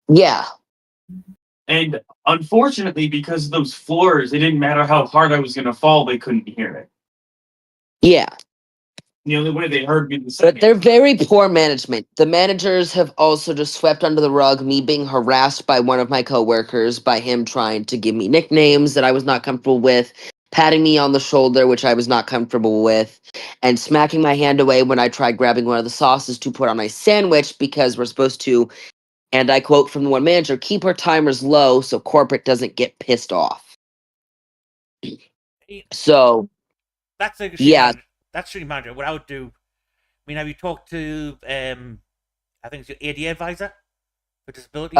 Yeah. And unfortunately, because of those floors, it didn't matter how hard I was going to fall, they couldn't hear it. Yeah. The only way they heard me the But they're very poor management. The managers have also just swept under the rug me being harassed by one of my coworkers, by him trying to give me nicknames that I was not comfortable with, patting me on the shoulder, which I was not comfortable with, and smacking my hand away when I tried grabbing one of the sauces to put on my sandwich, because we're supposed to, and I quote from the one manager, keep our timers low so corporate doesn't get pissed off. So, that's like a yeah. That's stream manager. What I would do, I mean, have you talked to, I think it's your ADA advisor for disabilities?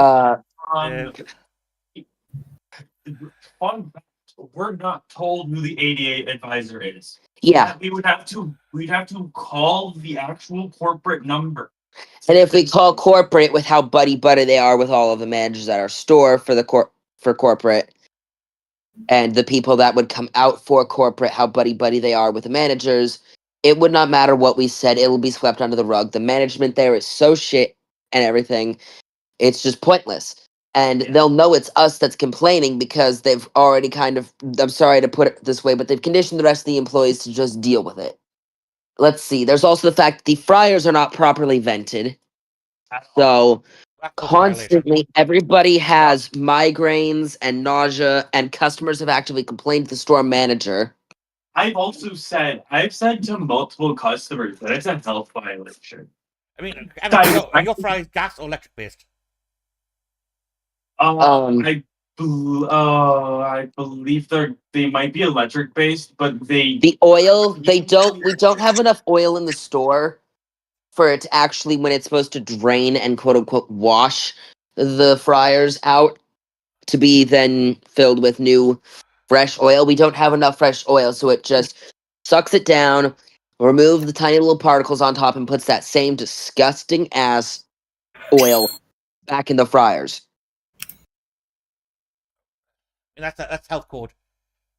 Fun fact, we're not told who the ADA advisor is. Yeah. We'd have to call the actual corporate number. And if we call corporate with how buddy-buddy they are with all of the managers at our store for corporate, and the people that would come out for corporate, how buddy-buddy they are with the managers, it would not matter what we said. It will be swept under the rug. The management there is so shit and everything. It's just pointless. And they'll know it's us that's complaining because they've already kind of, I'm sorry to put it this way, but they've conditioned the rest of the employees to just deal with it. Let's see. There's also the fact that the fryers are not properly vented. So constantly everybody has migraines and nausea, and customers have actively complained to the store manager. I've said to multiple customers that it's a health violation. I mean, are your fries gas or electric based? I believe they might be electric based, but the oil we don't have enough oil in the store for it to actually, when it's supposed to drain and quote unquote wash the fryers out to be then filled with new fresh oil. We don't have enough fresh oil, so it just sucks it down, removes the tiny little particles on top, and puts that same disgusting ass oil back in the fryers. And that's health code.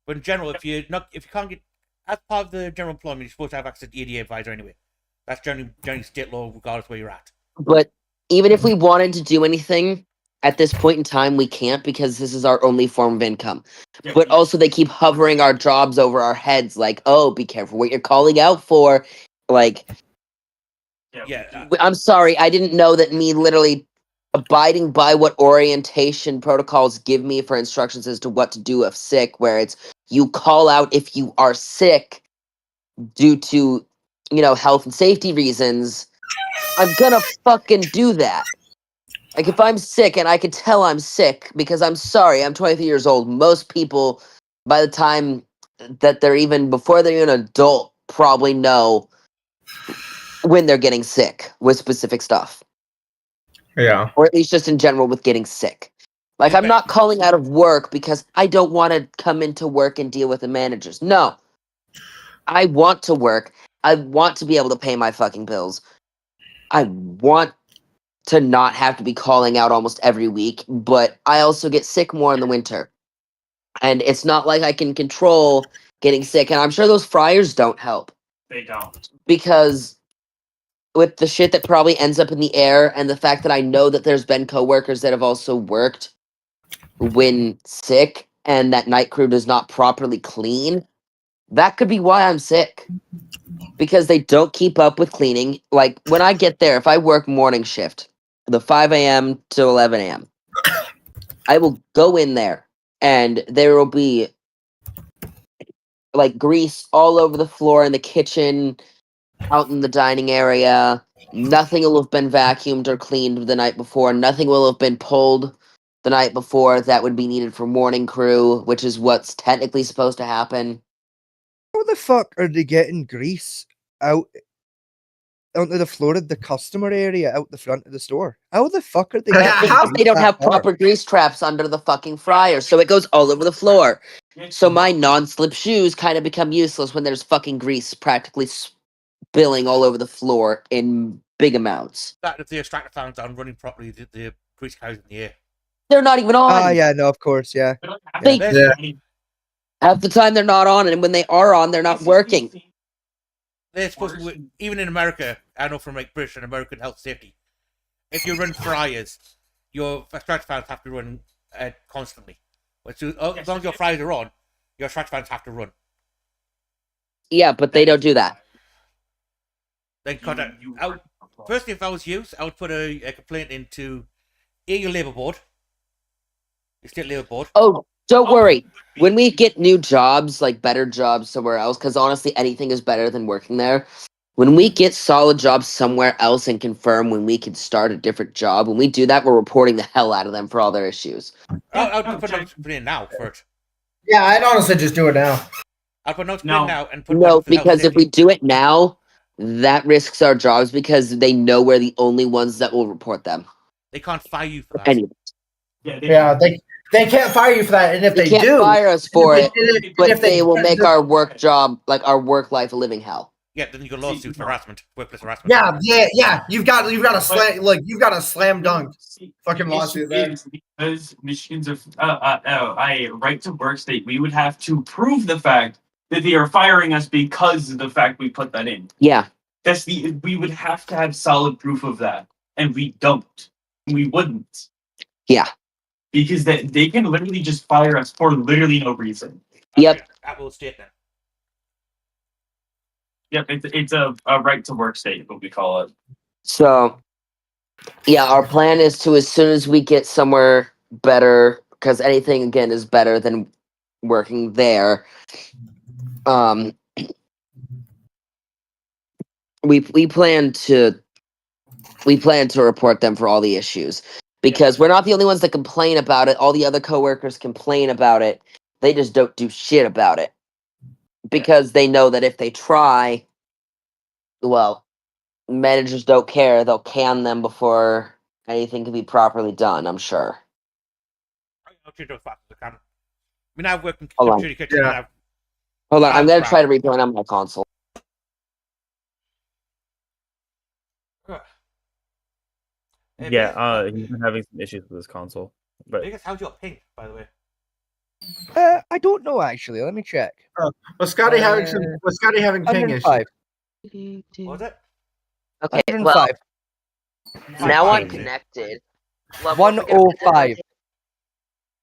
But in general, if you can't get, as part of the general employment, you're supposed to have access to the ADA advisor anyway. That's generally state law, regardless where you're at. But even if we wanted to do anything at this point in time, we can't, because this is our only form of income. Yeah, but also, they keep hovering our jobs over our heads, like, "Oh, be careful what you're calling out for." Like, I'm sorry, I didn't know that me literally abiding by what orientation protocols give me for instructions as to what to do if sick, where it's you call out if you are sick due to, health and safety reasons, I'm gonna fucking do that. Like, if I'm sick and I can tell I'm sick, because I'm sorry, I'm 23 years old. Most people, by the time that before they're even an adult, probably know when they're getting sick with specific stuff. Yeah. Or at least just in general with getting sick. Like, I'm not calling out of work because I don't want to come into work and deal with the managers. No. I want to work. I want to be able to pay my fucking bills. I want to not have to be calling out almost every week, but I also get sick more in the winter. And it's not like I can control getting sick. And I'm sure those fryers don't help. They don't. Because with the shit that probably ends up in the air, and the fact that I know that there's been coworkers that have also worked when sick, and that night crew does not properly clean, that could be why I'm sick. Because they don't keep up with cleaning. Like, when I get there, if I work morning shift, the 5 a.m. to 11 a.m., I will go in there, and there will be, like, grease all over the floor in the kitchen, out in the dining area. Nothing will have been vacuumed or cleaned the night before. Nothing will have been pulled the night before that would be needed for morning crew, which is what's technically supposed to happen. How the fuck are they getting grease out onto the floor of the customer area out the front of the store? How the fuck are they getting They don't have proper grease traps under the fucking fryer, so it goes all over the floor. So my non-slip shoes kind of become useless when there's fucking grease practically spilling all over the floor in big amounts. That if the extractor fans aren't running properly, the grease carries in the air. They're not even on. Ah, yeah, no, of course, yeah. They, Yeah. half the time they're not on, and when they are on, they're not working. They're supposed to, even in America, I know from like British and American health safety, if you run fryers, your extractor fans have to run constantly. As long as your fryers are on, your extractor fans have to run. Yeah, but they don't do that. Then contact. Personally, if I was you, I would put a complaint into your Labour Board, your state Labour Board. Oh, don't worry. When we get new jobs, like better jobs somewhere else, because honestly, anything is better than working there. When we get solid jobs somewhere else and confirm when we can start a different job, when we do that, we're reporting the hell out of them for all their issues. I would put a complaint now for it. Yeah, I'd honestly just do it now. I'd put no complaint now and put no, because if we do it now, that risks our jobs because they know we're the only ones that will report them. They can't fire you for that. Anyway. Yeah, they can't fire you for that, and if they can't do, fire us for it, but if they will make our work job, like our work life, a living hell. Yeah, then you got lawsuit for harassment, workplace harassment. Yeah. You've got a slam, like you've got a slam dunk fucking lawsuit there. Because Michigan's a right to work state, we would have to prove the fact that they are firing us because of the fact we put that in. Yeah, we would have to have solid proof of that, and we don't. We wouldn't. Yeah, because they can literally just fire us for literally no reason. Yep. That will state then. Yep, it's a right to work state, what we call it. So, yeah, our plan is to, as soon as we get somewhere better, because anything, again, is better than working there, we plan to report them for all the issues. Because we're not the only ones that complain about it. All the other coworkers complain about it. They just don't do shit about it. Because they know that if they try, well, managers don't care. They'll can them before anything can be properly done, I'm sure. I mean, I've worked in Hold on. kitchen. Yeah. Hold on, I'm going to try to rejoin on my console. Yeah, he's been having some issues with his console. But Vegas, how's your ping, by the way? I don't know actually. Let me check. Was Scotty having ping issues? 105. What was it? Okay, 105. well, now I'm connected. Well, 105.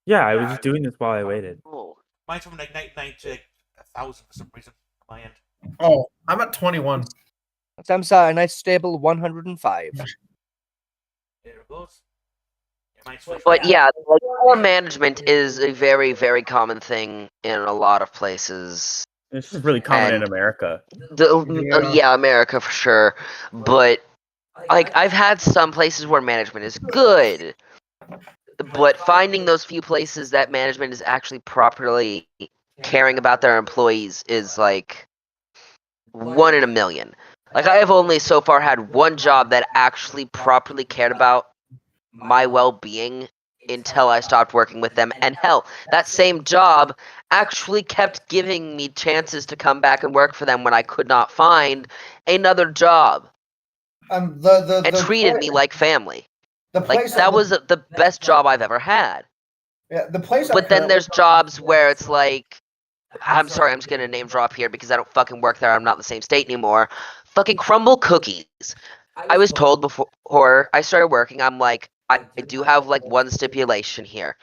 yeah, I was just doing this while I waited. Oh. Mine's from like 99 to 1,000 for some reason on my end. Oh, I'm at 21. I'm sorry, a nice stable 105. There it goes. But yeah, like poor management is a very, very common thing in a lot of places. It's just really common in And America. Yeah, America for sure. But like I've had some places where management is good, but finding those few places that management is actually properly caring about their employees is like 1 in a million. Like I have only so far had one job that actually properly cared about my well-being until I stopped working with them. And hell, that same job actually kept giving me chances to come back and work for them when I could not find another job. And treated me like family. Like that was the best job I've ever had. Yeah, the place. But then there's jobs where it's like, I'm sorry, I'm just gonna name drop here because I don't fucking work there. I'm not in the same state anymore. Fucking Crumble Cookies. I was told before I started working, I'm like, I do have like one stipulation here.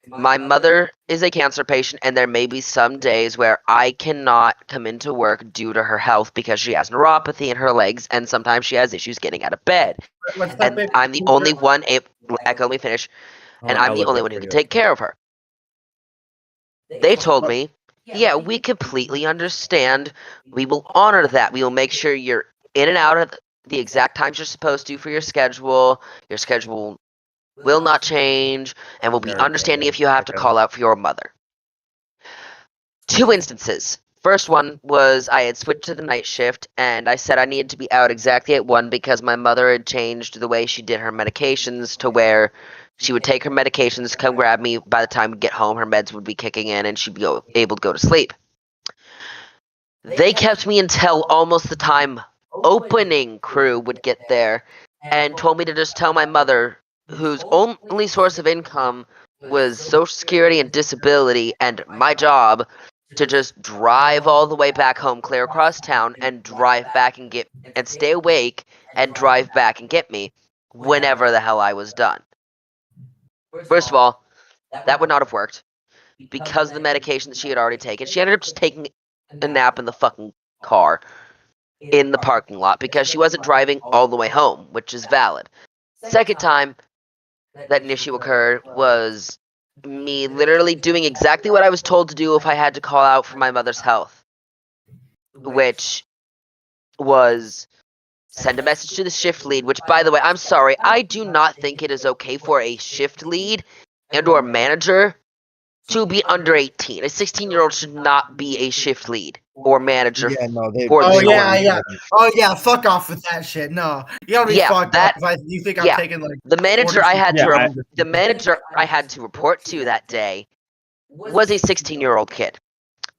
My mother is a cancer patient, and there may be some days where I cannot come into work due to her health because she has neuropathy in her legs, and sometimes she has issues getting out of bed. And I'm the only one let me finish. And I'm the only one who can take care of her. They told me, yeah, we completely understand. We will honor that. We will make sure you're in and out of the exact times you're supposed to for your schedule. Your schedule will not change, and will be understanding if you have to call out for your mother. 2 instances. First one was I had switched to the night shift, and I said I needed to be out exactly at 1 because my mother had changed the way she did her medications to where she would take her medications, come grab me. By the time we get home, her meds would be kicking in, and she'd be able to go to sleep. They kept me until almost the time opening crew would get there and told me to just tell my mother, whose only source of income was Social Security and disability, and my job, to just drive all the way back home, clear across town, and drive back and stay awake and drive back and get me whenever the hell I was done. First of all, that would not have worked because of the medication that she had already taken. She ended up just taking a nap in the fucking car in the parking lot because she wasn't driving all the way home, which is valid. Second time that an issue occurred was me literally doing exactly what I was told to do if I had to call out for my mother's health, which was send a message to the shift lead, which, by the way, I'm sorry, I do not think it is okay for a shift lead and or manager to be under 18. A 16-year-old should not be a shift lead or manager. Yeah, no, they. Oh yeah, fuck off with that shit. No, you don't be fucked up. You think I'm taking like the manager I had the manager I had to report to that day was a 16-year-old kid.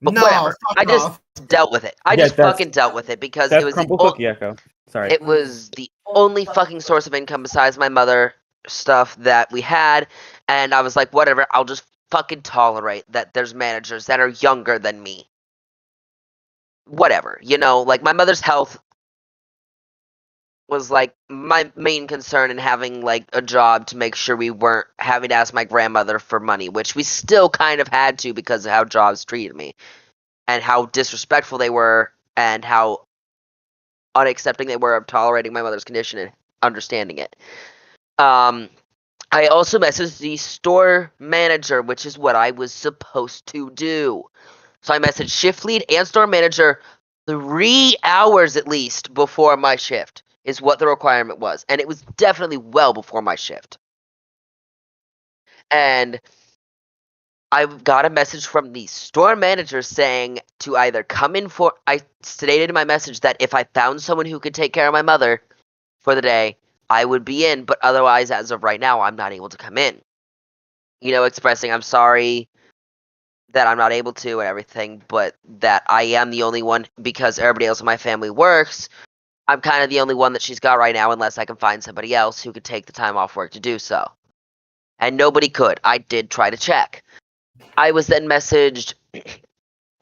But whatever. I just dealt with it. I just fucking dealt with it because it was Crumble Cookie Echo. Sorry. It was the only fucking source of income besides my mother stuff that we had, and I was like, whatever, I'll just fucking tolerate that there's managers that are younger than me. Whatever, like my mother's health was like my main concern in having like a job to make sure we weren't having to ask my grandmother for money, which we still kind of had to because of how jobs treated me and how disrespectful they were and how unaccepting they were of tolerating my mother's condition and understanding it. I also messaged the store manager, which is what I was supposed to do. So I messaged shift lead and store manager 3 hours at least before my shift is what the requirement was. And it was definitely well before my shift. And I got a message from the store manager saying to either come in for... I stated in my message that if I found someone who could take care of my mother for the day, I would be in. But otherwise, as of right now, I'm not able to come in. Expressing I'm sorry that I'm not able to and everything, but that I am the only one because everybody else in my family works. I'm kind of the only one that she's got right now unless I can find somebody else who could take the time off work to do so. And nobody could. I did try to check. I was then messaged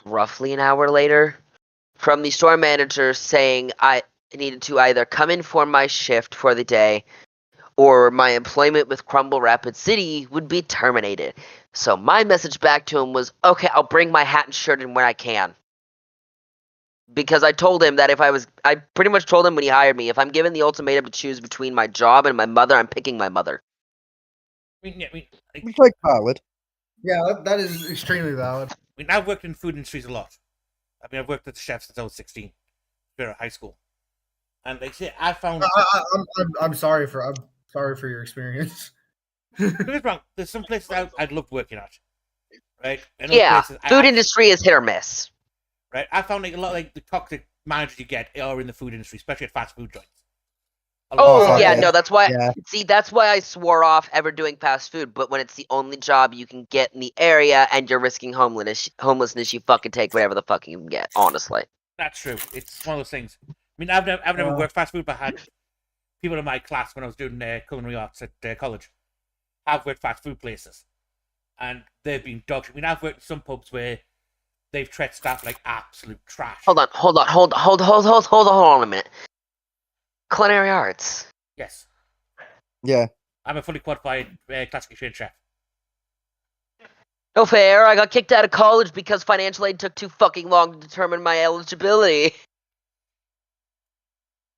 roughly an hour later from the store manager saying I needed to either come in for my shift for the day or my employment with Crumble Rapid City would be terminated. So my message back to him was, okay, I'll bring my hat and shirt in when I can. Because I told him that I pretty much told him when he hired me, if I'm given the ultimatum to choose between my job and my mother, I'm picking my mother. It's like valid. Yeah, that is extremely valid. I've worked in food industries a lot. I've worked as a chef since I was 16, straight out of high school. And like I say, I found... I'm sorry for your experience. There's some places I'd love working at, right? Food industry is hit or miss. Right, I found like a lot like the toxic managers you get are in the food industry, especially at fast food joints. That's why. Yeah. See, that's why I swore off ever doing fast food. But when it's the only job you can get in the area and you're risking homelessness, you fucking take whatever the fuck you can get. Honestly, that's true. It's one of those things. I've never worked fast food, but I had people in my class when I was doing culinary arts at college. I've worked fast food places, and they've been dog shit. I've worked in some pubs where they've treated staff like absolute trash. Hold on a minute. Culinary arts. Yes. Yeah. I'm a fully qualified classically trained chef. No fair. I got kicked out of college because financial aid took too fucking long to determine my eligibility.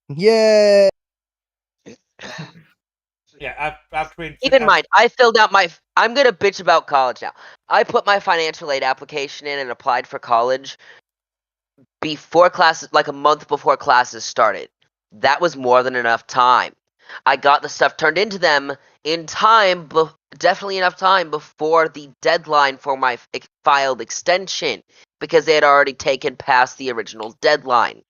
Yeah. Yeah, I've trained. Keep in mind, I filled out my... I'm going to bitch about college now. I put my financial aid application in and applied for college before classes, like a month before classes started. That was more than enough time. I got the stuff turned into them in time, definitely enough time before the deadline for my filed extension, because they had already taken past the original deadline.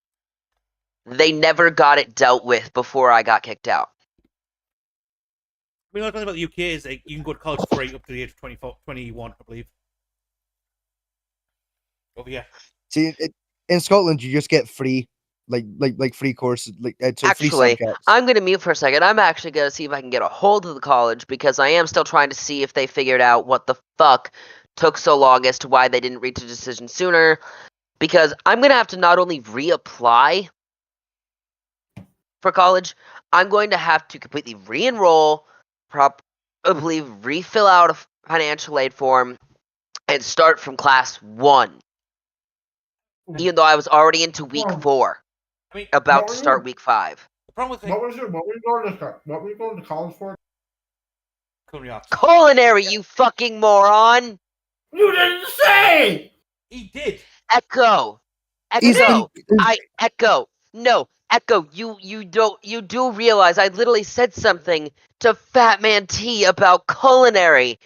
They never got it dealt with before I got kicked out. I mean, what's about the UK is like, you can go to college free up to the age of 21, I believe. Over here. See, in Scotland, you just get free, like free courses, Actually, free subjects. I'm gonna mute for a second. I'm actually gonna see if I can get a hold of the college, because I am still trying to see if they figured out what the fuck took so long as to why they didn't reach a decision sooner. Because I'm gonna have to not only reapply for college, I'm going to have to completely re-enroll, probably refill out a financial aid form, and start from class 1. Even though I was already into week 4, I mean, about to start week 5. The problem with What were you going to college for? culinary arts. Culinary, you fucking moron! You didn't say. He did. Echo. Echo. No, Echo. You do realize I literally said something to Fat Man T about culinary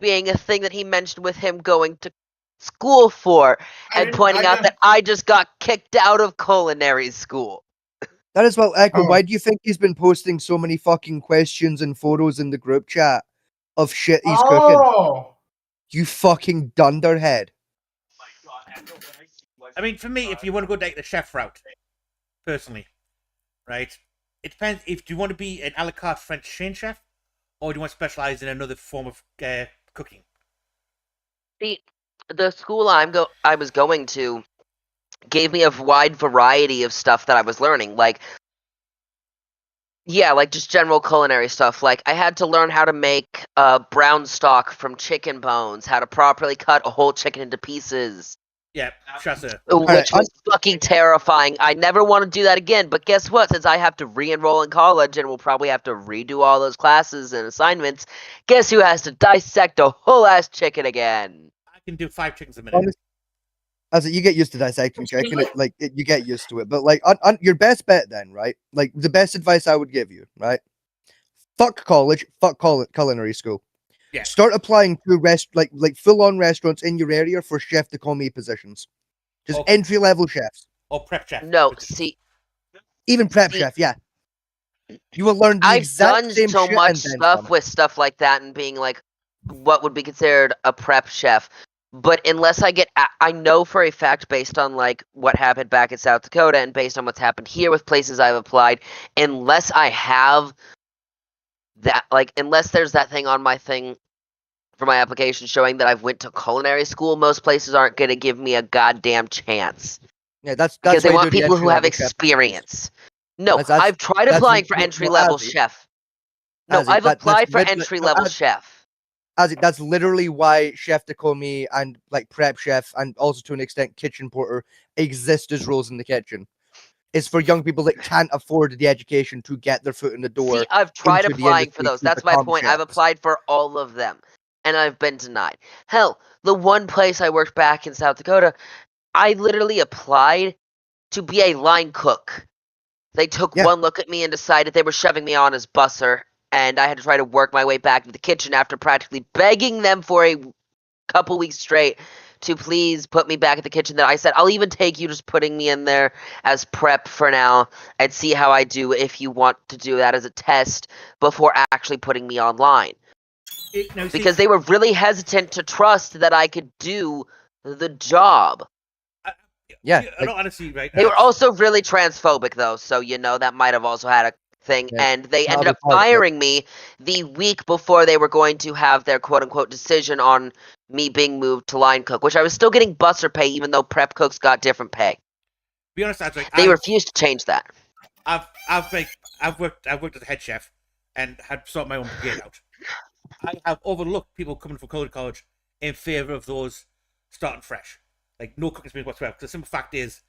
being a thing that he mentioned with him going to school for, and pointing out that I just got kicked out of culinary school. That is well, Echo. Why do you think he's been posting so many fucking questions and photos in the group chat of shit he's cooking? You fucking dunderhead. I mean, for me, if you want to go down the chef route, personally, right? It depends. If do you want to be an a la carte French chain chef, or do you want to specialize in another form of cooking? The school I was going to gave me a wide variety of stuff that I was learning. Like just general culinary stuff. Like, I had to learn how to make brown stock from chicken bones, how to properly cut a whole chicken into pieces. Yeah, Shasta. Which was fucking terrifying. I never want to do that again, but guess what? Since I have to re-enroll in college and will probably have to redo all those classes and assignments, guess who has to dissect a whole-ass chicken again? I can do 5 chickens a minute. As you get used to dissecting chicken, you get used to it. But like, your best bet then, right? Like, the best advice I would give you, right? Fuck college, fuck culinary school. Yeah. Start applying to full-on restaurants in your area for chef de commis positions. Just entry-level chefs. Or prep chef. No, see, even prep chef, yeah. You will learn the exact same shit. I've done so much stuff with stuff like that and being like, what would be considered a prep chef. But unless I know for a fact, based on like what happened back in South Dakota and based on what's happened here with places I've applied, unless I have that, unless there's that thing on my thing for my application showing that I've went to culinary school, most places aren't going to give me a goddamn chance. Yeah, that's because they want people who have experience. No, I've tried applying for entry-level chef. No, I've applied for entry-level chef. That's literally why chef de commis and like prep chef and also to an extent kitchen porter exist as roles in the kitchen. It's for young people that can't afford the education to get their foot in the door. See, I've tried applying for those. That's my point. I've applied for all of them, and I've been denied. Hell, the one place I worked back in South Dakota, I literally applied to be a line cook. They took one look at me and decided they were shoving me on as busser, and I had to try to work my way back to the kitchen after practically begging them for a couple weeks straight to please put me back at the kitchen. That I said, I'll even take you just putting me in there as prep for now and see how I do if you want to do that as a test before actually putting me online. Because they were really hesitant to trust that I could do the job. Yeah. Honestly, right. They were also really transphobic, though, so, that might have also had a thing. Yeah. And they ended up firing me the week before they were going to have their quote-unquote decision on me being moved to line cook, which I was still getting busser pay, even though prep cooks got different pay. Be honest, they refused to change that. I've worked as a head chef and had sorted my own brigade out. I have overlooked people coming from college in favor of those starting fresh. Like, no cooking experience whatsoever. Because the simple fact is,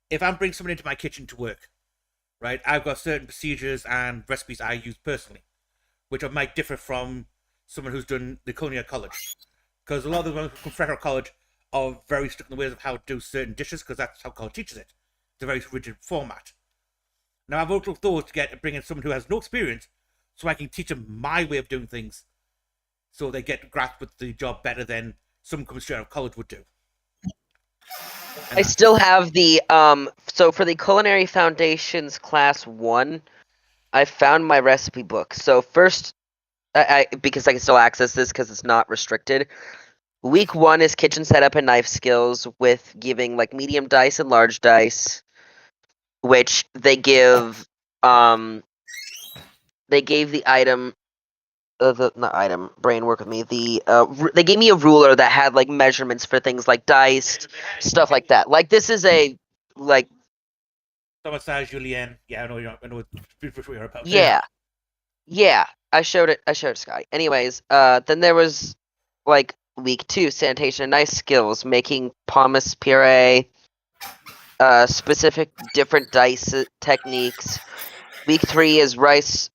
if I'm bringing someone into my kitchen to work, right, I've got certain procedures and recipes I use personally, which might differ from someone who's done the culinary college. Because a lot of the ones from fresh out of college are very stuck in the ways of how to do certain dishes, because that's how college teaches it. It's a very rigid format. Now I've also thought to bring in someone who has no experience, so I can teach them my way of doing things, so they get grasp with the job better than someone coming straight out of college would do. I still have the so for the Culinary Foundations Class 1, I found my recipe book. So first, I because I can still access this because it's not restricted. Week 1 is kitchen setup and knife skills with giving like medium dice and large dice, which they give they gave the item not item, brain work with me. They gave me a ruler that had like measurements for things like dice, stuff like that. Like this is a like. Thomas Julien. Yeah, I know what you're about. Yeah. I showed it. I showed Sky. Anyways, then there was like week 2, sanitation and knife skills, making pomace puree, specific different dice techniques. Week 3 is rice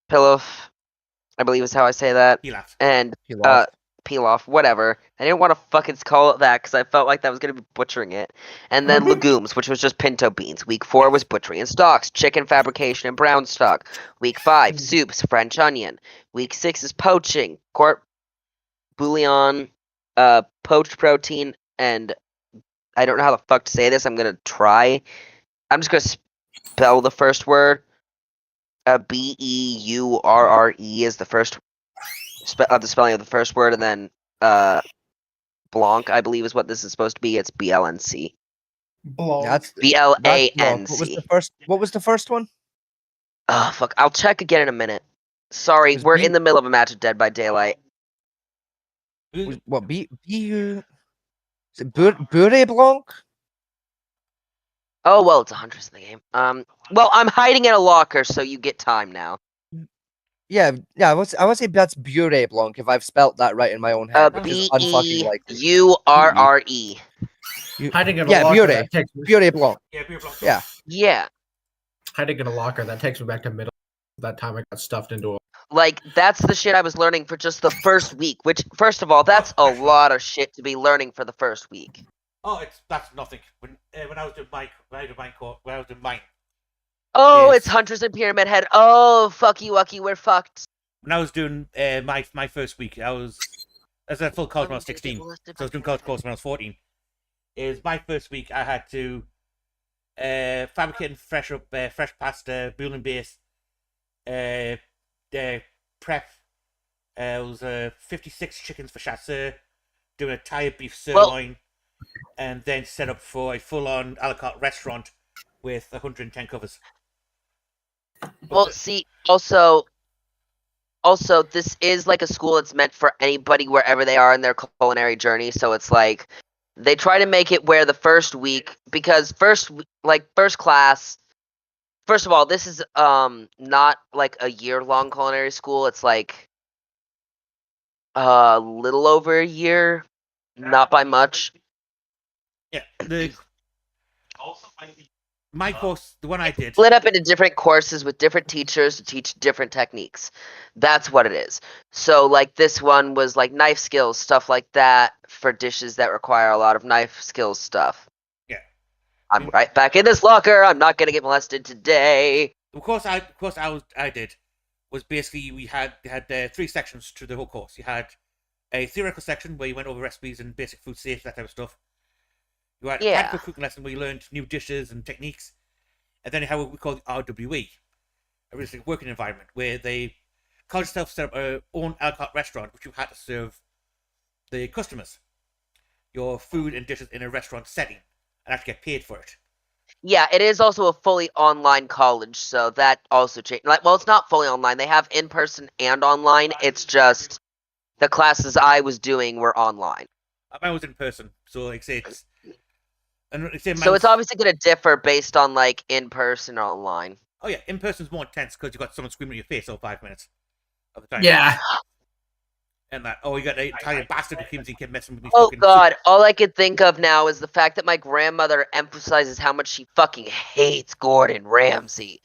pilaf, I believe is how I say that. Pilaf. And pilaf, whatever. I didn't want to fucking call it that because I felt like that was going to be butchering it. And then legumes, which was just pinto beans. Week 4 was butchery and stocks, chicken fabrication and brown stock. Week 5, soups, French onion. Week 6 is poaching, court bouillon, poached protein, and I don't know how the fuck to say this. I'm going to try. I'm just going to spell the first word. Beurre is the first the spelling of the first word, and then Blanc, I believe, is what this is supposed to be. It's BLNC. Blanc. BLANC. What was the first one? Oh fuck! I'll check again in a minute. Sorry, we're in the middle of a match of Dead by Daylight. What is it Beurre Blanc? Oh well, it's a Huntress in the game. Well, I'm hiding in a locker, so you get time now. Yeah. I would say that's Beurre Blanc if I've spelt that right in my own head. BEURRE. Hiding in a locker. Beurre Blanc. Yeah, Beurre Blanc. Yeah. Yeah. Hiding in a locker. That takes me back to middle. That time I got stuffed into a. Like that's the shit I was learning for just the first week. Which, first of all, that's a lot of shit to be learning for the first week. Oh, that's nothing. When I was doing mine, Oh, it's Hunters and Pyramid Head. Oh, fuck you, Ucky, we're fucked. When I was doing my first week, I was at full college when I was 16. So I was doing college course when I was 14. Is my first week I had to fabricate and fresh pasta, bouillon base, prep. It was 56 chickens for chasseur, doing a Thai beef sirloin, and then set up for a full-on a la carte restaurant with 110 covers. Well, see, also, this is like a school that's meant for anybody wherever they are in their culinary journey. So it's like they try to make it where the first week, because first class. First of all, this is not like a year-long culinary school. It's like a little over a year, not by much. Yeah, my course, the one I did, split up into different courses with different teachers to teach different techniques. That's what it is. So, like, this one was like knife skills, stuff like that, for dishes that require a lot of knife skills stuff. Yeah. I'm right back in this locker. I'm not gonna get molested today. The course I did was basically we had 3 sections to the whole course. You had a theoretical section where you went over recipes and basic food safety, that type of stuff. You had a practical cooking lesson where you learned new dishes and techniques. And then you had what we call the RWE, a realistic working environment, where the college itself set up their own a la carte restaurant, which you had to serve the customers your food and dishes in a restaurant setting and have to get paid for it. Yeah, it is also a fully online college, so that also changed. Like, well, it's not fully online. They have in-person and online. It's just the classes I was doing were online. Mine was in person, so like say it's. So it's obviously going to differ based on like in-person or online. Oh yeah, in-person's more intense because you got someone screaming in your face all 5 minutes of the time. Yeah. And that, you got an Italian bastard who kept messing with me. Oh god, all I can think of now is the fact that my grandmother emphasizes how much she fucking hates Gordon Ramsay.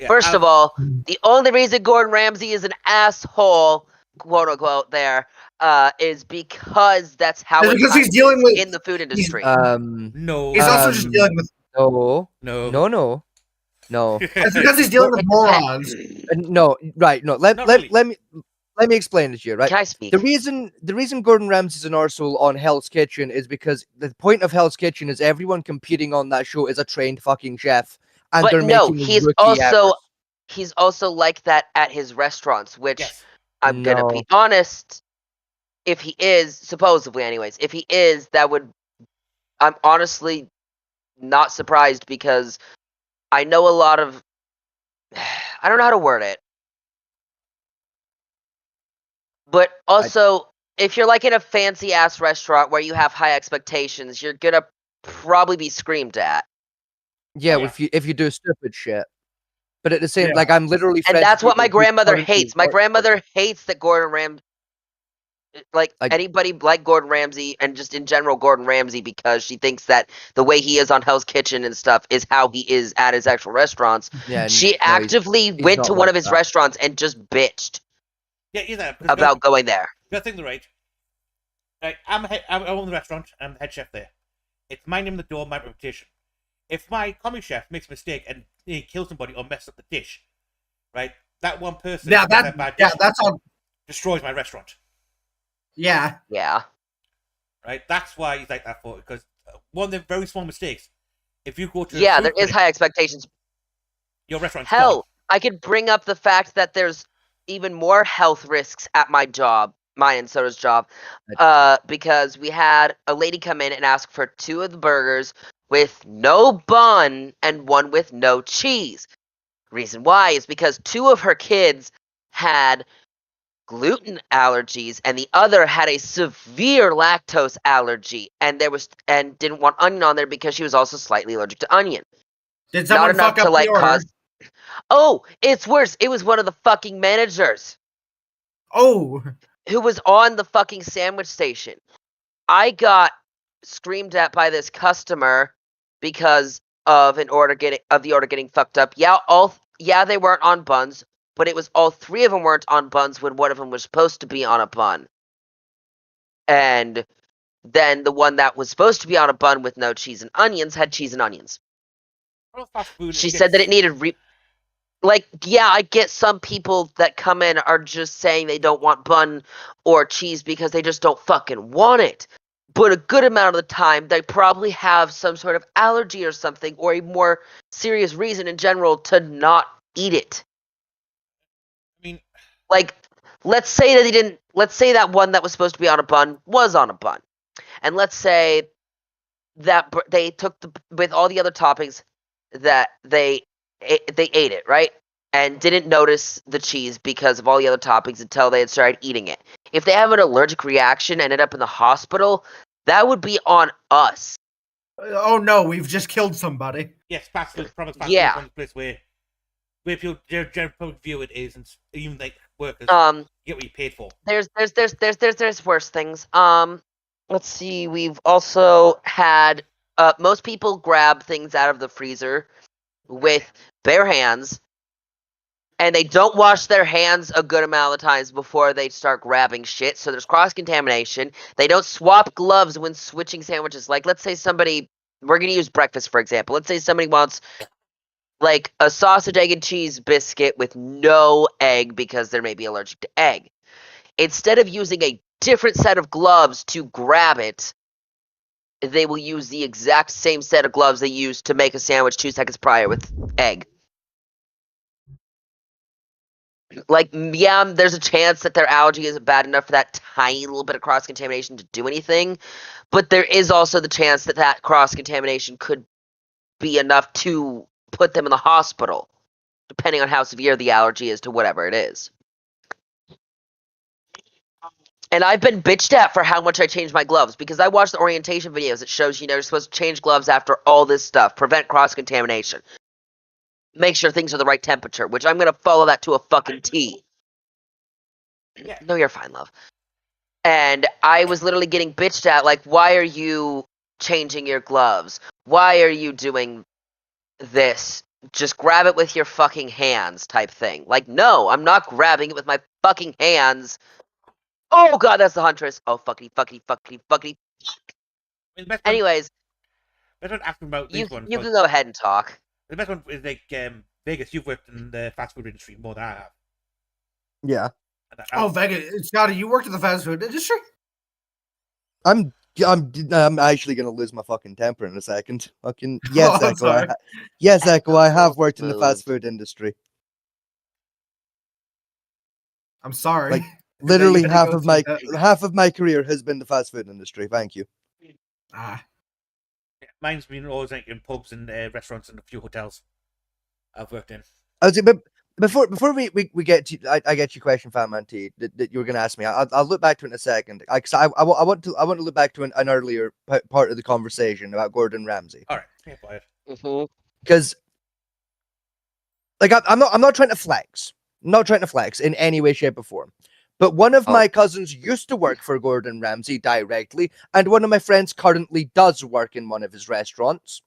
Yeah, First of all, the only reason Gordon Ramsay is an asshole, quote unquote, is because that's how because he's dealing with in the food industry. No. He's also just dealing with No. No. It's because he's dealing with morons. No, right, no. Not really. Let me explain it to you, right? Can I speak? The reason Gordon Ramsay's an arsehole on Hell's Kitchen is because the point of Hell's Kitchen is everyone competing on that show is a trained fucking chef, and But they're no, making he's rookie also errors. he's also like that at his restaurants, which Yes. I'm gonna No. be honest. If he is, supposedly, anyways, if he is, I'm honestly not surprised because I know a lot of. I don't know how to word it. But also, if you're like in a fancy ass restaurant where you have high expectations, you're gonna probably be screamed at. Yeah, Oh, yeah. if you do stupid shit. But at the same, Yeah. like I'm literally, And friends that's with what my people who grandmother currently hates. My work for him. grandmother hates that Gordon Ramsay, like anybody like Gordon Ramsay, and just in general Gordon Ramsay, because she thinks that the way he is on Hell's Kitchen and stuff is how he is at his actual restaurants. Yeah, She no, actively went not to one like of his that. restaurants and just bitched Yeah, he's that. about going there. Got things right. Right, I own the restaurant. I'm the head chef there. It's my name on the door, my reputation. If my comic chef makes a mistake and he kills somebody or messes up the dish, right? That one person, Yeah, that bad dish that's on. destroys my restaurant. Yeah, Yeah. Right? That's why he's like that for, because one of the very small mistakes. If you go to a Yeah, food there is critic, high expectations. your restaurant's Hell, gone. I could bring up the fact that there's even more health risks at my job, mine and Soda's job, because we had a lady come in and ask for 2 of the burgers with no bun and 1 with no cheese. Reason why is because 2 of her kids had gluten allergies and the other had a severe lactose allergy and didn't want onion on there because she was also slightly allergic to onion. did Not someone enough fuck to up the like order? cause. Oh, it's worse. It was one of the fucking managers Oh, who was on the fucking sandwich station. I got screamed at by this customer because of the order getting fucked up. Yeah, they weren't on buns, but it was all 3 of them weren't on buns when one of them was supposed to be on a bun. And then the one that was supposed to be on a bun with no cheese and onions had cheese and onions. Well, fast food, She said that it needed I get some people that come in are just saying they don't want bun or cheese because they just don't fucking want it. But a good amount of the time, they probably have some sort of allergy or something, or a more serious reason in general to not eat it. I mean, Like, let's say that one that was supposed to be on a bun was on a bun. And let's say that they took with all the other toppings that they ate it, right? And didn't notice the cheese because of all the other toppings until they had started eating it. If they have an allergic reaction and ended up in the hospital, that would be on us. oh no, we've just killed somebody. yes, fast food, fast Yeah. food is one place where people general public view it is, and even like workers get what you paid for. There's worse things. Let's see. We've also had most people grab things out of the freezer with bare hands, and they don't wash their hands a good amount of the times before they start grabbing shit. So there's cross contamination. They don't swap gloves when switching sandwiches. Like, let's say we're gonna use breakfast for example. Let's say somebody wants like a sausage, egg, and cheese biscuit with no egg because they're maybe allergic to egg. Instead of using a different set of gloves to grab it, they will use the exact same set of gloves they used to make a sandwich 2 seconds prior with egg. Like, yeah, there's a chance that their allergy isn't bad enough for that tiny little bit of cross-contamination to do anything, but there is also the chance that cross-contamination could be enough to put them in the hospital, depending on how severe the allergy is to whatever it is. And I've been bitched at for how much I changed my gloves, because I watched the orientation videos. It shows, you're supposed to change gloves after all this stuff, prevent cross-contamination. Make sure things are the right temperature, which I'm going to follow that to a fucking T. Yeah. No, you're fine, love. And I was literally getting bitched at, like, why are you changing your gloves? Why are you doing this? Just grab it with your fucking hands type thing. Like, no, I'm not grabbing it with my fucking hands. Oh god, that's the Huntress. Oh, fuckity. I mean, Anyways, let's not ask them about you these ones. can go ahead and talk. The best one is like Vegas. You've worked in the fast food industry more than I have. Yeah. Oh, Vegas, Scotty, you worked in the fast food industry? I'm actually gonna lose my fucking temper in a second. Fucking yes, Oh, I'm Echo. sorry. Yes, Echo. I have worked in the Move. fast food industry. I'm sorry. Like, literally You had to half go of through my career has been the fast food industry. Thank you. Ah. Mine's been always like in pubs and restaurants and a few hotels I've worked in. I was, but before we get to I get your question, Fatman T, that you were going to ask me. I'll look back to it in a second. I want to look back to an earlier part of the conversation about Gordon Ramsay. All right, yeah, go ahead. Because like I'm not trying to flex. I'm not trying to flex in any way, shape, or form. But one of my cousins used to work for Gordon Ramsay directly, and one of my friends currently does work in one of his restaurants.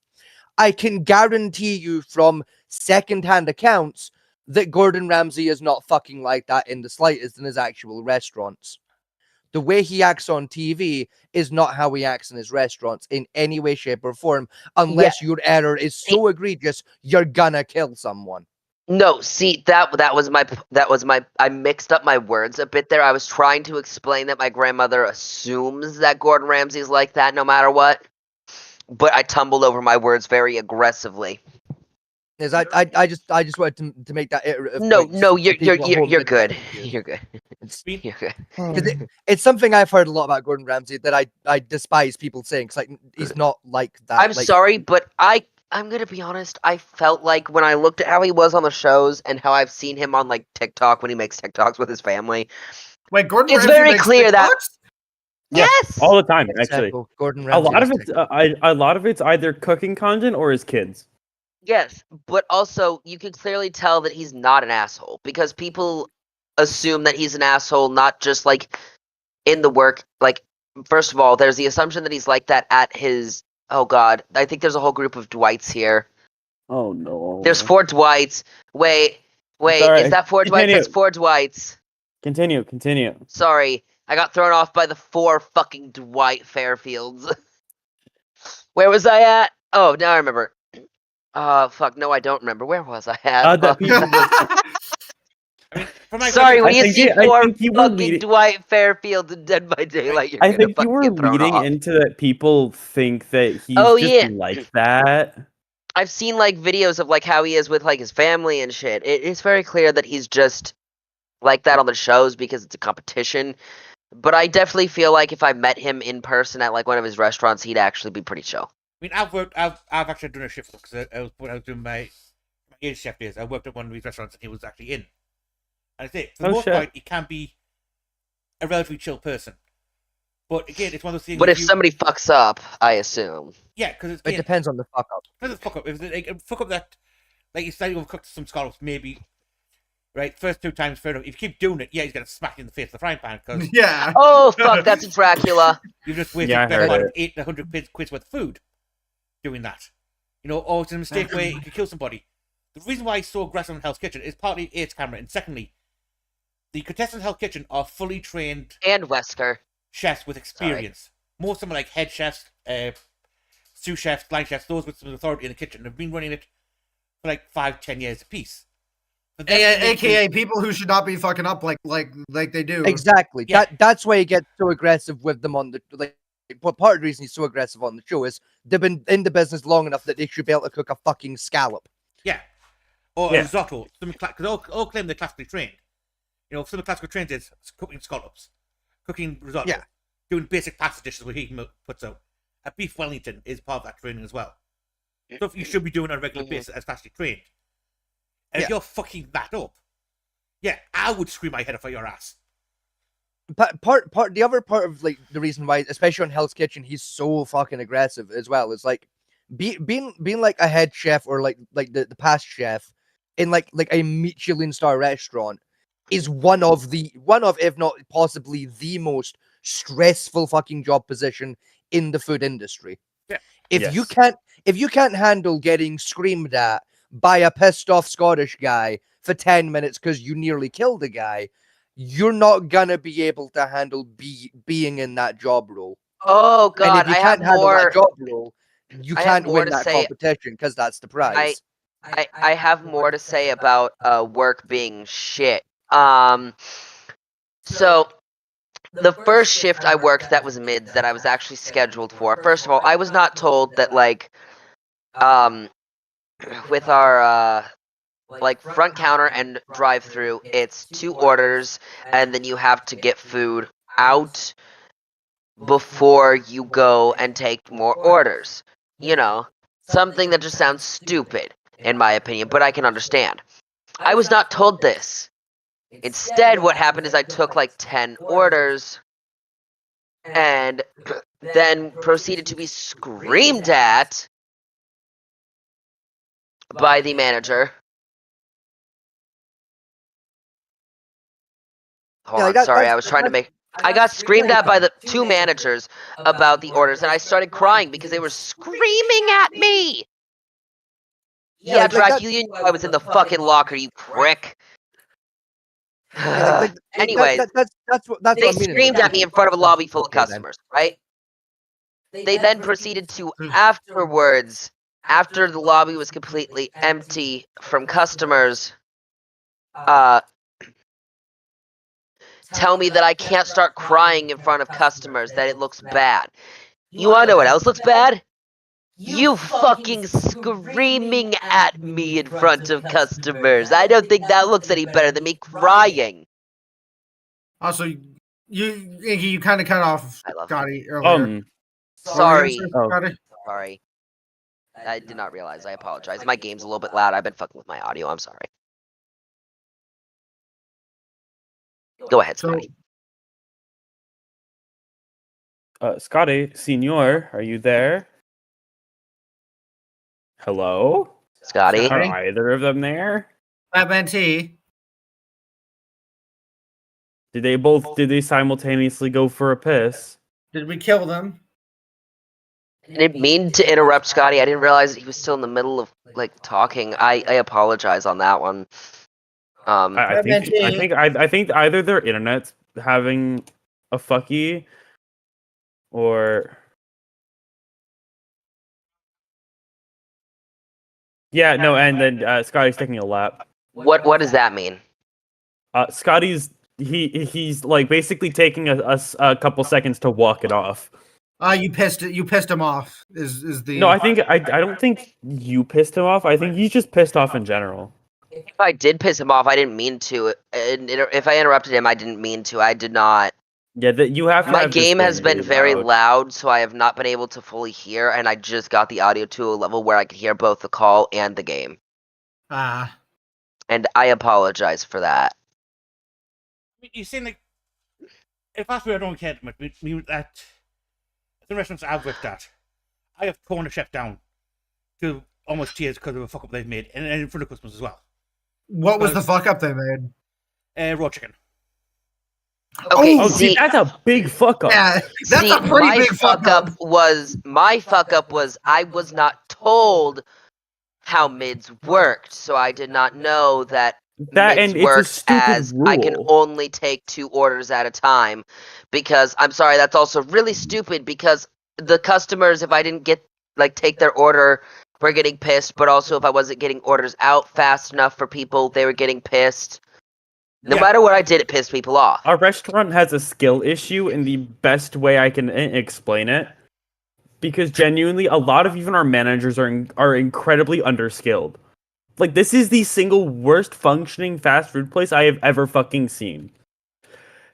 I can guarantee you from secondhand accounts that Gordon Ramsay is not fucking like that in the slightest in his actual restaurants. The way he acts on TV is not how he acts in his restaurants in any way, shape, or form, unless your error is so egregious you're gonna kill someone. No, see that was my I mixed up my words a bit there. I was trying to explain that my grandmother assumes that Gordon Ramsay's like that no matter what, but I tumbled over my words very aggressively. Is I just wanted to make that iterative. No, you're good. You're good. You're good. It's something I've heard a lot about Gordon Ramsay that I despise people saying, because like he's not like that. I'm like, sorry, but I'm gonna be honest. I felt like when I looked at how he was on the shows and how I've seen him on like TikTok when he makes TikToks with his family. Wait, Gordon It's Ramsay very makes clear that TikToks? yes, all the time actually. Example, Gordon Ramsay. A lot of it's either cooking content or his kids. yes, but also you can clearly tell that he's not an asshole because people assume that he's an asshole, not just like in the work. Like, first of all, there's the assumption that he's like that at his. Oh God, I think there's a whole group of Dwights here. Oh no. There's 4 Dwights. Wait, Sorry. is that 4 Dwights? That's 4 Dwights. Continue. Sorry, I got thrown off by the 4 fucking Dwight Fairfields. Where was I at? Oh, now I remember. Fuck, no, I don't remember. Where was I at? Sorry, when you see 4 fucking Dwight Fairfields in Dead by Daylight, you're I think you were leading into that people think that he's just like that. I've seen like videos of like how he is with like his family and shit. It's very clear that he's just like that on the shows because it's a competition. But I definitely feel like if I met him in person at like one of his restaurants, he'd actually be pretty chill. I mean, I've actually done a shift because when I was doing my age chef days, I worked at one of these restaurants and he was actually in. And I say, for the most part, he can be a relatively chill person. But again, it's one of those things. But if somebody fucks up, I assume. Yeah, because it depends on the fuck up. Depends on the fuck up. If it's like, fuck up that, like you slightly overcooked some scallops, maybe. Right, first 2 times, fair enough. If you keep doing it, yeah, he's gonna smack you in the face with the frying pan. Cause yeah. Oh fuck, that's a Dracula. You've just wasted better part of 800 quid worth of food doing that. You know, or it's a mistake where you could kill somebody. The reason why he's so aggressive in Hell's Kitchen is partly its camera, and secondly, the contestants in Hell's Kitchen are fully trained and Wesker chefs with experience. Most of them are like head chefs, sous chefs, line chefs, those with some authority in the kitchen. They've been running it for like 5-10 years apiece. AKA people who should not be fucking up like they do. Exactly. Yeah. That's why he gets so aggressive with them on the like. Part of the reason he's so aggressive on the show is they've been in the business long enough that they should be able to cook a fucking scallop. Yeah. Or a risotto. Because all claim they're classically trained. You know, some of the classical trained is cooking scallops, cooking risotto, doing basic pasta dishes where he puts out. A beef Wellington is part of that training as well. Stuff you should be doing on a regular basis as classically trained. And if you're fucking that up, I would scream my head off at your ass. The other part of like the reason why, especially on Hell's Kitchen, he's so fucking aggressive as well is like being like a head chef or like the past chef in like a Michelin star restaurant is one of if not possibly the most stressful fucking job position in the food industry. Yeah. If you can't handle getting screamed at by a pissed off Scottish guy for 10 minutes because you nearly killed a guy, you're not gonna be able to handle being in that job role. Oh God, and if you can't handle that job role, you can't win that competition because that's the prize. I have more to say about work being shit. So the first shift I worked that was mids that I was actually scheduled for. First of all, I was not told that like with our like front counter and drive through, it's 2 orders and then you have to get food out before you go and take more orders. You know, something that just sounds stupid in my opinion, but I can understand. I was not told this. Instead, what happened is I took like 10 orders and then proceeded to be screamed at by the manager. Hold on, sorry, I was trying to make... I got screamed at by the 2 managers about the orders, and I started crying because they were screaming at me! Yeah, Dracula, you knew I was in the fucking locker, you prick. Anyways, they screamed at me in front of a lobby full of customers, right? They then proceeded to afterwards, after the lobby was completely empty from customers, tell me that I can't start crying in front of customers, that it looks bad. You wanna know what else looks bad? You fucking screaming at me in front of customers. I don't think that looks any better than me crying. Also, you kind of cut off Scotty earlier. Sorry. Scotty? Sorry. I did not realize. I apologize. My game's a little bit loud. I've been fucking with my audio. I'm sorry. Go ahead, Scotty. Scotty, Senor, are you there? Hello? Scotty? Are either of them there? Batman T. Did they simultaneously go for a piss? Did we kill them? I didn't mean to interrupt Scotty. I didn't realize he was still in the middle of like talking. I apologize on that one. I think either their internet's having a fucky or yeah, no, and then Scotty's taking a lap. What does that mean? Scotty's he's like basically taking a couple seconds to walk it off. You pissed him off. Is the No, I don't think you pissed him off. I think he's just pissed off in general. If I did piss him off, I didn't mean to. If I interrupted him, I didn't mean to. I did not. Yeah, that you have. My game has been very loud, so I have not been able to fully hear, and I just got the audio to a level where I could hear both the call and the game. And I apologize for that. You seem like if that's where I don't care much, that the restaurants I've worked at, I have torn a chef down to almost tears because of a fuck up they've made, and in front of customers as well. What was the fuck up they made? Raw chicken. Okay, see, that's a big fuck up. Yeah, that's a pretty big fuck up. My fuck up was I was not told how mids worked, so I did not know that mids worked as rule. I can only take 2 orders at a time. Because I'm sorry, that's also really stupid because the customers, if I didn't take their order, were getting pissed, but also if I wasn't getting orders out fast enough for people, they were getting pissed. No matter what I did, it pissed people off. Our restaurant has a skill issue in the best way I can explain it. Because genuinely, a lot of even our managers are incredibly underskilled. Like, this is the single worst functioning fast food place I have ever fucking seen.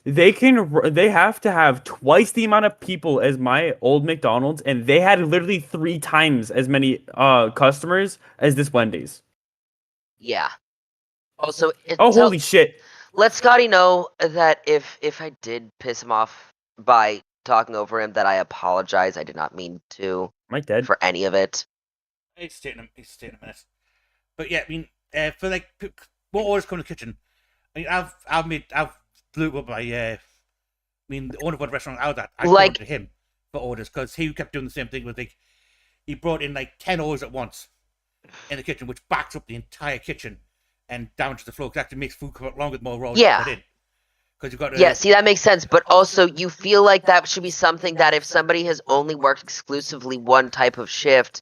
They have to have twice the amount of people as my old McDonald's, and they had literally 3 times as many customers as this Wendy's. Yeah. Also, holy shit! Let Scotty know that if I did piss him off by talking over him, that I apologize. I did not mean to. Am I dead? For any of it. It's taking a minute. But yeah, I mean, for like what orders come to the kitchen, I mean, I've blew up my the owner of one restaurant I was at. I called to him for orders because he kept doing the same thing with he brought in like 10 orders at once in the kitchen, which backs up the entire kitchen and damages the flow. Because actually makes food come out longer the more rolls you put in. Because you've got see, that makes sense. But also, you feel like that should be something that if somebody has only worked exclusively one type of shift,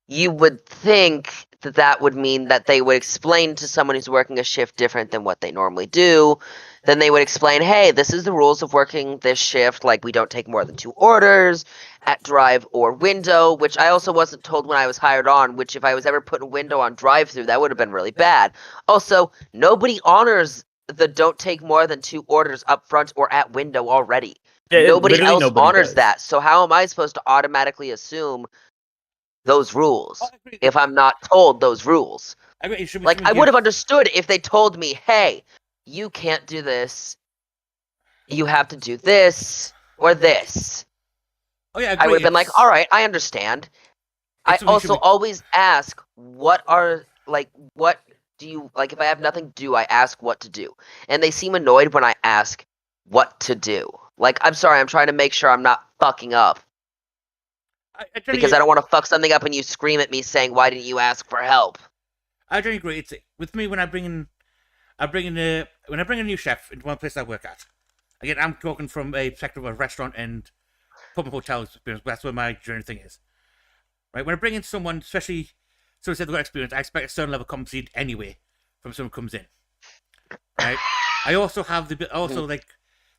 you would think that would mean that they would explain to someone who's working a shift different than what they normally do. Then they would explain, hey, this is the rules of working this shift. Like, we don't take more than 2 orders at drive or window, which I also wasn't told when I was hired on, which if I was ever put a window on drive-through, that would have been really bad. Also, nobody honors the don't take more than 2 orders up front or at window already. Yeah, nobody else honors does. that. So how am I supposed to automatically assume those rules if I'm not told those rules? Like, I would have understood if they told me, hey, you can't do this. You have to do this or this. Oh yeah, I would have been like, all right, I understand. I also always ask, what do you, like, if I have nothing to do, I ask what to do. And they seem annoyed when I ask what to do. Like, I'm sorry, I'm trying to make sure I'm not fucking up. Because I don't want to fuck something up and you scream at me saying, why didn't you ask for help? I don't agree. It's with me when I bring in a new chef into one place I work at. Again, I'm talking from a perspective of a restaurant and pub and hotel experience. That's where my journey thing is. Right? When I bring in someone, especially someone said they've got experience, I expect a certain level of competency anyway from someone who comes in. Right? I also have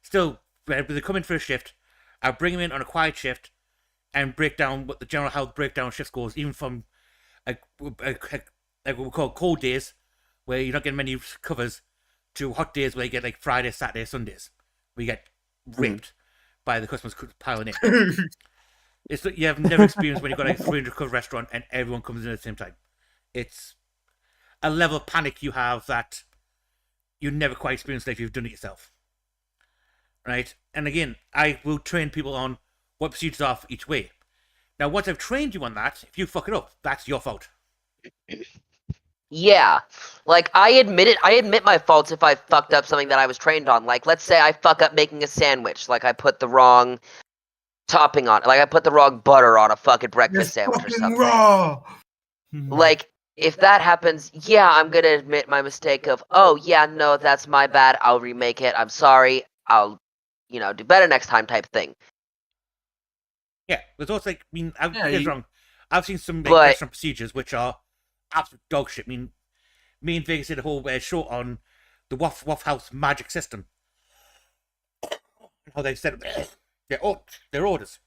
still when they come in for a shift, I bring them in on a quiet shift and break down what the general health breakdown shift scores, even from like what we call cold days, where you're not getting many covers, to hot days where you get like Fridays, Saturdays, Sundays, where you get raped by the customers piling in. It's you have never experienced when you've got like a 300 cover restaurant and everyone comes in at the same time. It's a level of panic you have that you never quite experienced if you've done it yourself. Right? And again, I will train people on what procedures are for each way. Now, once I've trained you on that, if you fuck it up, that's your fault. Yeah. Like, I admit my faults if I fucked up something that I was trained on. Like, let's say I fuck up making a sandwich. Like, I put the wrong topping on it. Like, I put the wrong butter on a fucking breakfast sandwich or something. Raw. Like, if that happens, yeah, I'm gonna admit my mistake of, oh, yeah, no, that's my bad. I'll remake it. I'm sorry. I'll, do better next time type thing. Yeah, there's also like, wrong. I've seen some restaurant procedures which are absolute dog shit. Me and Vegas did a whole show on the Waff House magic system. How they set up their orders.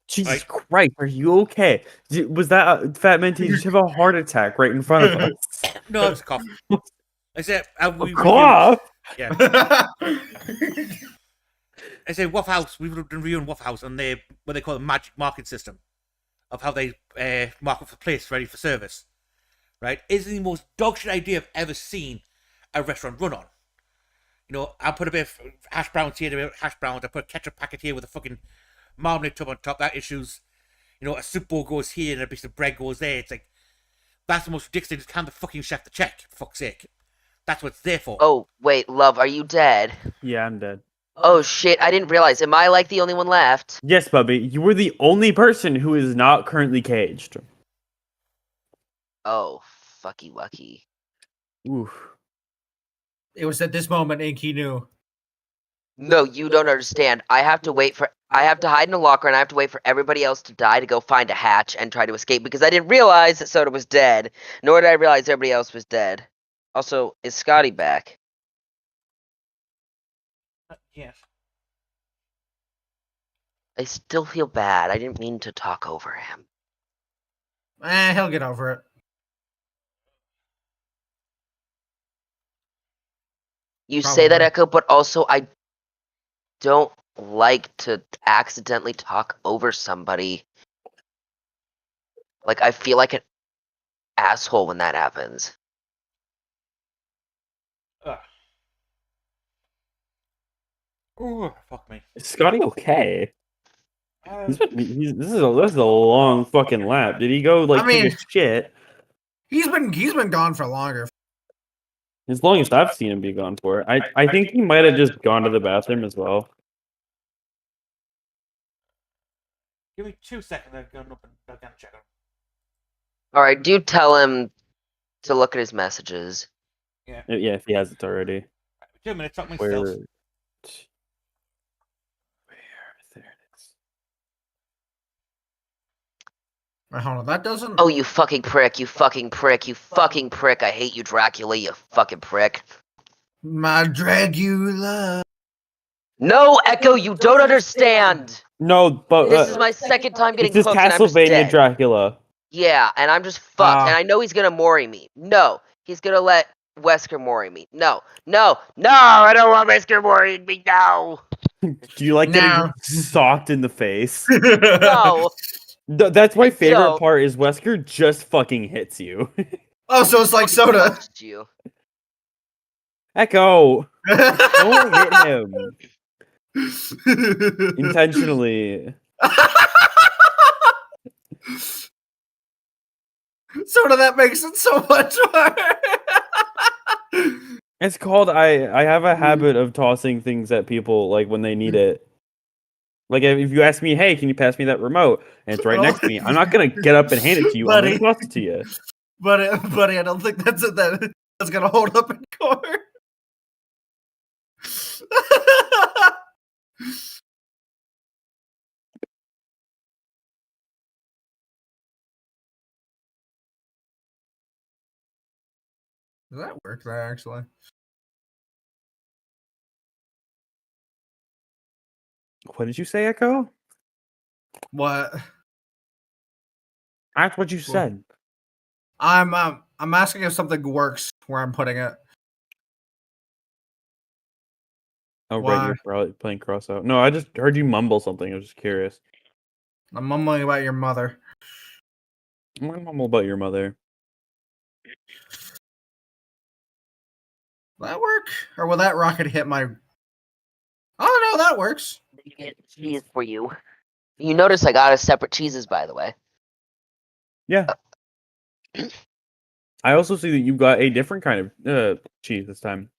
Jesus Christ, are you okay? Was that Fat Man? Did you have a heart attack right in front of us? No, it's a cough. I said, cough? Yeah. I say Waff House. We've been reviewing Waff House on what they call the magic market system of how they mark up the place ready for service. Right? It's the most dogshit idea I've ever seen a restaurant run on. I put a bit of hash browns here, a bit of hash browns. I put a ketchup packet here with a fucking marmalade tub on top. That issues, a soup bowl goes here and a piece of bread goes there. It's like, that's the most ridiculous thing. Just hand the fucking chef the check, for fuck's sake. That's what it's there for. Oh, wait, love, are you dead? Yeah, I'm dead. Oh shit, I didn't realize. Am I like the only one left? Yes, Bubby. You were the only person who is not currently caged. Oh, fucky wucky. Oof. It was at this moment Inky knew. No, you don't understand. I have to hide in a locker and I have to wait for everybody else to die to go find a hatch and try to escape because I didn't realize that Soda was dead, nor did I realize everybody else was dead. Also, is Scotty back? Yes. I still feel bad. I didn't mean to talk over him. He'll get over it. You say that, Echo, but also I don't like to accidentally talk over somebody. Like, I feel like an asshole when that happens. Oh, fuck me. Is Scotty okay? This is a long fucking lap. Did he go take a shit? He's been gone for longer. As long as I've seen him be gone for. I think he might have just gone to the bathroom as well. Give me 2 seconds. I'm going to check him. Alright, do tell him to look at his messages. Yeah. Yeah, if he hasn't already. 2 minutes. Talk myself. Where? There it is. Hold on, that doesn't. Oh, you fucking prick! You fucking prick! You fucking prick! I hate you, Dracula. You fucking prick! My Dracula. No, Echo, you don't understand. No, but This is my second time getting this is cooked, and I'm just Castlevania dead. Dracula. Yeah, and I'm just fucked, and I know he's gonna mori me. No, he's gonna let Wesker mori me. No, I don't want Wesker moriing me. No. Do you like getting socked in the face? No. That's my favorite No. part. Is Wesker just fucking hits you? Oh, so it's like Soda. Touched you. Echo, don't hit him intentionally. Soda, that makes it so much worse. It's called I have a habit of tossing things at people like when they need it. Like if you ask me, hey, can you pass me that remote? And it's right next to me. I'm not gonna get up and hand it to you. I'm gonna toss it to you. Buddy, I don't think that's gonna hold up in court. Does that work there actually? What did you say, Echo? What? That's what you said. I'm asking if something works where I'm putting it. Oh, Why? right, you're probably playing cross out. No, I just heard you mumble something. I was just curious. I'm mumbling about your mother. I'm gonna mumble about your mother. Will that work? Or will that rocket hit my... Oh, no, that works. Cheese for you. You notice I got us separate cheeses, by the way. Yeah. I also see that you got a different kind of cheese this time.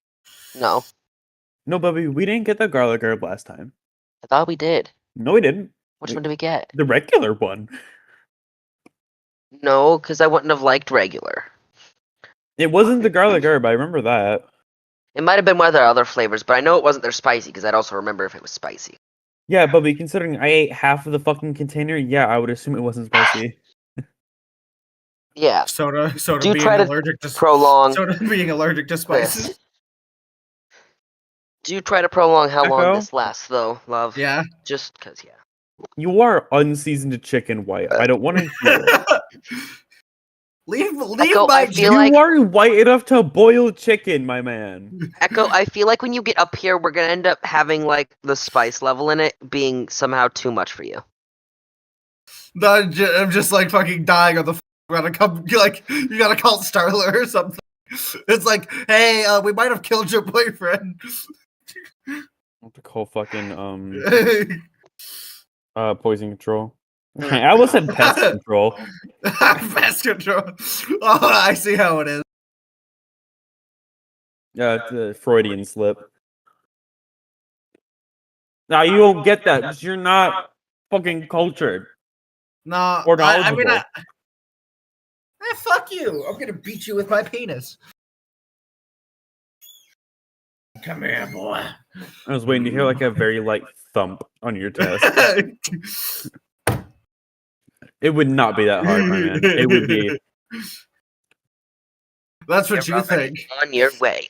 No, No, Bubby, we didn't get the garlic herb last time. I thought we did. No, we didn't. Which one did we get? The regular one. No, because I wouldn't have liked regular. It wasn't the garlic herb. I remember that. It might have been one of their other flavors, but I know it wasn't their spicy because I'd also remember if it was spicy. Yeah, Bubby, considering I ate half of the fucking container, yeah, I would assume it wasn't spicy. Yeah. Soda Do being try to allergic to prolong. Soda being allergic to spices. This. Do try to prolong how long Echo? this lasts, though, love. Yeah. Just because, yeah. You are unseasoned chicken white. I don't want to hear it. Leave Echo, my I feel You like are white enough to boil chicken, my man. Echo, I feel like when you get up here, we're gonna end up having like the spice level in it being somehow too much for you. I'm just like fucking dying on the. Gotta come, like you gotta call Starler or something. It's like, hey, we might have killed your boyfriend. I have to call fucking poison control. I almost said pest control. Pest control. Oh, I see how it is. Yeah, it's a Freudian slip. Now you don't get that because you're not fucking cultured. No, Or I mean, knowledgeable. fuck you. I'm gonna beat you with my penis. Come here, boy. I was waiting to hear like a very light thump on your chest. It would not be that hard, my man. It would be. That's what You're you think. on your way.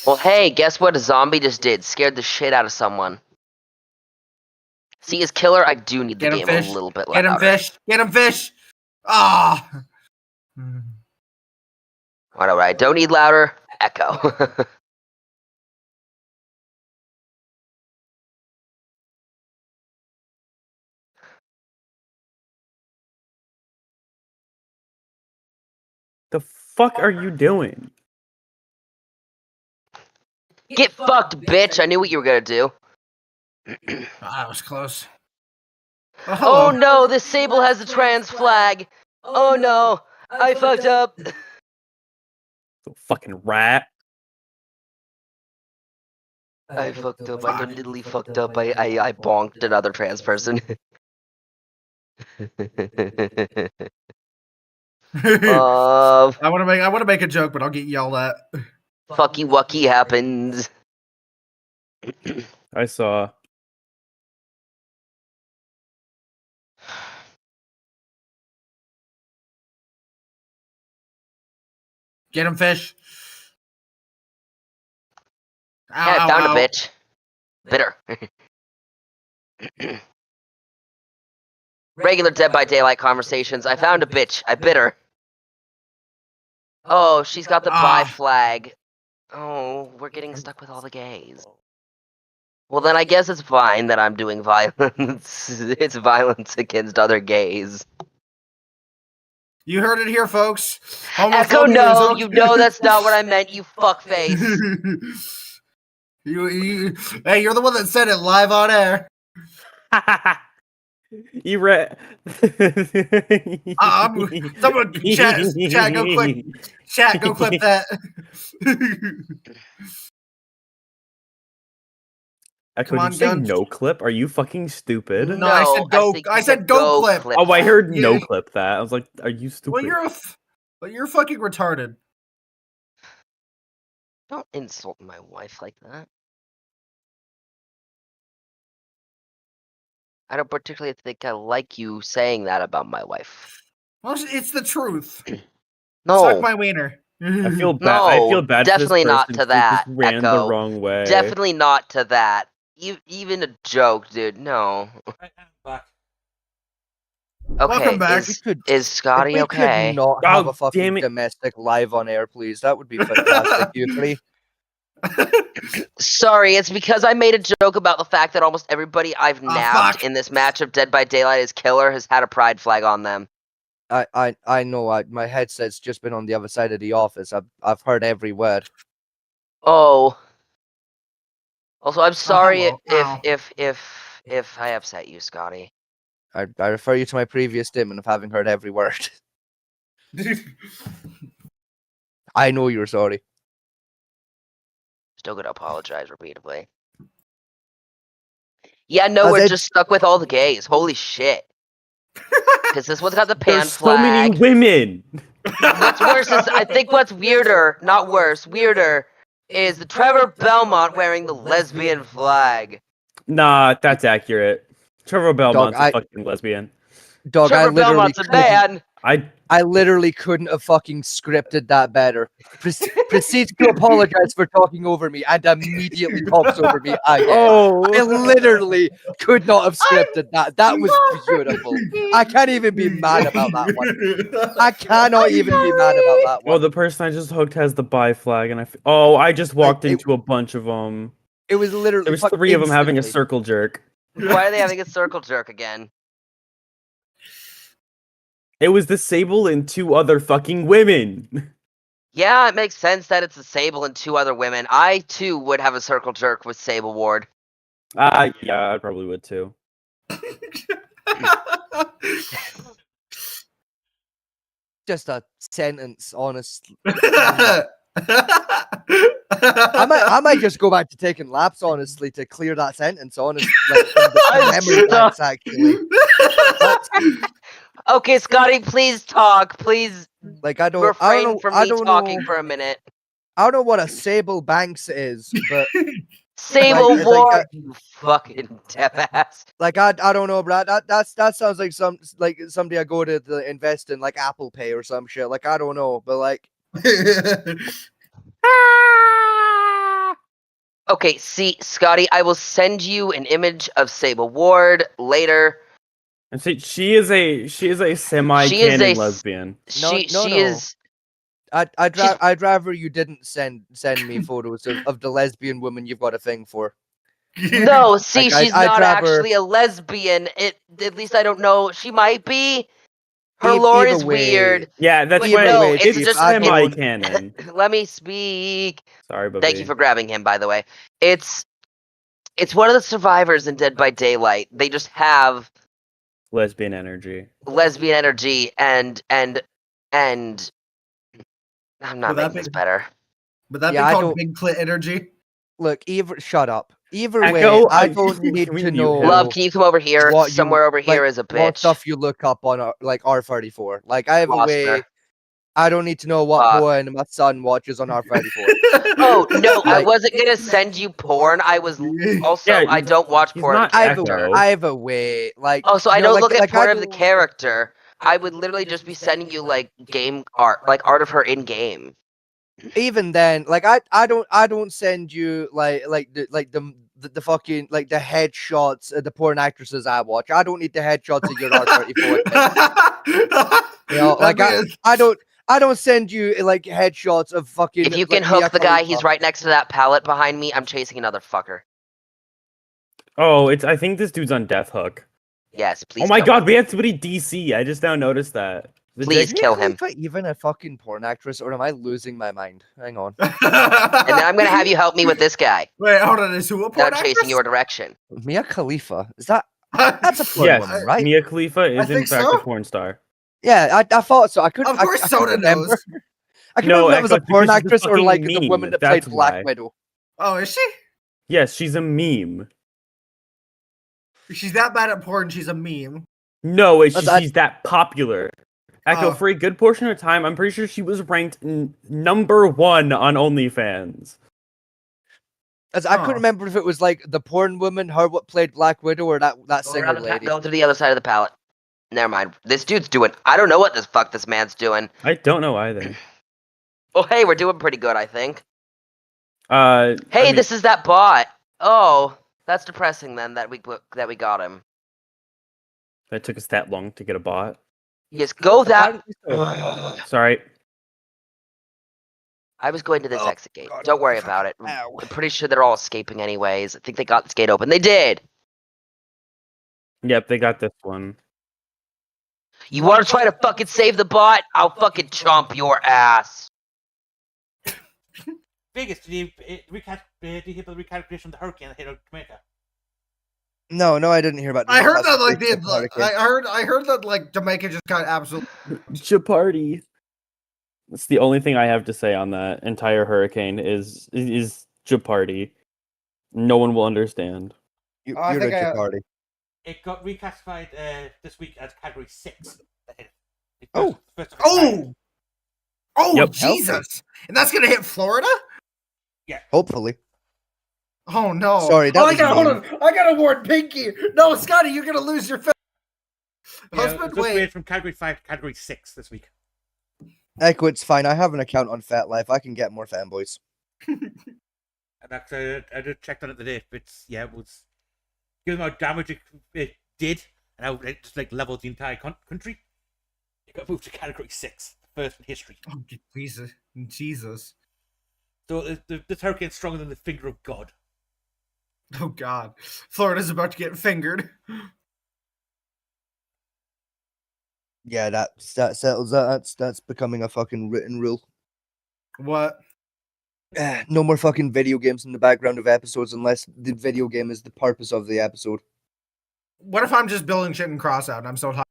Well, hey, guess what a zombie just did? Scared the shit out of someone. See, as killer, I do need the Get him, game fish. a little bit Get louder. him, fish. Get him, fish. Ah. Whatever, I don't need louder. Echo. The fuck are you doing? Get fucked, bitch! I knew what you were gonna do. That was close. Oh no, this Sable has a trans flag. Oh no, I fucked up. The fucking rat. I fucked up. I literally fucked up. I bonked another trans person. I want to make a joke, but I'll get yelled at. Fucky wucky happens. I saw. Get him, fish. Ow, Yeah, I ow, found ow. a bitch. Bitter. Regular Dead by Daylight conversations. I found a bitch. I bit her. Oh, she's got the bi flag. Oh, we're getting stuck with all the gays. Well, then I guess it's fine that I'm doing violence. It's violence against other gays. You heard it here, folks. Echo, Homophobia no, is okay. you know that's not what I meant, you fuckface. Hey, you're the one that said it live on air. You read. Someone chat, go clip. Chat, go clip that. Echo, Come on, did you say Guns. no clip? Are you fucking stupid? No, I said go. think I you said go clip. Oh, I heard no Yeah. clip that. I was like, are you stupid? Well, you're fucking retarded. Don't insult my wife like that. I don't particularly think I like you saying that about my wife. Well, it's the truth. No. Suck my wiener. I feel bad. I feel No, bad. definitely for this not person to who that, just ran Echo. the wrong way. Definitely not to that. Even a joke, dude. No. I'm back. Okay, Welcome back. is Scotty If we okay? could not have Oh, a fucking damn it. domestic live on air, please. That would be fantastic, you three. Sorry, it's because I made a joke about the fact that almost everybody I've nabbed fuck. in this match of Dead by Daylight is killer has had a pride flag on them. I know. My headset's just been on the other side of the office. I've heard every word. Oh. Also, I'm sorry hello. if I upset you, Scotty. I refer you to my previous statement of having heard every word. I know you're sorry. Still gonna apologize repeatedly. Yeah, no, As we're I- just stuck with all the gays. Holy shit. Because this one's got the pan There's so flag. many women. What's worse is, I think what's weirder, not worse, weirder, is the Trevor Belmont wearing the lesbian flag. Nah, that's accurate. Trevor Belmont's a fucking lesbian. Dog, Trevor Belmont's a man. I literally couldn't have fucking scripted that better. Proceeds to apologize for talking over me and immediately talks over me again. Oh, I literally could not have scripted that. That was beautiful. I can't even be mad about that one. I cannot even be mad about that one. well, the person I just hooked has the bi flag, and I just walked into a bunch of them. It was literally. There was 3 of them having a instantly. circle jerk. Why are they having a circle jerk again? It was the Sable and 2 other fucking women. Yeah, it makes sense that it's a Sable and 2 other women. I, too, would have a circle jerk with Sable Ward. Yeah, I probably would too. Just a sentence, honestly. I I might just go back to taking laps, honestly, to clear that sentence. Honestly, like, from the memory banks, actually. Okay, Scotty, please talk. Please Like I don't refrain from I me don't talking know, for a minute. I don't know what a Sable Banks is, but Sable like, Ward, you fucking deaf ass. like I don't know, Brad. That sounds like somebody I go to invest in like Apple Pay or some shit. Like I don't know, but like Okay, see, Scotty, I will send you an image of Sable Ward later. And see, she is a semi-canon lesbian. She No. is. I'd rather you didn't send me photos of the lesbian woman you've got a thing for. No, see, Like, she's I'd not rather- actually a lesbian. At least I don't know. She might be. Her Either lore is way- weird. Yeah, that's But why no, it's it's just- semi-canon. Let me speak. Sorry, Bubby. Thank you for grabbing him, by the way. It's one of the survivors in Dead by Daylight. They just have lesbian energy. lesbian energy and I'm not Would that making this better. Would that Yeah, I be called don't- big clit energy? Look, shut up. Either Echo, way, I I- don't need can we to mute know. him? Love, can you come over here? what you- Somewhere over here like, is a what bitch. stuff you look up on like R34. Like I have a way. Roster. I don't need to know what Fuck. porn my son watches on R34. Oh no, I Like- wasn't gonna send you porn. I was also Yeah, I don't watch he's porn of not the I have character. Echo. I have a way. Like Oh, so I you know, don't like- look at like, I porn of the don't- character. I would literally just be sending you like game art, like art of her in game. even then, like I don't send you the fucking like the headshots of the porn actresses I watch. I don't need the headshots of your R34. You know, like I don't send you like headshots of fucking. If you can like, hook Mia the guy, Khalifa. he's right next to that pallet behind me. I'm chasing another fucker. Oh, I think this dude's on Death Hook. Yes, please. Oh my kill god, him. we have somebody DC. I just now noticed that. Please Is Mia kill him. Khalifa even a fucking porn actress, or am I losing my mind? Hang on. And then I'm gonna have you help me with this guy. Wait, hold on. Is who a porn Now chasing your direction. Mia Khalifa, is that's a porn Yes, woman, right? Mia Khalifa is in think fact so. a porn star. Yeah, I thought so. I couldn't. Of course, I Soda couldn't remember. knows. I can No, remember if it was a Echo, porn because she's a actress or fucking like the meme, woman that that's played Black why. Widow. Oh, is she? Yes, she's a meme. She's that bad at porn. She's a meme. No, it's That's- just she's that popular. Echo, Oh. for a good portion of time, I'm pretty sure she was ranked number 1 on OnlyFans. I Huh. couldn't remember if it was like the porn woman, her what played Black Widow, or that Go singer around the lady. go to the other side of the pallet. Never mind. This dude's doing. I don't know what this fuck this man's doing. I don't know either. Oh, hey, we're doing pretty good, I think. Hey, Hey, this is that bot. Oh, that's depressing then that we got him. that took us that long to get a bot. Yes, go that. Sorry. I was going to this Oh, exit gate. God, Don't worry fucking- about it. ow. I'm pretty sure they're all escaping anyways. I think they got this gate open. They did. Yep, they got this one. You want to try to fucking save the bot? I'll fucking chomp your ass. Vegas, did you hear about the recalculation of the hurricane that hit Jamaica? No, I didn't hear about. I heard that like hurricane. I heard that like Jamaica just got absolutely. Chaparty. That's the only thing I have to say on that entire hurricane is Chaparty. No one will understand. You're I a think I- party. It got reclassified this week as Category 6. that hit. It Oh. first of its kind. Oh Yep. Jesus! And that's gonna hit Florida? Hopefully. Oh no! Sorry, that oh, was hold mean. on. I gotta warn Pinky. No, Scotty, you're gonna lose your film. Yeah, Husband, it was wait. upgraded from Category 5 to Category 6 this week. Echo, it's fine. I have an account on FatLife. I can get more fanboys. And that's I just checked on it today. It was given how damage it did and how it just like leveled the entire country. It got moved to Category 6, the first in history. Oh Jesus! So this hurricane's stronger than the finger of God. Oh God! Florida's about to get fingered. Yeah, that settles that. That's becoming a fucking written rule. What? No more fucking video games in the background of episodes unless the video game is the purpose of the episode. What if I'm just building shit in Crossout and I'm so hot?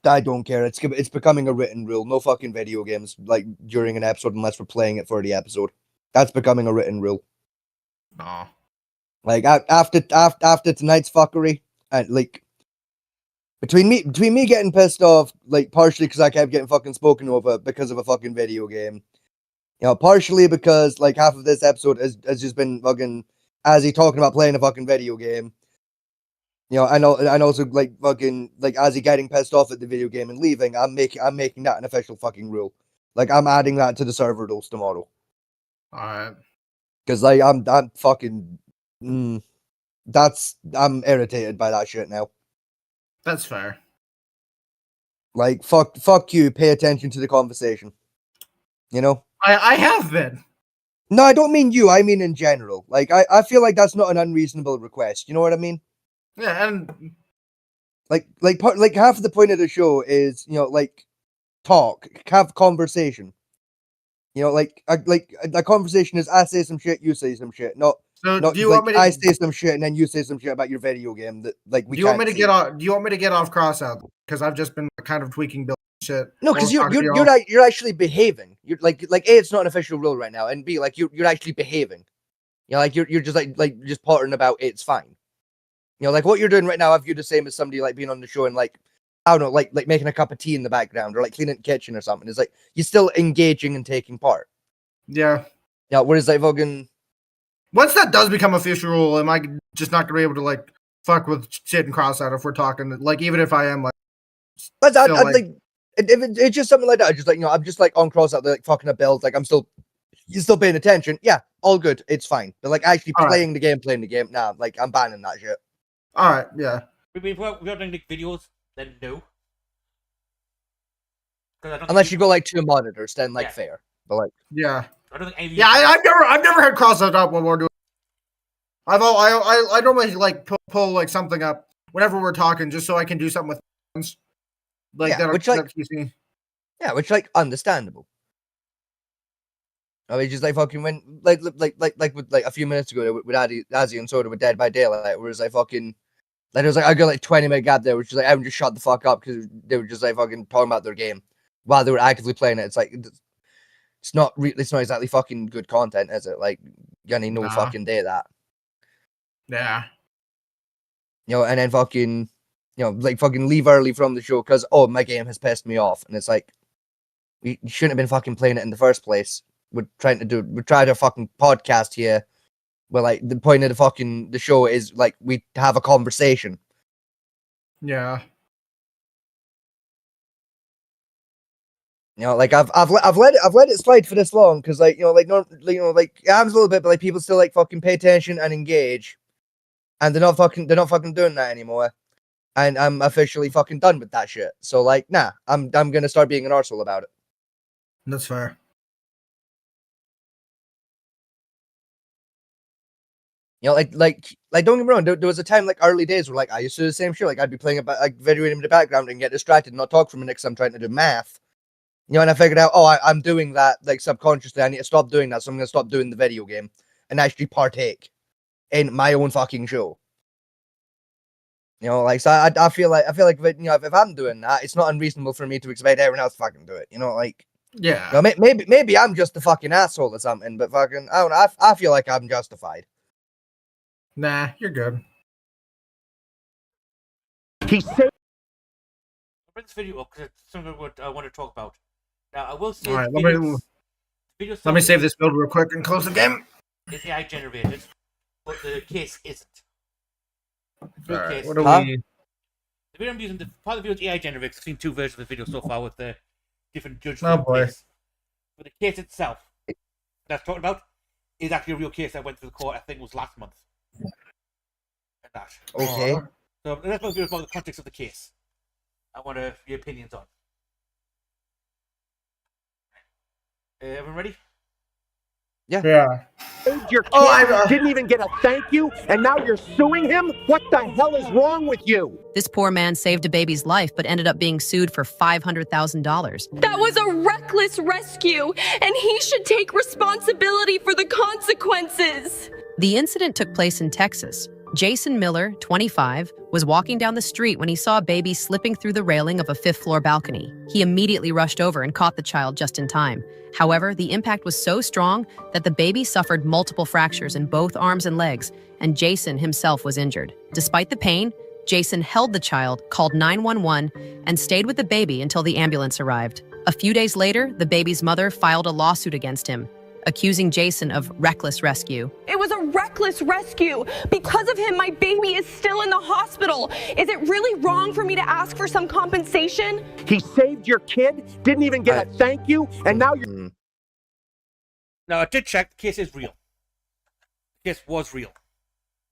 I don't care. It's becoming a written rule. No fucking video games like during an episode unless we're playing it for the episode. That's becoming a written rule. No. Like after tonight's fuckery, and like between me getting pissed off, like partially because I kept getting fucking spoken over because of a fucking video game. You know, partially because like half of this episode has just been fucking Azzy talking about playing a fucking video game. You know, and also like fucking like Azzy getting pissed off at the video game and leaving. I'm making that an official fucking rule. Like I'm adding that to the server rules tomorrow. All right. Cause like I'm fucking I'm irritated by that shit now. That's fair. Like fuck you. Pay attention to the conversation. You know. I have been. No, I don't mean you. I mean in general. Like I feel like that's not an unreasonable request. You know what I mean? Yeah, and Like half of the point of the show is, you know, like talk, have conversation. You know, like a conversation is I say some shit, you say some shit. Not so not do you like want me to? I say some shit and then you say some shit about your video game that like we. Do you want me can't to get see. off? Do you want me to get off Crossout? Because I've just been kind of tweaking build shit. No, because While talking to y'all. you're actually behaving. You're like A, it's not an official rule right now, and B, like you're actually behaving. You know, like you're just like just pottering about. It's fine. You know, like what you're doing right now, I view the same as somebody like being on the show and like I don't know, like making a cup of tea in the background or like cleaning the kitchen or something. It's like you're still engaging and taking part. Yeah. Yeah, whereas like fucking Once that does become official rule, am I just not gonna be able to like fuck with shit and Crossout if we're talking like even if I am like. But I Still, think if it's just something like that, just like, you know, I'm just like on cross out there, like fucking a build, like I'm still you're still paying attention, yeah, all good, it's fine. But like actually All playing the game, nah, like I'm banning that shit. All right, yeah. If we're doing like videos, then no. Unless you go like 2 monitors, then like fair. But like, yeah, I don't think I've never had cross that up when we're doing. I normally like pull like something up whenever we're talking, just so I can do something with friends. Like yeah, that. Which like understandable. I mean, just like fucking when like with like a few minutes ago with Azzy and Soda with Dead by Daylight, where it's like fucking. Like it was like I got like 20-minute gap there, which is like I would just shut the fuck up because they were just like fucking talking about their game while they were actively playing it. It's like it's not exactly fucking good content, is it? Like you need no fucking day that. Yeah. You know, and then fucking, you know, like fucking leave early from the show because my game has pissed me off, and it's like you shouldn't have been fucking playing it in the first place. We're trying to fucking podcast here. Well, like the point of the show is like we have a conversation. Yeah. You know, like I've let it slide for this long because like like it happens a little bit, but like people still like fucking pay attention and engage, and they're not fucking doing that anymore, and I'm officially fucking done with that shit. So like, nah, I'm gonna start being an arsehole about it. That's fair. You know, like don't get me wrong. There was a time like early days where like I used to do the same shit. Like I'd be playing like video game in the background and get distracted, and not talk for a minute because I'm trying to do math. You know, and I figured out, I'm doing that like subconsciously. I need to stop doing that, so I'm gonna stop doing the video game and actually partake in my own fucking show. You know, like so I feel like if I'm doing that, it's not unreasonable for me to expect everyone else to fucking do it. You know, like yeah. You know, maybe I'm just the fucking asshole or something, but fucking I don't know. I feel like I'm justified. Nah, you're good. He said. I'll bring this video up because it's something I want to talk about. Now, I will say. All right, let me save this build real quick and close the game. It's AI generated, but the case isn't. Right, what the video I'm using, part of the video is AI generated. I've seen 2 versions of the video so far with the different judges. Oh boy! Case. But the case itself, that's talking about, is actually a real case that went through the court. I think it was last month. And that. Okay. So let's talk about the context of the case. I want your opinions on. Everyone ready? Yeah. Your kid didn't even get a thank you, and now you're suing him? What the hell is wrong with you? This poor man saved a baby's life, but ended up being sued for $500,000. That was a reckless rescue, and he should take responsibility for the consequences. The incident took place in Texas. Jason Miller, 25, was walking down the street when he saw a baby slipping through the railing of a 5th-floor balcony. He immediately rushed over and caught the child just in time. However, the impact was so strong that the baby suffered multiple fractures in both arms and legs, and Jason himself was injured. Despite the pain, Jason held the child, called 911, and stayed with the baby until the ambulance arrived. A few days later, the baby's mother filed a lawsuit against him, accusing Jason of reckless rescue. It was a reckless rescue. Because of him, my baby is still in the hospital. Is it really wrong for me to ask for some compensation? He saved your kid, didn't even get a thank you, and now you're... Now, I did check. The case is real. The case was real.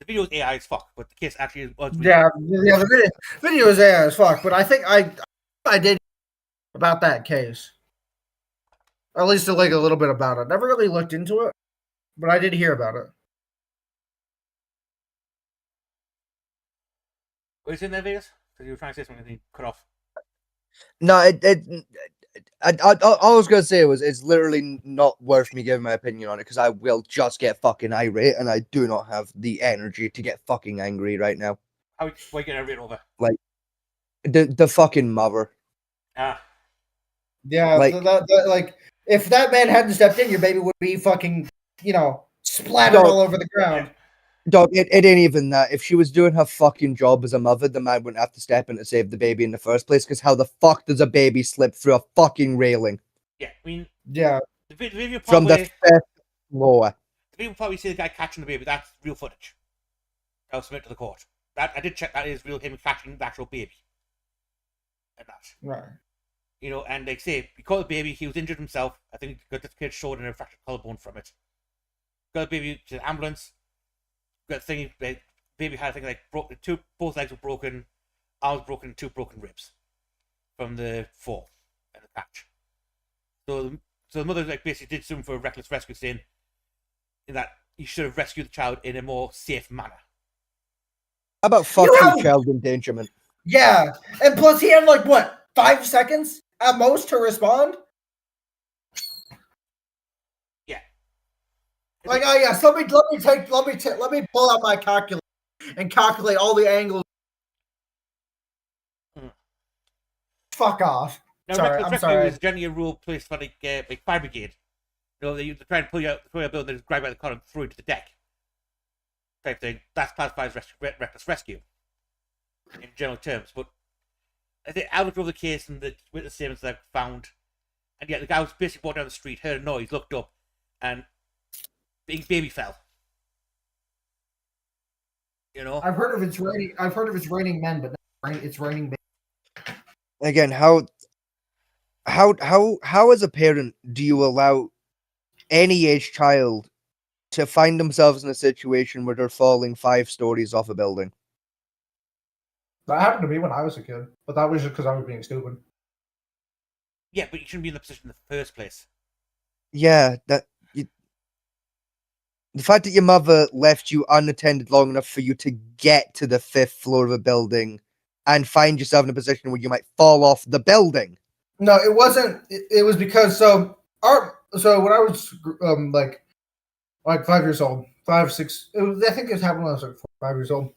The video is AI as fuck, but the case actually was real. Yeah, the video is AI as fuck, but I think I did about that case. Or at least like a little bit about it. Never really looked into it, but I did hear about it. What is in there, Vegas? So you were trying to say something and you cut off. No, all I was gonna say was it's literally not worth me giving my opinion on it because I will just get fucking irate, and I do not have the energy to get fucking angry right now. Why are you getting irate over? Like the fucking mother. Ah. Yeah, like if that man hadn't stepped in, your baby would be fucking, splattered all over the ground. Dog, it ain't even that. If she was doing her fucking job as a mother, the man wouldn't have to step in to save the baby in the first place, because how the fuck does a baby slip through a fucking railing? Yeah, I mean... Yeah. The video part from the 5th floor. The video part we see the guy catching the baby, that's real footage. I'll submit to the court. That I did check, that is real, him catching the actual baby. And that. Right. You know, and like say, he caught the baby, he was injured himself. I think he got the kid showed and a fractured collarbone from it. Got the baby to the ambulance. Got the thing, baby had, I think, like, both legs were broken, arms broken, 2 broken ribs from the fall and the catch. So the mother, like, basically did something for a reckless rescue, saying that you should have rescued the child in a more safe manner. How about fucking child endangerment? Yeah, and plus he had like what, 5 seconds at most to respond. Yeah. Like, oh yes, let me pull out my calculator and calculate all the angles. Fuck off. Now, Sorry, reckless I'm rescue sorry. is generally a rule placed for like fire brigade. You know, they try and pull you out a building, they just grab you out of the car and throw you to the deck. Type thing. That's classified as reckless rescue in general terms. But I think I looked over the case and the witness statements that I found, and yeah, the guy was basically walking down the street, heard a noise, looked up, and big baby fell. You know, I've heard of it's raining men, but it's raining babies. Again, how as a parent do you allow any age child to find themselves in a situation where they're falling 5 stories off a building? That happened to me when I was a kid, but that was just because I was being stupid. Yeah, but you shouldn't be in the position in the first place. Yeah, the fact that your mother left you unattended long enough for you to get to the 5th floor of a building and find yourself in a position where you might fall off the building. No, it wasn't. It was because so when I was like 5 years old, 5, 6. I think it happened when I was like 4, 5 years old.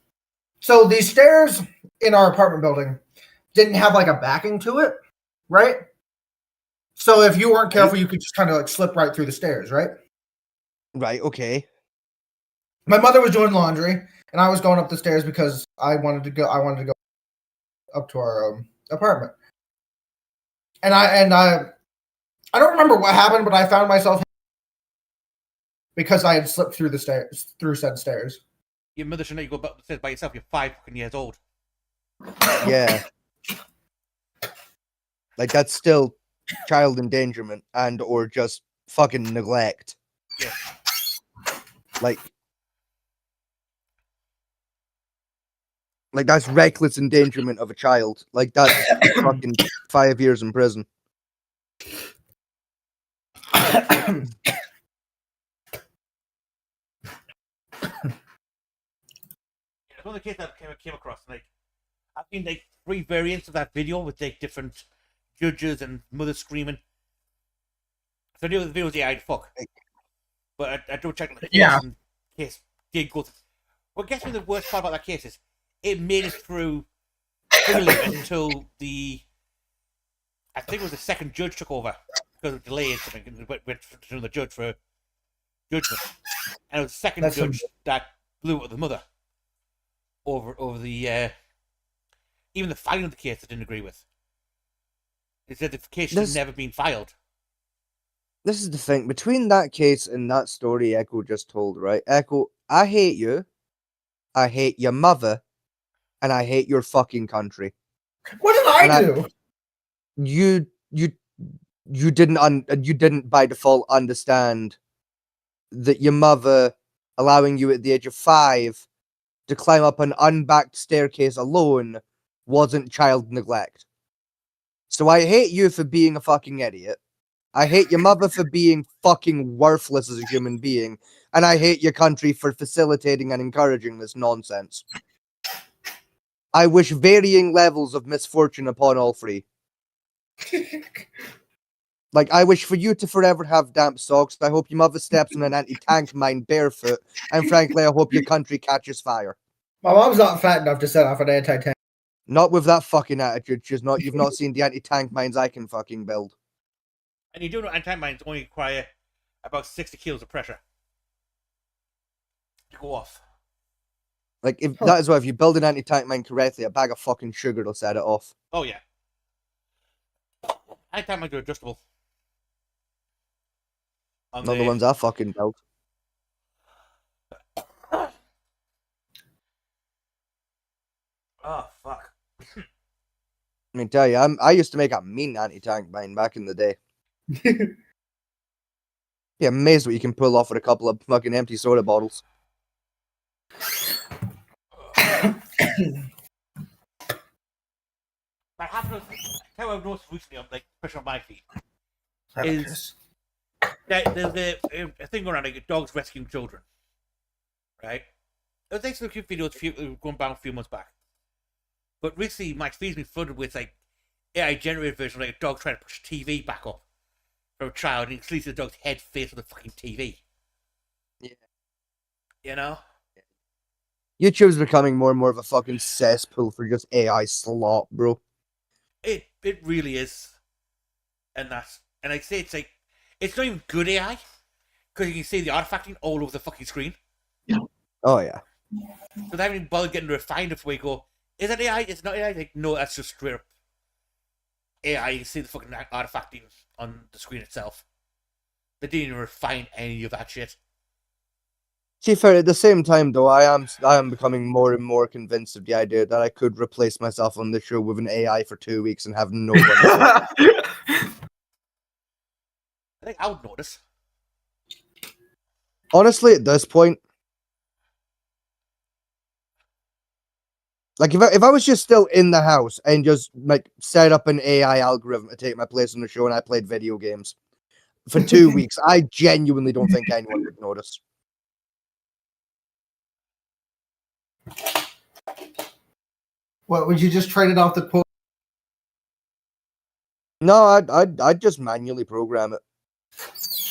So the stairs in our apartment building didn't have like a backing to it, right? So if you weren't careful, you could just kind of like slip right through the stairs, right? Right, okay. My mother was doing laundry, and I was going up the stairs because I wanted to go up to our apartment. And I don't remember what happened, but I found myself because I had slipped through said stairs. Your mother should know you go up the stairs by yourself. You're 5 fucking years old. Yeah. Like, that's still child endangerment and or just fucking neglect. Yeah. Like that's reckless endangerment of a child. Like, that's fucking 5 years in prison. It's one of the cases that I came across. Like, I've seen like 3 variants of that video with like different judges and mothers screaming. So I knew the video was fuck. But I don't check the case. Yeah. And case did go. What gets me the worst part about that case is it made it through until I think it was the second judge took over because of delay and something. And went to another judge for judgment, and it was the second judge that blew at the mother over the even the filing of the case. I didn't agree with. It said the case should have never been filed. This is the thing between that case and that story Echo just told, right? Echo, I hate you. I hate your mother, and I hate your fucking country. What did I do? You didn't by default understand that your mother allowing you at the age of 5 to climb up an unbacked staircase alone wasn't child neglect. So I hate you for being a fucking idiot. I hate your mother for being fucking worthless as a human being, and I hate your country for facilitating and encouraging this nonsense. I wish varying levels of misfortune upon all 3. Like, I wish for you to forever have damp socks. I hope your mother steps on an anti-tank mine barefoot, and frankly, I hope your country catches fire. My mom's not fat enough to set off an anti-tank. Not with that fucking attitude. You've not seen the anti-tank mines I can fucking build. And you do know anti-tank mines only require about 60 kilos of pressure to go off. Like, if that is why if you build an anti-tank mine correctly, a bag of fucking sugar will set it off. Oh yeah. Anti-tank mines are adjustable. Not the ones I fucking built. Oh fuck. Let me tell you, I used to make a mean anti-tank mine back in the day. Yeah, amazed what you can pull off with a couple of fucking empty soda bottles. I have noticed, how I've noticed recently on like, especially on my feed, is that there's a thing going on like dogs rescuing children, right? It was actually a cute videos going back a few months back, but recently my feed's been flooded with like AI generated version of like a dog trying to push TV back up for a child, and it leaves the dog's head face on the fucking TV. Yeah, you know. YouTube's becoming more and more of a fucking cesspool for just AI slop, bro. It really is, and I say it's like it's not even good AI because you can see the artifacting all over the fucking screen. Oh yeah. So they haven't even bothered getting refined if we go, is that AI? It's not AI. Like, no, that's just straight up AI. You can see the fucking artifacting on the screen itself. They didn't even refine any of that shit. See, fair, at the same time, though, I am becoming more and more convinced of the idea that I could replace myself on the show with an AI for 2 weeks and have no one. I think I would notice. Honestly, at this point, like if I was just still in the house and just like set up an AI algorithm to take my place on the show and I played video games for 2 weeks, I genuinely don't think anyone would notice. What, would you just trade it off the quote? No, I'd just manually program it.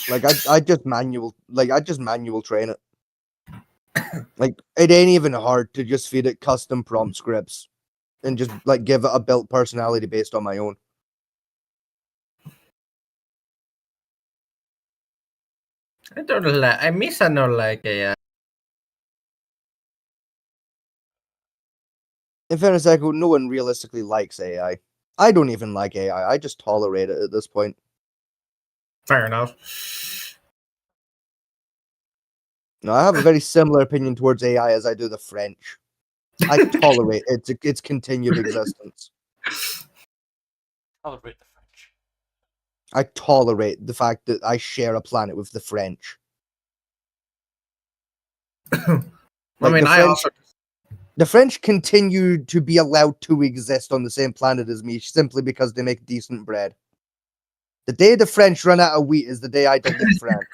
Like I just manual train it. Like it ain't even hard to just feed it custom prompt scripts and just like give it a built personality based on my own. I don't like. I miss I don't like AI. In fairness, Echo, no one realistically likes AI. I don't even like AI. I just tolerate it at this point. Fair enough. No, I have a very similar opinion towards AI as I do the French. I tolerate its continued existence. Tolerate the French. I tolerate the fact that I share a planet with the French. I mean, the French continue to be allowed to exist on the same planet as me simply because they make decent bread. The day the French run out of wheat is the day I delete France.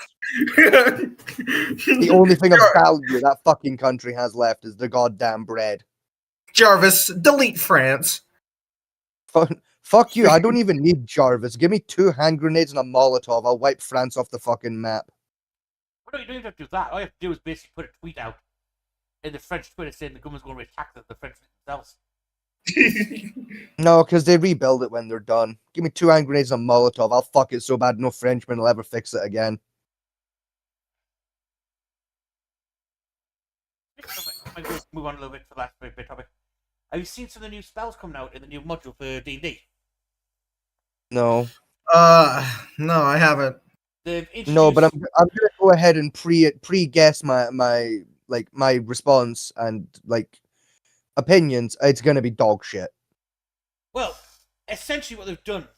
The only thing of value that fucking country has left is the goddamn bread. Jarvis, delete France. Fuck you, I don't even need Jarvis. Give me 2 hand grenades and a Molotov. I'll wipe France off the fucking map. Well, no, you don't even have to do that. All you have to do is basically put a tweet out in the French Twitter saying the government's going to attack the French themselves. No, because they rebuild it when they're done. Give me 2 hand grenades and a Molotov. I'll fuck it so bad no Frenchman will ever fix it again. Move on a little bit for that bit topic. Have you seen some of the new spells coming out in the new module for D&D? No. No, I haven't. No, but I'm gonna go ahead and pre-guess my response and like opinions. It's gonna be dog shit. Well, essentially what they've done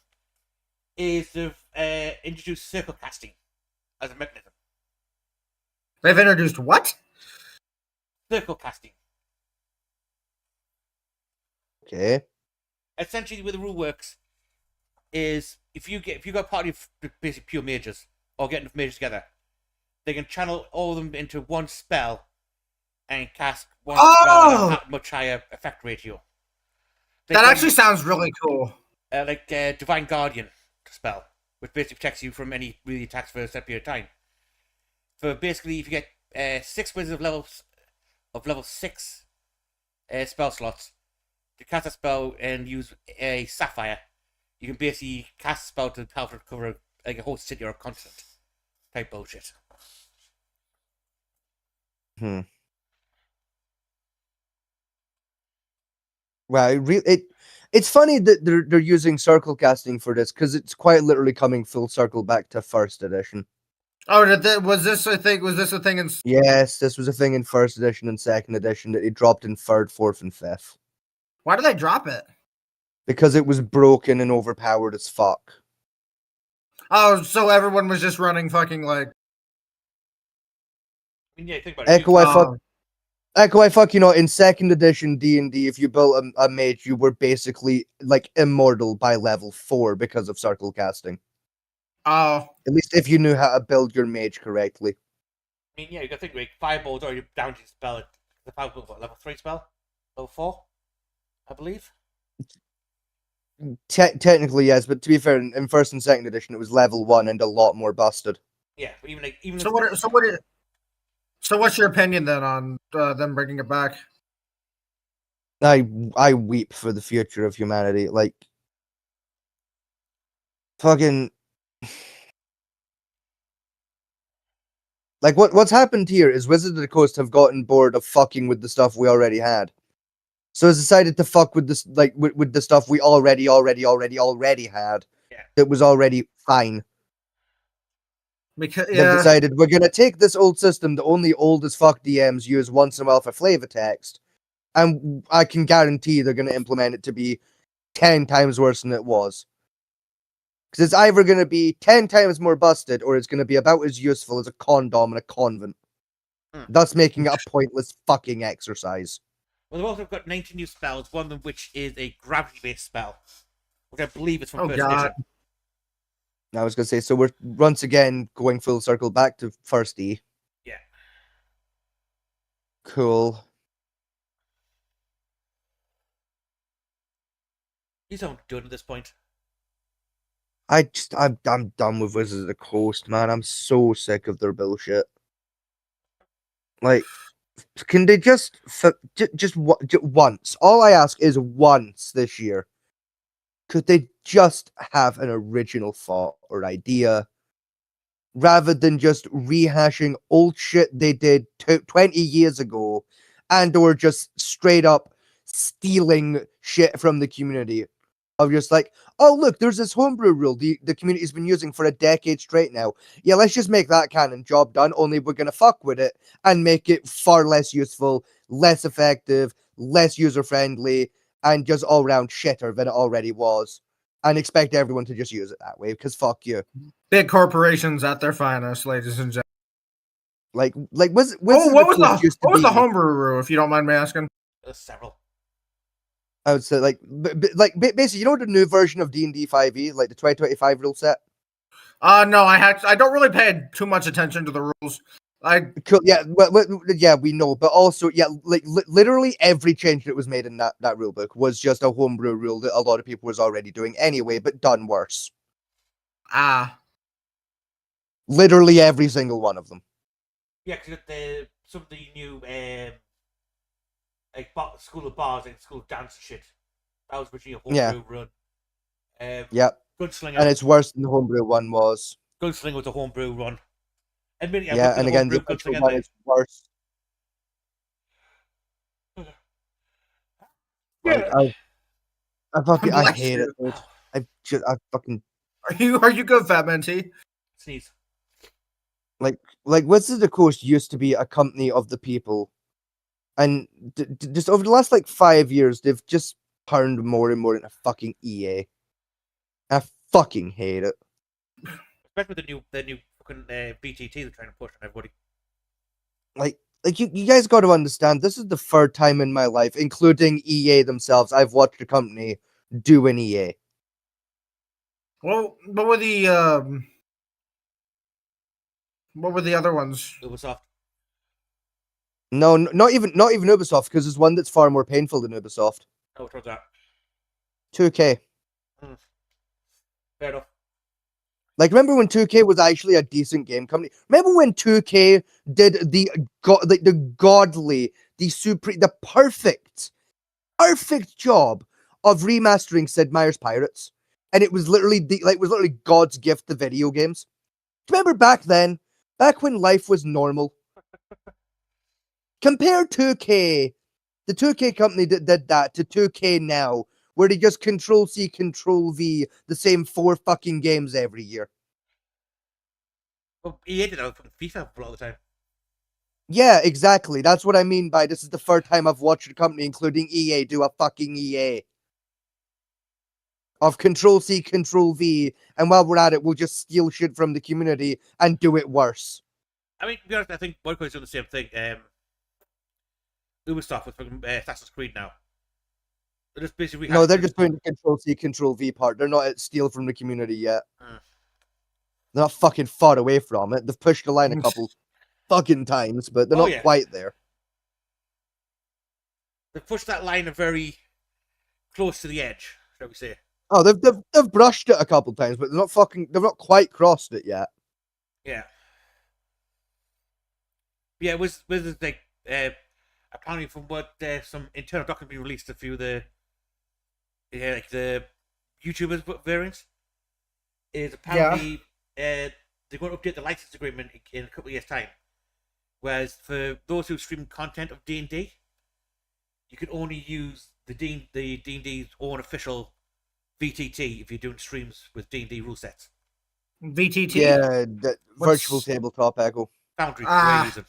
is they've introduced circle casting as a mechanism. They've introduced what? Circle casting. Okay. Essentially, the way the rule works is if you got a party of basically pure mages or get enough mages together, they can channel all of them into one spell and cast one spell at a much higher effect ratio. That actually sounds really cool. Like Divine Guardian spell, which basically protects you from any really attacks for a set period of time. For basically, if you get 6 wizards of level 6 spell slots to cast a spell and use a sapphire, you can basically cast a spell to power cover like a whole city or a continent type bullshit. Well, it's funny that they're using circle casting for this because it's quite literally coming full circle back to 1st edition. Oh, was this a thing? Was this a thing in? Yes, this was a thing in 1st edition and 2nd edition that it dropped in 3rd, 4th, and 5th. Why did they drop it? because it was broken and overpowered as fuck. Oh, so everyone was just running fucking like. I mean, yeah, think about it. Echo, I fuck, you know, in 2nd edition D&D, if you built a mage, you were basically, like, immortal by level 4 because of circle casting. Oh. At least if you knew how to build your mage correctly. I mean, yeah, you got to think, like, Fireball's already down to spell it. The Fireball's what, level 3 spell? Level 4? I believe? Technically, yes, but to be fair, in 1st and 2nd edition, it was level 1 and a lot more busted. Yeah, but even So what's your opinion then on them bringing it back? I weep for the future of humanity. Like, fucking, like what's happened here is Wizards of the Coast have gotten bored of fucking with the stuff we already had, so has decided to fuck with this, like with the stuff we already had. Yeah. That was already fine. Because They've decided we're gonna take this old system that only old as fuck DMs use once in a while for flavor text, and I can guarantee they're gonna implement it to be 10 times worse than it was. Because it's either gonna be 10 times more busted, or it's gonna be about as useful as a condom in a convent. Thus making it a pointless fucking exercise. Well, they've also got 19 new spells, one of them which is a gravity-based spell, which I believe is from 1st edition. I was gonna say, so we're once again going full circle back to 1st E. Yeah. Cool. He's on done at this point. I'm done with Wizards of the Coast, man. I'm so sick of their bullshit. Like, can they just once? All I ask is once this year. Could they just have an original thought or idea rather than just rehashing old shit they did 20 years ago and or just straight up stealing shit from the community? Of just like, oh, look, there's this homebrew rule the community's been using for a decade straight now. Yeah, let's just make that canon, job done, only we're going to fuck with it and make it far less useful, less effective, less user-friendly, and just all-round shitter than it already was, and expect everyone to just use it that way, because fuck you. Big corporations at their finest, ladies and gentlemen. Like, what was the homebrew rule, if you don't mind me asking? Several. I would say, basically, you know the new version of D&D 5e, like the 2025 rule set? No, I don't really pay too much attention to the rules. Cool, yeah, yeah, we know, but also, yeah, like literally every change that was made in that rulebook was just a homebrew rule that a lot of people was already doing anyway, but done worse. Literally every single one of them. Yeah, because some of the new like School of Bars and School of Dance and shit. That was originally a homebrew run. Yep. Gunslinger. And it's worse than the homebrew one was. Gunslinger was a homebrew run. And and again, the Gunslinger one is worse. Yeah. I hate it, dude. I fucking. Are you good, Fat Man T? Sneeze. Like Wizards of the Coast used to be a company of the people, and just over the last 5 years, they've just turned more and more into fucking EA. I fucking hate it. Especially with the new fucking BTT they're trying to push on everybody. Like you guys got to understand, this is the 3rd time in my life, including EA themselves, I've watched a company do an EA. Well, what were the other ones? Ubisoft. No, not even Ubisoft, because there's one that's far more painful than Ubisoft. Oh, which one's that? 2K. Fair enough. Like, remember when 2K was actually a decent game company? Remember when 2K did the godly, the perfect job of remastering Sid Meier's Pirates, and it was literally God's gift to video games. Do you remember back then, back when life was normal? Compare 2K, the 2K company that did that, to 2K now, where they just Control-C, Control-V the same 4 fucking games every year. Well, EA did that with FIFA for all the time. Yeah, exactly. That's what I mean by this is the 3rd time I've watched a company, including EA, do a fucking EA. of Control-C, Control-V, and while we're at it, we'll just steal shit from the community and do it worse. I mean, to be honest, I think Boycott's doing the same thing. Ubisoft with Assassin's Creed now. They're just basically they're just doing the Control-C, Control-V part. They're not at steal from the community yet. They're not fucking far away from it. They've pushed the line a couple fucking times, but they're not quite there. They've pushed that line very close to the edge, shall we say? Oh, they've brushed it a couple times, but they've not quite crossed it yet. Yeah. Yeah, it was like apparently from what some internal document being released, a few of the YouTubers variants is apparently they're going to update the license agreement in a couple of years' time. Whereas for those who stream content of D&D, you can only use the D&D's own official VTT if you're doing streams with D&D rule sets. VTT? Yeah, virtual tabletop echo. Foundry, we're using.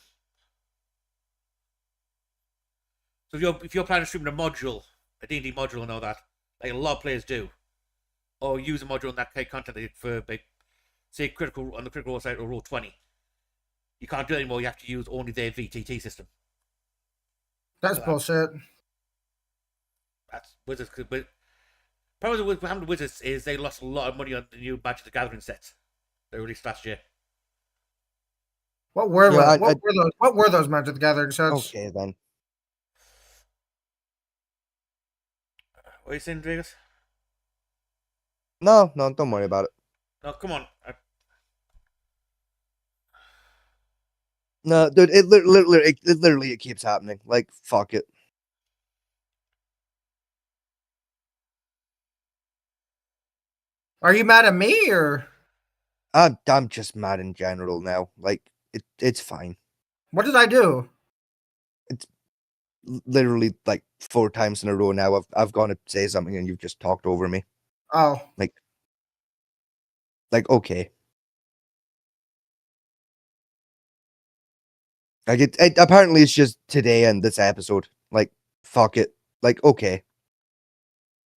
So if you're planning to stream a module, a D&D module and all that, like a lot of players do, or use a module in that kind of content for, like, say, on the Critical Role site or Roll20, you can't do it anymore. You have to use only their VTT system. That's bullshit. That's Wizards. But probably what happened to Wizards is they lost a lot of money on the new Magic the Gathering sets they released last year. What were those Magic the Gathering sets? Okay, then. What are you saying, Vegas? No, don't worry about it. No, come on. No, dude, it literally keeps happening. Like, fuck it. Are you mad at me or? I'm just mad in general now. Like, it's fine. What did I do? It's literally like 4 times in a row now. I've gone to say something and you've just talked over me. Oh, like okay. Like it apparently it's just today and this episode. Like, fuck it. Like, okay.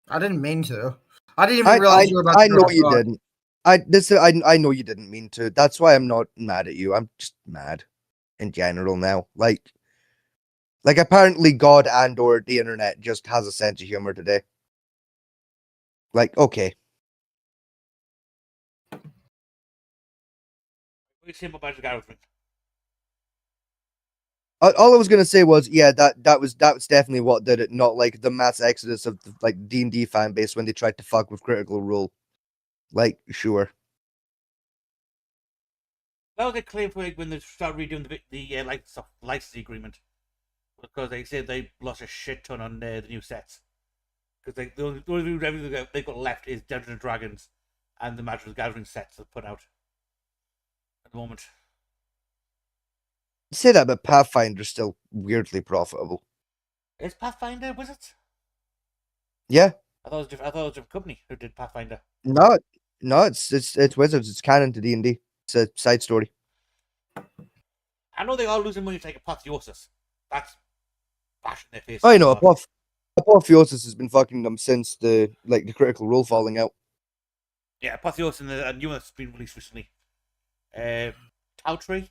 I didn't mean to. I didn't even realize you were about to. I know you didn't. I know you didn't mean to. That's why I'm not mad at you. I'm just mad in general now. Like apparently God and or the internet just has a sense of humor today. Like, okay. What are you saying about Magic the Gathering? All I was gonna say was, yeah, that's definitely what did it. Not like the mass exodus of the, like, D&D fan base when they tried to fuck with Critical Role. Like, sure. That was a claim for when they started redoing the licensing agreement, because they said they lost a shit ton on the new sets. Because the only revenue they've got left is Dungeons and Dragons and the Magic the Gathering sets they've put out at the moment. Say that, but Pathfinder's still weirdly profitable. Is Pathfinder Wizards? Yeah. I thought it was a different company who did Pathfinder. No, it's Wizards. It's canon to D&D. It's a side story. I know they are losing money to take Apotheosis. That's bashing their face. I know. Apotheosis has been fucking them since the Critical Role falling out. Yeah, Apotheosis and a new one that's been released recently. Towtree.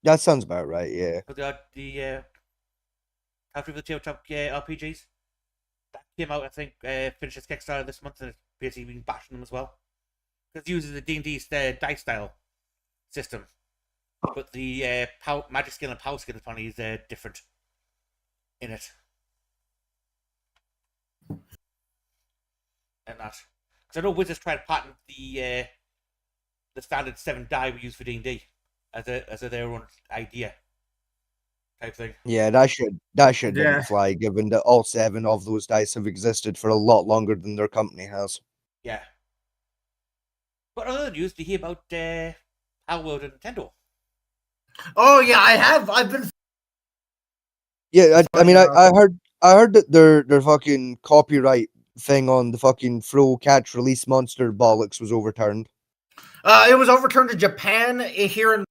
That sounds about right, yeah. For the Towtree for the tabletop RPGs. That came out, I think, finished its Kickstarter this month, and it's basically been bashing them as well. Because it uses the D&D dice style system. But the magic skill and power skill apparently is different in it. And that. Because I know Wizards tried to patent the standard 7 die we use for D&D as their own idea type thing. Yeah, that didn't fly, given that all 7 of those dice have existed for a lot longer than their company has. Yeah. But other news, do you hear about Power World and Nintendo? Oh yeah, I have. I've been. Yeah, I mean, I heard that their fucking copyright thing on the fucking Fro Catch Release Monster bollocks was overturned. It was overturned in Japan. Here in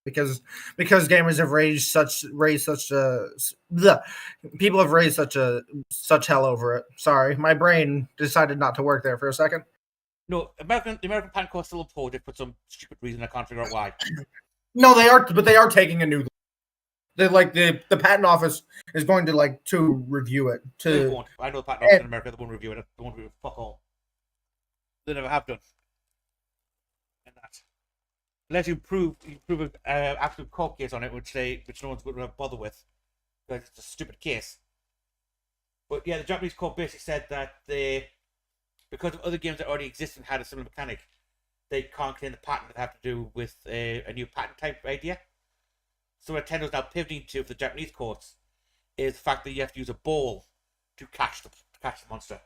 because gamers have raised such people have raised such hell over it. Sorry, my brain decided not to work there for a second. No, the American Patent Court still uphold it for some stupid reason. I can't figure out why. No, they are, but they are taking a new. They the patent office is going to review it. They won't. I know the patent office in America. They won't review it. They won't review it. Fuck all. They never have done. And that, unless you prove an absolute court case on it, which no one's going to bother with, because it's a stupid case. But yeah, the Japanese court basically said that because of other games that already exist and had a similar mechanic, they can't claim the patent that have to do with a new patent type idea. So what Nintendo's now pivoting to for the Japanese courts is the fact that you have to use a ball to catch the monster.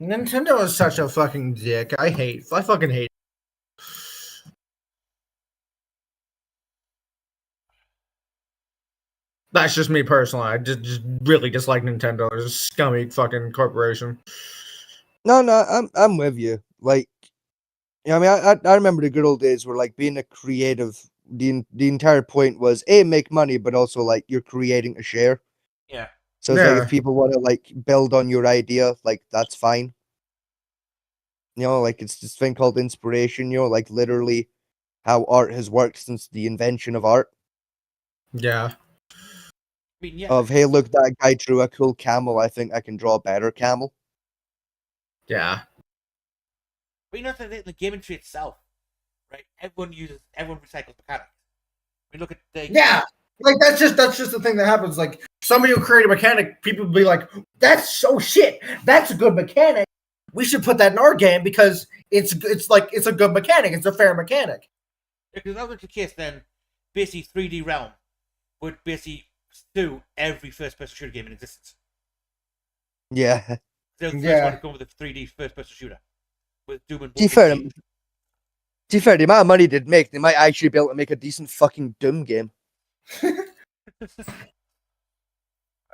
Nintendo is such a fucking dick. I fucking hate. That's just me personally. I just really dislike Nintendo as a scummy fucking corporation. No, I'm with you. Like, I mean, I remember the good old days where like being a creative, the entire point was make money, but also like you're creating a share. Yeah. So it's like if people want to like build on your idea, like that's fine. Like it's this thing called inspiration. Like literally how art has worked since the invention of art. Yeah. I mean, yeah. Of hey, look, that guy drew a cool camel. I think I can draw a better camel. Yeah. But the game industry itself, right? Everyone recycles mechanics. We look at the like that's just the thing that happens. Like somebody will create a mechanic, people will be like, "That's so shit. That's a good mechanic. We should put that in our game because it's a good mechanic. It's a fair mechanic." Because that was the case, then basically 3D Realm would basically sue every first-person shooter game in existence. Yeah. They're the first one to go with a 3D first-person shooter. With Doom and To be fair, the amount of money they'd make, they might actually be able to make a decent fucking Doom game. I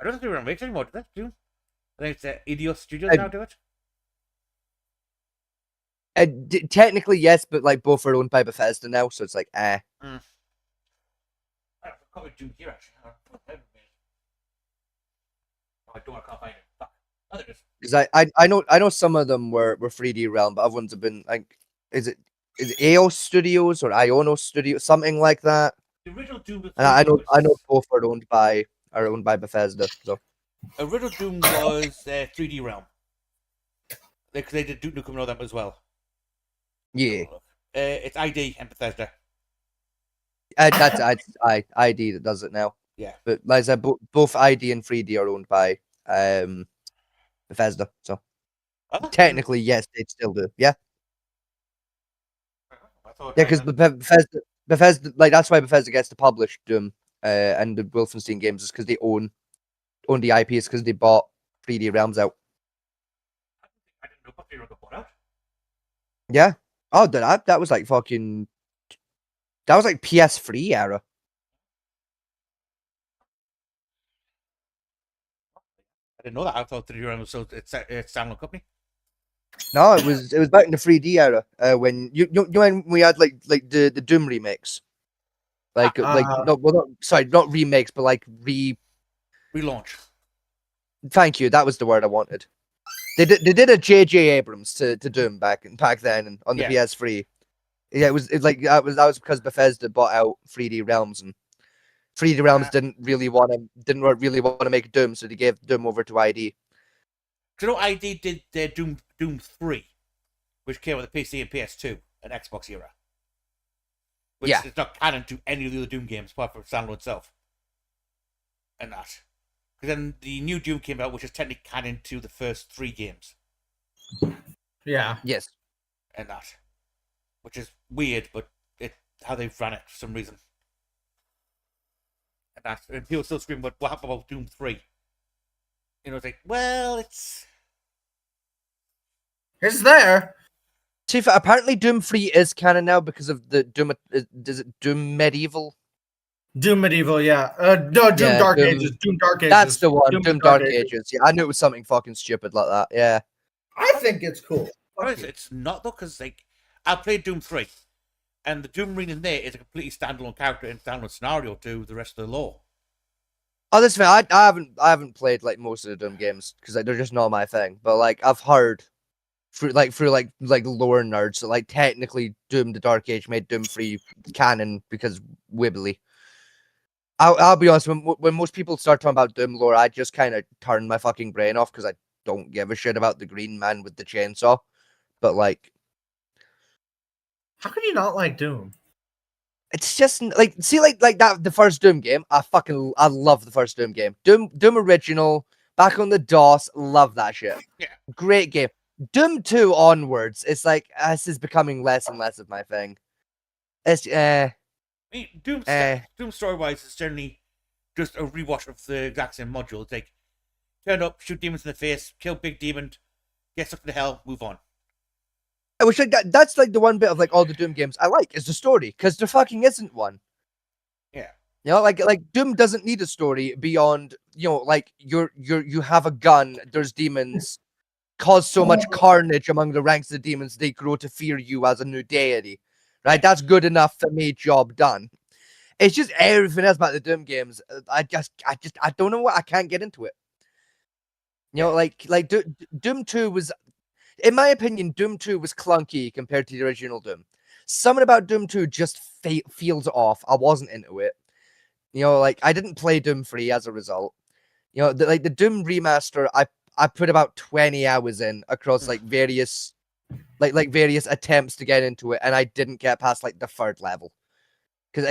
don't think they were make anymore, do they? Doom? I think it's Eidos Studios now do it. Technically, yes, but like both are owned by Bethesda now, so it's like, I forgot Doom here actually. I can't find it. Fuck. Oh, there it is. Because I know some of them were 3D Realm, but other ones have been like, is it AO Studios or Iono Studios, something like that. The original Doom. And I know both are owned by Bethesda. So original Doom was 3D Realm. They did Duke Nukem and all them as well. Yeah. It's ID and Bethesda. That's ID that does it now. Yeah. But like I said, both ID and 3D are owned by Bethesda. So technically, yes, they'd still do. Yeah. Yeah, because Bethesda, like that's why Bethesda gets to publish Doom and the Wolfenstein games is because they own the IPs because they bought 3D Realms out. I didn't know what they were bought out. Yeah. Oh, that was like fucking. That was like PS3 era. I didn't know that. I thought 3D Realm was so it's standalone company. No, it was back in the 3D era when you when we had like the Doom remakes, not remakes, but like relaunch. Thank you, that was the word I wanted. They did a J.J. Abrams to Doom back then and on the PS3. Yeah, it was because Bethesda bought out 3D Realms and 3D Realms didn't really want to make Doom, so they gave Doom over to ID. Do you know ID did their Doom 3, which came with the PC and PS2 and Xbox era? Which is not canon to any of the other Doom games apart from standalone itself. And that. Because then the new Doom came out, which is technically canon to the first 3 games. Yeah. Yes. And that. Which is weird, but how they've ran it for some reason. And people still scream, what happened about Doom 3? It's like, well, it's there. See, apparently Doom 3 is canon now because of the Doom. Is it Doom Medieval? Doom Medieval, yeah. No, Doom Dark Ages. Doom Dark Ages. That's the one. Doom Dark Ages. Yeah, I knew it was something fucking stupid like that. Yeah. I think it's cool. It's not though, because like I played Doom 3, And the Doom Marine in there is a completely standalone character and standalone scenario to the rest of the lore. Oh, this thing, I haven't played like most of the Doom games because like, they're just not my thing. But like I've heard through lore nerds that like technically Doom the Dark Age made Doom 3 canon because wibbly. I'll be honest, when most people start talking about Doom lore, I just kind of turn my fucking brain off because I don't give a shit about the green man with the chainsaw. But like, how can you not like Doom? It's just like, see, like that the first Doom game. I love the first Doom game. Doom original, back on the DOS. Love that shit. Yeah, great game. Doom 2 onwards, it's like this is becoming less and less of my thing. It's I mean, Doom story-wise is generally just a rewatch of the exact same module. It's like, turn up, shoot demons in the face, kill big demon, get stuck to the hell, move on. I wish like that's like the one bit of like all the Doom games I like is the story, because there fucking isn't one. Yeah. You know, like Doom doesn't need a story beyond, you know, like you have a gun, there's demons, cause so much carnage among the ranks of the demons, they grow to fear you as a new deity. Right? That's good enough for me, job done. It's just everything else about the Doom games. I don't know what, I can't get into it. You know, like Doom 2 was, in my opinion, Doom 2 was clunky compared to the original Doom. Something about Doom 2 just feels off. I wasn't into it. You know, like I didn't play Doom 3 as a result. You know, the Doom remaster, I put about 20 hours in across like various various attempts to get into it, and I didn't get past like the third level. Because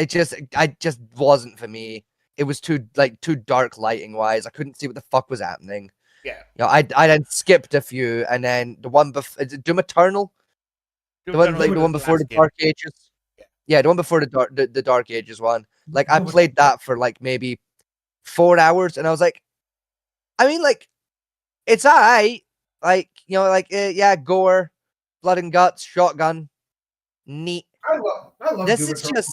I just wasn't for me. It was too dark lighting wise. I couldn't see what the fuck was happening. Yeah. You know, I then skipped a few, and then the one before, is it Doom Eternal? The one before the Dark Ages. Yeah, the one before the Dark Ages one. Like I played that for like maybe 4 hours, and I was like, I mean, like, it's alright. Like, you know, like yeah, gore, blood and guts, shotgun, neat. I love this Doom is Eternal.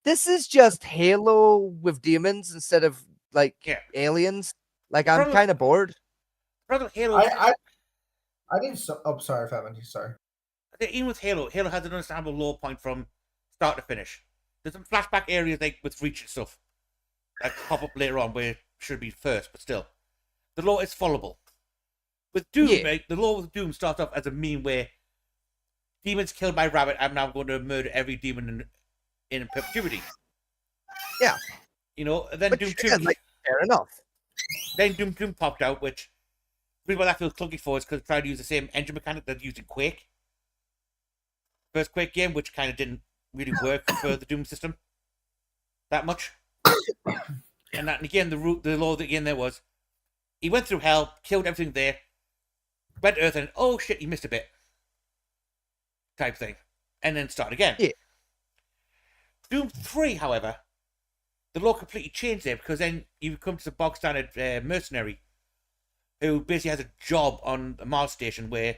this is just Halo with demons instead of like aliens. Like I'm kind of bored. Brother, Halo. I didn't. Oh, sorry, Fabian. Sorry. Even with Halo has an understandable low point from start to finish. There's some flashback areas like with Reach and stuff that pop up later on where it should be first, but still, the lore is followable. With Doom, right, the lore with Doom starts off as a meme where demons killed my rabbit. I'm now going to murder every demon in perpetuity. Yeah, you know. Then which, Doom 2, like, fair enough. Then Doom 2 popped out, which the reason why that feels clunky for is because it tried to use the same engine mechanic that used in Quake. First Quake game, which kind of didn't really work for the Doom system that much. And again, the law that again there was, he went through hell, killed everything there, went to Earth, and oh shit, he missed a bit, type thing, and then start again. Yeah. Doom 3, however, the law completely changed there because then you come to the bog standard mercenary, who basically has a job on a Mars station where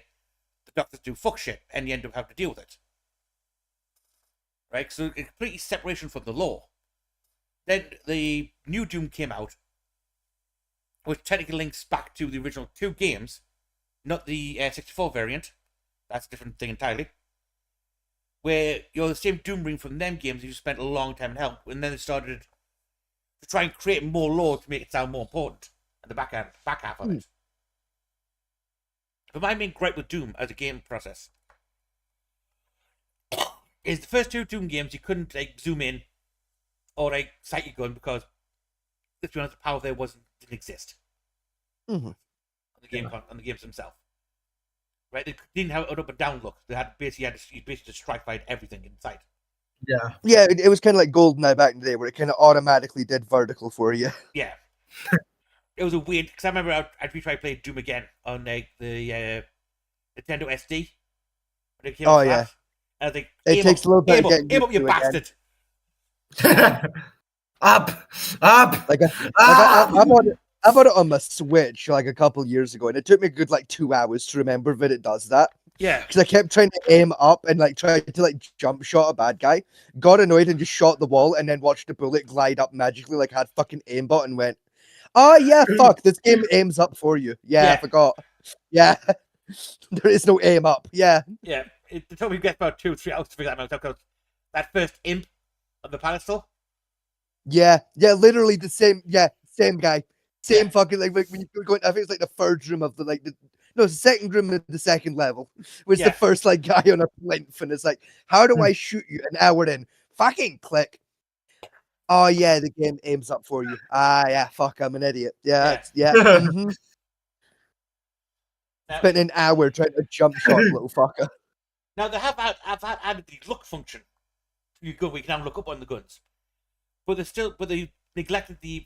the doctors do fuck shit, and you end up having to deal with it. Right, so a completely separation from the law. Then the new Doom came out, which technically links back to the original 2 games, not the 64 variant. That's a different thing entirely. Where you're the same Doom Ring from them games, you spent a long time in hell, and then they started to try and create more lore to make it sound more important at the back half of it. But my main gripe with Doom as a game process is the first 2 Doom games you couldn't like zoom in or like sight your gun because, let's be honest, the power there didn't exist on the games themselves. Right, they didn't have an up and down look. They had basically just strike fight everything in sight. Yeah, yeah, it was kind of like GoldenEye back in the day, where it kind of automatically did vertical for you. Yeah, it was a weird, because I remember I'd retry playing Doom again on like the Nintendo SD. When it came out yeah. And I think it takes a little bit. Aim up, you bastard! Up! I bought it on my Switch like a couple years ago, and it took me a good like 2 hours to remember that it does that. Yeah, because I kept trying to aim up and like try to like jump shot a bad guy, got annoyed and just shot the wall, and then watched the bullet glide up magically like I had fucking aimbot and went, oh yeah, fuck, this game aims up for you. Yeah, I forgot. Yeah, there is no aim up. Yeah. Yeah, it took me about 2 or 3 hours to figure that out because that first imp on the pedestal. Yeah, literally the same. Yeah, same guy, same fucking like when you're going. I think it's like the third room of the second room of the second level was the first like guy on a plinth, and it's like, how do I shoot you an hour in? Fucking click. Oh yeah, the game aims up for you. Ah yeah, fuck, I'm an idiot. Yeah. Mm-hmm. Spent an hour trying to jump shot, little fucker. Now they have added the look function. We can have a look up on the guns, but they neglected the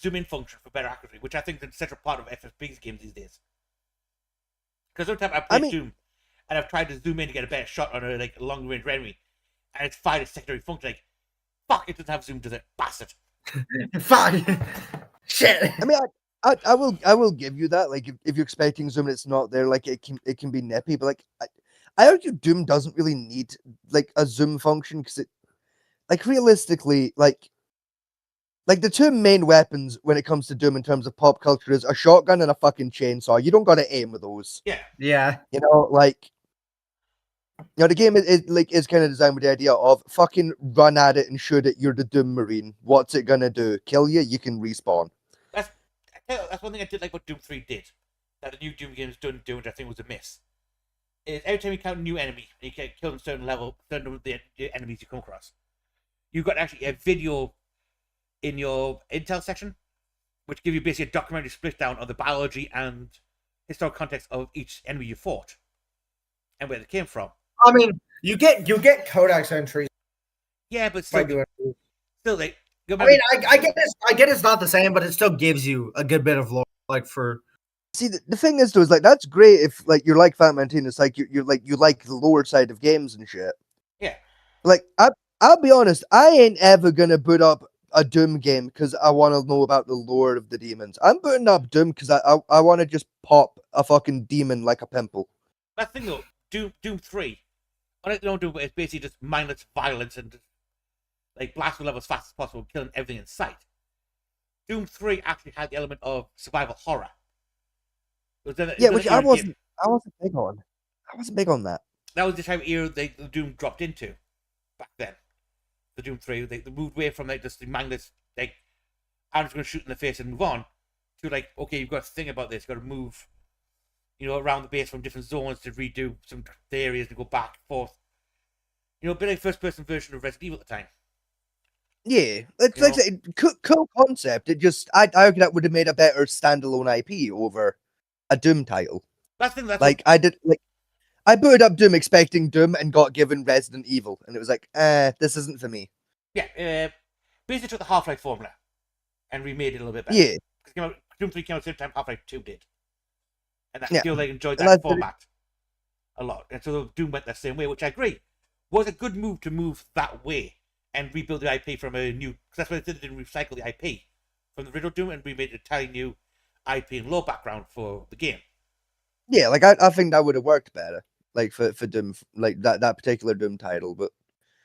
zoom in function for better accuracy, which I think is a central part of FFP's games these days. Because every time I play Doom, and I've tried to zoom in to get a better shot on a long range enemy, and it's fired a secondary function. Like, fuck, it doesn't have zoom, does it, bastard? Fuck, shit. I mean, I will give you that. Like, if you're expecting zoom, and it's not there. Like, it can be nippy, but like, I argue Doom doesn't really need like a zoom function because it, like, realistically, like the two main weapons when it comes to Doom in terms of pop culture is a shotgun and a fucking chainsaw. You don't got to aim with those. Yeah. You know, like, the game is kind of designed with the idea of fucking run at it and shoot it. You're the Doom Marine. What's it gonna do? Kill you? You can respawn. That's one thing I did like what Doom 3 did. That the new Doom games didn't do, which I think was a miss. Is every time you count a new enemy, and you can kill them certain of the enemies you come across, you've got actually a video in your intel section, which give you basically a documentary split down of the biology and historical context of each enemy you fought and where they came from. I mean, you get codex entries. Yeah, but still, like, I mean, I get it's not the same, but it still gives you a good bit of lore, like for. See, the thing is, though, is like that's great if like you're like Fat Man Teen, it's like you like the lower side of games and shit. Yeah. Like I'll be honest, I ain't ever gonna boot up a Doom game because I want to know about the lore of the demons. I'm booting up Doom because I want to just pop a fucking demon like a pimple. That thing though, Doom 3, what I don't do is basically just mindless violence and just, like, blast level as fast as possible, killing everything in sight. Doom 3 actually had the element of survival horror. Which I wasn't big on. I wasn't big on that. That was the type of era the Doom dropped into back then. The Doom 3, they moved away from like just the mindless, like, I'm just going to shoot in the face and move on, to like, okay, you've got to think about this, you've got to move, around the base from different zones to redo some areas to go back and forth. A bit like first-person version of Resident Evil at the time. Yeah, it's like cool concept. It just I argue that would have made a better standalone IP over a Doom title. That's like I did. Like I booted up Doom expecting Doom and got given Resident Evil, and it was like, this isn't for me. Yeah, basically took the Half-Life formula and remade it a little bit better. Yeah, Doom 3 came out at the same time Half-Life 2 did, and I feel like enjoyed that format a lot. And so Doom went the same way, which I agree was a good move to move that way and rebuild the IP from a new. Because that's what they did, they didn't recycle the IP from the original Doom and remade an entirely new IP and lore background for the game. Yeah, like I think that would have worked better, like for Doom, like that particular Doom title, but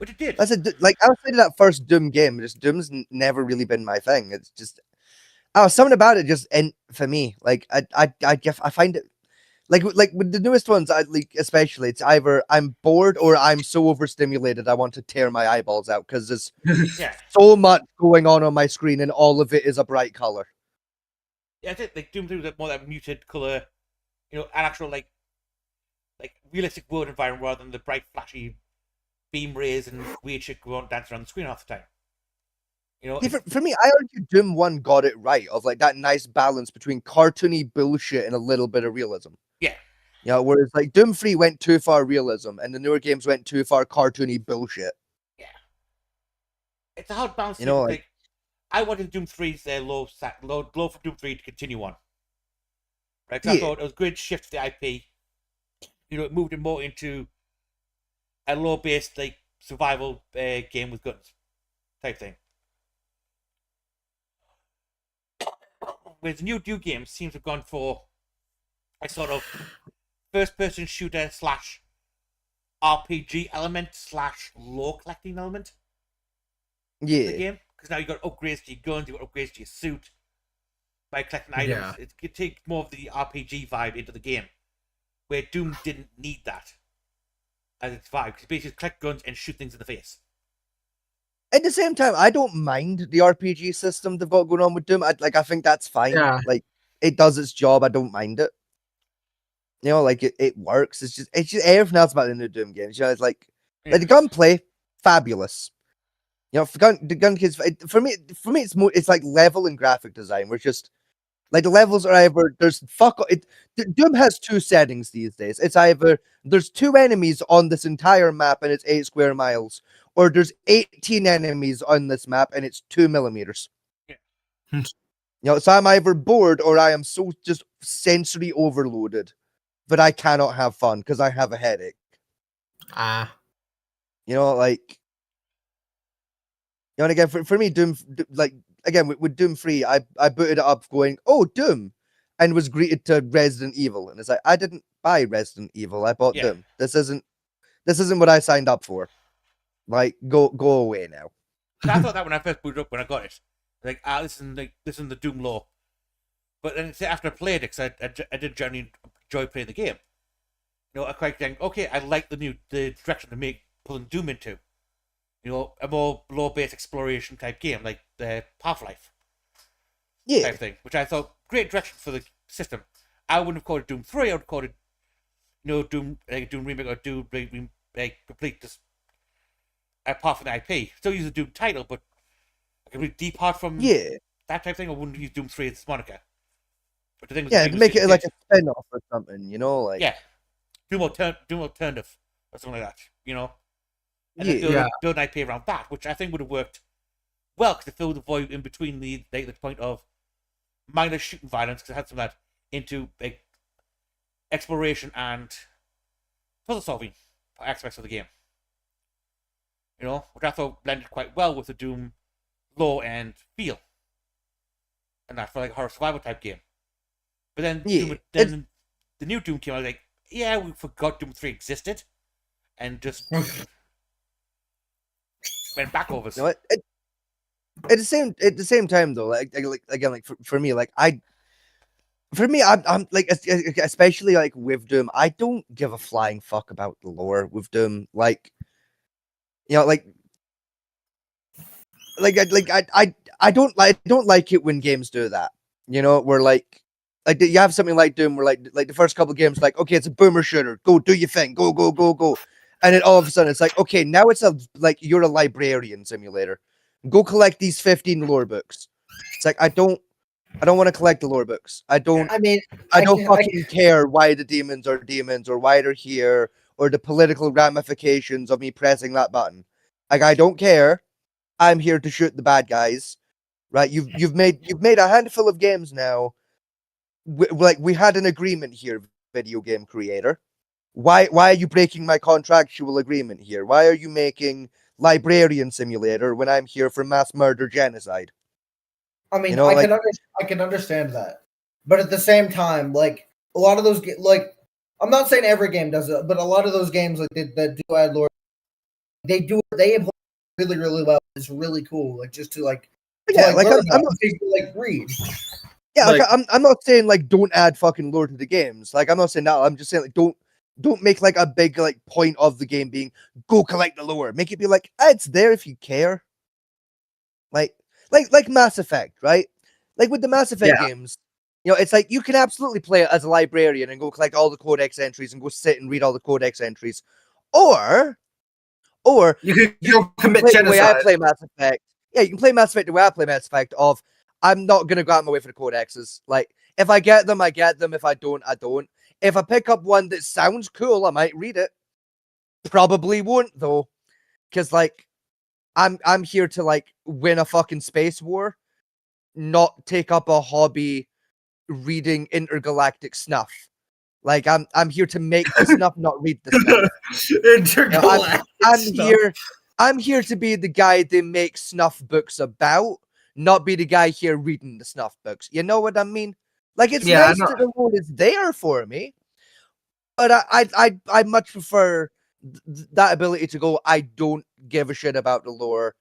it did. I said, like outside of that first Doom game, just Doom's never really been my thing. It's just, something about it just, and for me, like I find it, like with the newest ones, especially, it's either I'm bored or I'm so overstimulated I want to tear my eyeballs out because there's so much going on my screen and all of it is a bright color. Yeah, I think like Doom 3 was more that muted color, an actual like realistic world environment rather than the bright, flashy beam rays and weird shit going on dancing around the screen half the time. For me, I argue Doom 1 got it right of like that nice balance between cartoony bullshit and a little bit of realism. Yeah. Whereas like Doom 3 went too far realism and the newer games went too far cartoony bullshit. Yeah. It's a hard balance. Like I wanted Doom 3's low for Doom 3 to continue on. Right? 'Cause I thought it was a great shift for the IP. It moved it more into a low-based like survival game with guns type thing. Whereas the new Doom game seems to have gone for a sort of first-person shooter / RPG element / lore collecting element. Yeah. The game, because now you've got upgrades to your guns, you've got upgrades to your suit by collecting items. It could take more of the RPG vibe into the game, where Doom didn't need that. as its vibe. Because basically collect guns and shoot things in the face. At the same time, I don't mind the RPG system they've got going on with Doom. I think that's fine. Yeah. Like, it does its job. I don't mind it. You know, like it works. It's just everything else about the new Doom games. You know, it's like the gunplay, fabulous. You know, the gun kids for me, it's like level and graphic design. We're just like the levels are either Doom has two settings these days. It's either there's 2 enemies on this entire map and it's 8 square miles, or there's 18 enemies on this map and it's 2 millimeters. Yeah. You know, so I'm either bored or I am so just sensory overloaded that I cannot have fun because I have a headache. You know, like. You know, and again, for me, Doom, like, again, with Doom 3, I booted it up going, oh, Doom, and was greeted to Resident Evil. And it's like, I didn't buy Resident Evil, I bought Doom. This isn't what I signed up for. Like, go away now. I thought that when I first booted up, when I got it. Like, this is the Doom lore. But then after I played it, because I did generally enjoy playing the game. You know, I quite think, okay, I like the direction to pulling Doom into. You know, a more lore-based exploration type game, like the Half-Life type thing, which I thought great direction for the system. I wouldn't have called it Doom 3. I would have called it, you know, Doom Remake or Doom complete this apart from the IP. Still use the Doom title, but I can really depart from that type thing. I wouldn't use Doom 3 as its moniker. But the thing was, make it like a spin-off or something. You know, like Doom Alternative or something like that. You know. And build an IP around that, which I think would have worked well because it filled the void in between the point of minor shooting violence, because it had some of that into like exploration and puzzle solving aspects of the game. You know, which I thought blended quite well with the Doom lore and feel, and that for like a horror survival type game. But then, then the new Doom came out, like, we forgot Doom 3 existed, and just. Went back over. You know, at the same time though, like again, like for me, like I'm like, especially like with Doom, I don't give a flying fuck about the lore with Doom. Like, you know, I don't like it when games do that. You know, where like you have something like Doom, where like the first couple of games, like, okay, it's a boomer shooter, go do your thing, go. And then all of a sudden, it's like, okay, now it's you're a librarian simulator. Go collect these 15 lore books. It's like, I don't want to collect the lore books. I don't fucking care why the demons are demons or why they're here or the political ramifications of me pressing that button. Like, I don't care. I'm here to shoot the bad guys, right? You've made a handful of games now. We had an agreement here, video game creator. Why are you breaking my contractual agreement here? Why are you making Librarian Simulator when I'm here for mass murder genocide? I mean, you know, I can understand that, but at the same time, like a lot of those, like I'm not saying every game does it, but a lot of those games like that do add lore, they implement really, really well. It's really cool, like just to like I'm not read. Yeah, like, I'm not saying like don't add fucking lore to the games. Like I'm not saying that. I'm just saying like don't make like a big like point of the game being go collect the lore. Make it be like it's there if you care. Like Mass Effect, right? Like with the Mass Effect games, you know, it's like you can absolutely play it as a librarian and go collect all the codex entries and go sit and read all the codex entries, or you can commit genocide. The way I play Mass Effect. Yeah, you can play Mass Effect the way I play Mass Effect. Of I'm not gonna go out my way for the codexes. Like if I get them, I get them. If I don't, I don't. If I pick up one that sounds cool, I might read it. Probably won't though, because like I'm here to like win a fucking space war, not take up a hobby reading intergalactic snuff. Like I'm here to make the snuff, not read the snuff. Intergalactic I'm here to be the guy they make snuff books about, not be the guy here reading the snuff books. You know what I mean? Like it's nice that the role is there for me, but I much prefer that ability to go. I don't give a shit about the lore.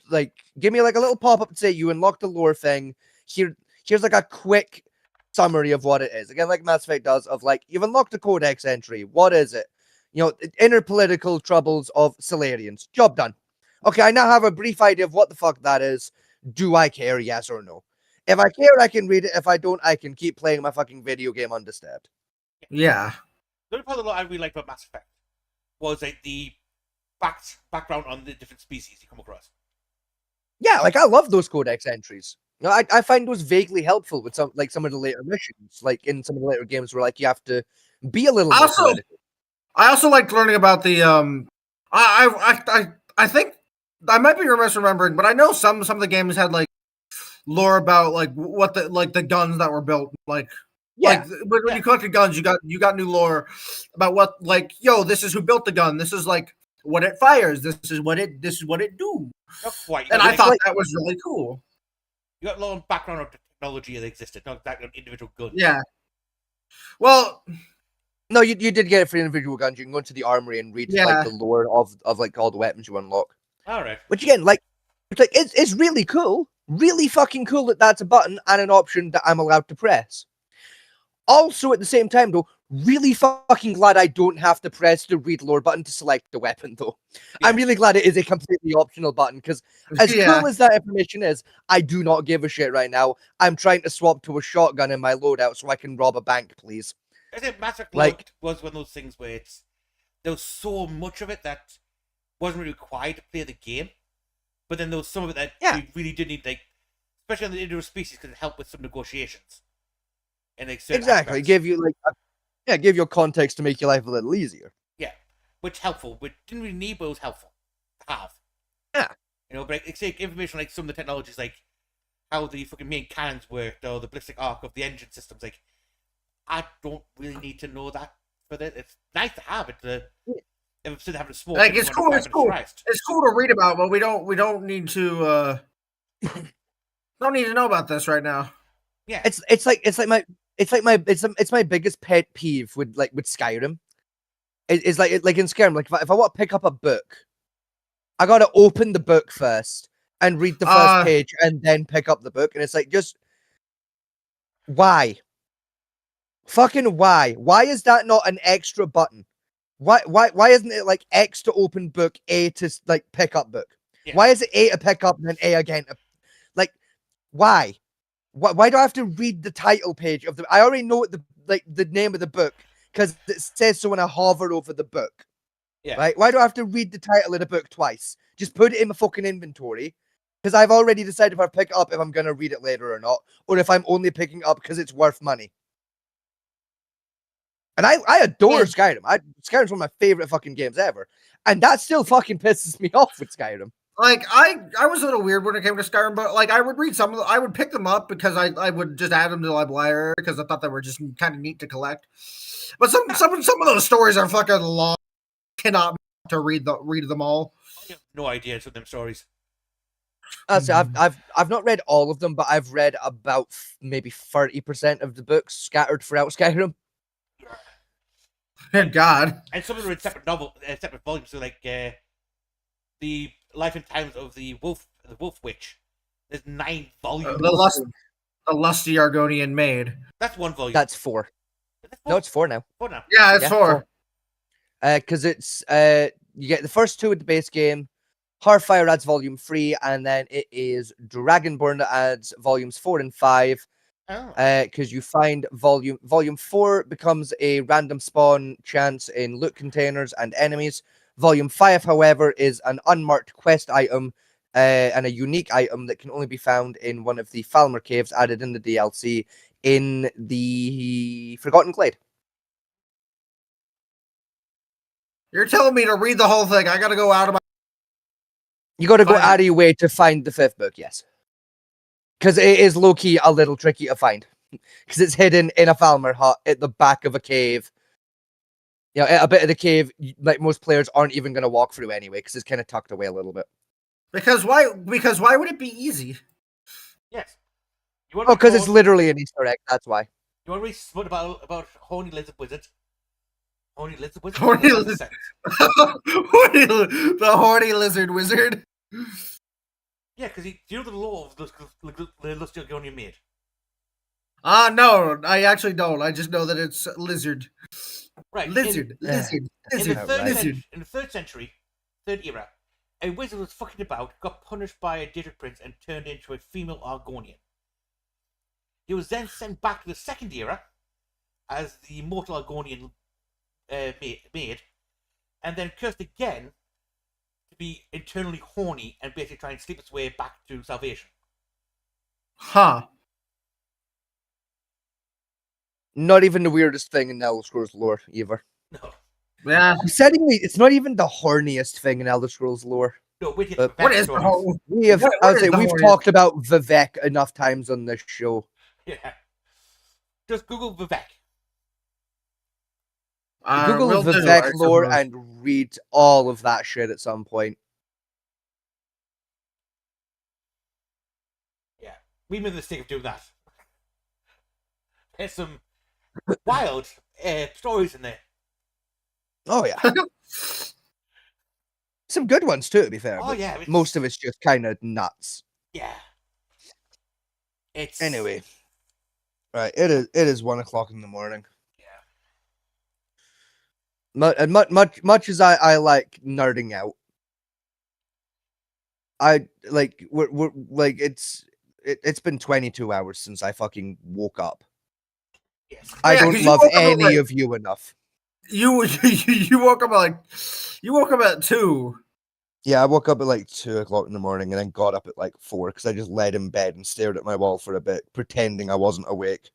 Like, give me like a little pop up and say you unlock the lore thing. Here's like a quick summary of what it is. Again, like Mass Effect does. Of like you've unlocked a codex entry. What is it? inner political troubles of Solarians. Job done. Okay, I now have a brief idea of what the fuck that is. Do I care? Yes or no? If I care, I can read it. If I don't, I can keep playing my fucking video game undisturbed. Yeah. The only part of the I really liked about Mass Effect was like the background on the different species you come across. Yeah, like I love those codex entries. I find those vaguely helpful with some of the later missions, like in some of the later games where like you have to be a little more political. I also liked learning about the I think I might be misremembering, but I know some of the games had like lore about like what the guns that were built like. Yeah. Like when you collected guns, you got new lore about what like this is who built the gun. This is like what it fires. This is what it do. Not quite. And I thought that was really cool. You got a lot of background of the technology that existed, not that individual guns. Yeah. Well, no, you did get it for individual guns. You can go into the armory and read like the lore of like all the weapons you unlock. All right. Which again, like, it's really cool, really fucking cool that that's a button and an option that I'm allowed to press. Also, at the same time, though, really fucking glad I don't have to press the read lore button to select the weapon, though. Yeah. I'm really glad it is a completely optional button, because as cool as that information is, I do not give a shit right now. I'm trying to swap to a shotgun in my loadout so I can rob a bank, please. I think Mass Effect was one of those things where there was so much of it that wasn't really required to play the game, but then there was some of it that you really did need, like, especially on the individual species, because it helped with some negotiations. And like exactly, aspects. Give you give your context to make your life a little easier. Yeah, which helpful, but didn't really need, but it was helpful to have. Yeah, but it's like information like some of the technologies, like how the fucking main cannons worked or the ballistic arc of the engine systems. Like, I don't really need to know that for that. It's nice to have it. Instead of having to smoke, like it's cool. It's cool. It's cool to read about, but we don't need to. Don't need to know about this right now. Yeah, it's my biggest pet peeve with Skyrim. It's like in Skyrim, like if I want to pick up a book, I gotta open the book first and read the first page and then pick up the book, and it's like, just why? Fucking why? Why is that not an extra button? Why isn't it like X to open book, A to like pick up book? Yeah. Why is it A to pick up and then A again? Like, why? Why do I have to read the title page of the? I already know what the name of the book because it says so when I hover over the book. Yeah. Right? Why do I have to read the title of the book twice? Just put it in my fucking inventory, because I've already decided if I pick it up if I'm gonna read it later or not, or if I'm only picking it up because it's worth money. And I adore Skyrim. Skyrim's one of my favorite fucking games ever, and that still fucking pisses me off with Skyrim. Like I was a little weird when it came to Skyrim, but like I would read some of them. I would pick them up because I would just add them to the library because I thought they were just kind of neat to collect. But some of those stories are fucking long. Cannot to read them all. I have no idea some of them stories. So I've not read all of them, but I've read about maybe 30% of the books scattered throughout Skyrim. Good God! And some of them are in separate separate volumes. So like the Life and Times of the Wolf Witch. There's 9 volumes. The lusty Argonian maid. That's 1 volume. That's 4. No, it's 4 now. 4 now. Yeah, it's 4. Because it's you get the first 2 with the base game. Hearthfire adds volume 3, and then it is Dragonborn that adds volumes 4 and 5. Because you find volume 4 becomes a random spawn chance in loot containers and enemies. Volume 5, however, is an unmarked quest item and a unique item that can only be found in one of the Falmer caves added in the DLC in the Forgotten Glade. You're telling me to read the whole thing. I gotta go out of my... You gotta go out of your way to find the 5th book, yes. Because it is low-key a little tricky to find. Because it's hidden in a Falmer hut at the back of a cave. You know, a bit of the cave, like most players aren't even going to walk through anyway, because it's kind of tucked away a little bit. Because why would it be easy? Yes. Because it's literally an Easter egg, that's why. You want to read smut about Horny Lizard Wizard? Horny Lizard Wizard? The Horny Lizard Wizard? Yeah, because do you know the law of the Lusty Argonian maid? No, I actually don't. I just know that it's lizard. Right. Lizard. In the third century, third era, a wizard was fucking about, got punished by a Daedric prince, and turned into a female Argonian. He was then sent back to the second era as the mortal Argonian maid, and then cursed again to be internally horny and basically try and sleep its way back to salvation. Huh. Not even the weirdest thing in Elder Scrolls lore, either. No. Yeah. Upsettingly, it's not even the horniest thing in Elder Scrolls lore. No, wait, what is we've talked about Vivek enough times on this show. Yeah. Just Google Vivek. Google Vivek lore and read all of that shit at some point. Yeah, we made the mistake of doing that. There's some wild stories in there. Oh yeah. Some good ones too, to be fair. Oh yeah. Most of it's just kind of nuts. Yeah. It's anyway. Right, it is 1 o'clock in the morning. Yeah. Much as I like nerding out, I like we're like it's been 22 hours since I fucking woke up. Yes. I don't love any of you enough. You woke up at 2. Yeah, I woke up at like 2 o'clock in the morning and then got up at like 4 because I just laid in bed and stared at my wall for a bit, pretending I wasn't awake.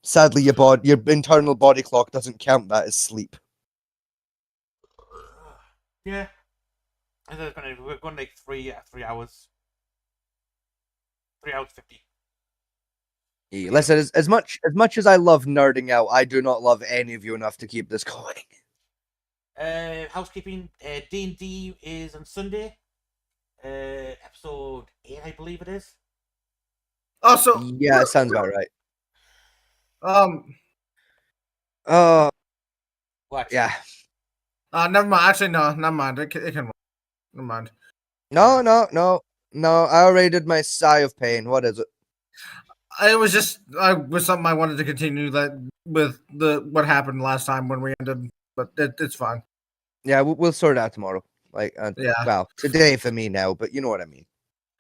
Sadly, your internal body clock doesn't count that as sleep. Yeah. And then we're going to like 3 hours. 3 hours 50. Yeah, listen, as much as I love nerding out, I do not love any of you enough to keep this going. Housekeeping. D&D is on Sunday. Episode 8, I believe it is. Oh, so yeah, it sounds about right. What? Yeah. Never mind. Actually, no, never mind. It can. Never mind. No. I already did my sigh of pain. What is it? It was just was something I wanted to continue with what happened last time when we ended, but it's fine. Yeah, we'll sort it out tomorrow. Like, yeah. Well, today for me now, but you know what I mean.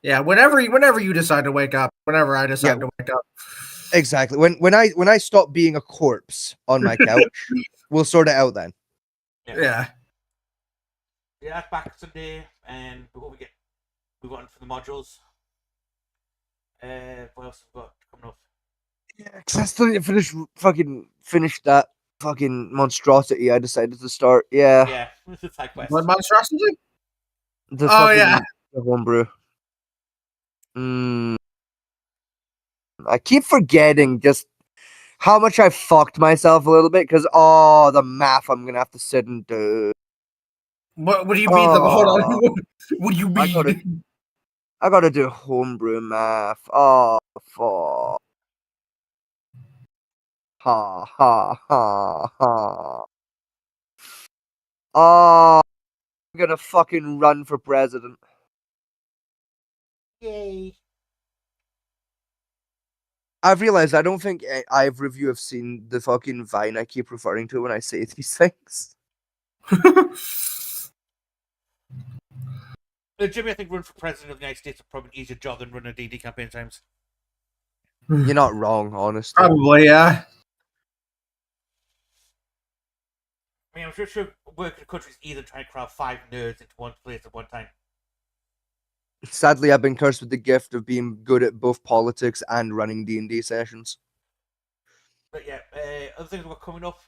Yeah, whenever you decide to wake up, whenever I decide to wake up. Exactly. When I stop being a corpse on my couch, we'll sort it out then. Yeah. Yeah, that's back Sunday, and before we move on for the modules. What else have we got coming up? Yeah, because I still need to finish that fucking monstrosity I decided to start. Yeah. Yeah, it's a side quest. What monstrosity? The homebrew. I keep forgetting just how much I fucked myself a little bit because the math I'm gonna have to sit and do. What do you mean? Hold on. What do you mean? I gotta do homebrew math. Oh fuck. Ha ha ha ha. Oh, I'm gonna fucking run for president. Yay. I've realized I don't think either of you have seen the fucking Vine I keep referring to when I say these things. Jimmy, I think running for president of the United States is probably an easier job than running a D&D campaign times. You're not wrong, honestly. Probably, yeah. I mean, I'm sure working in the country is easier than trying to crowd 5 nerds into one place at one time. Sadly, I've been cursed with the gift of being good at both politics and running D&D sessions. But yeah, other things we're coming up.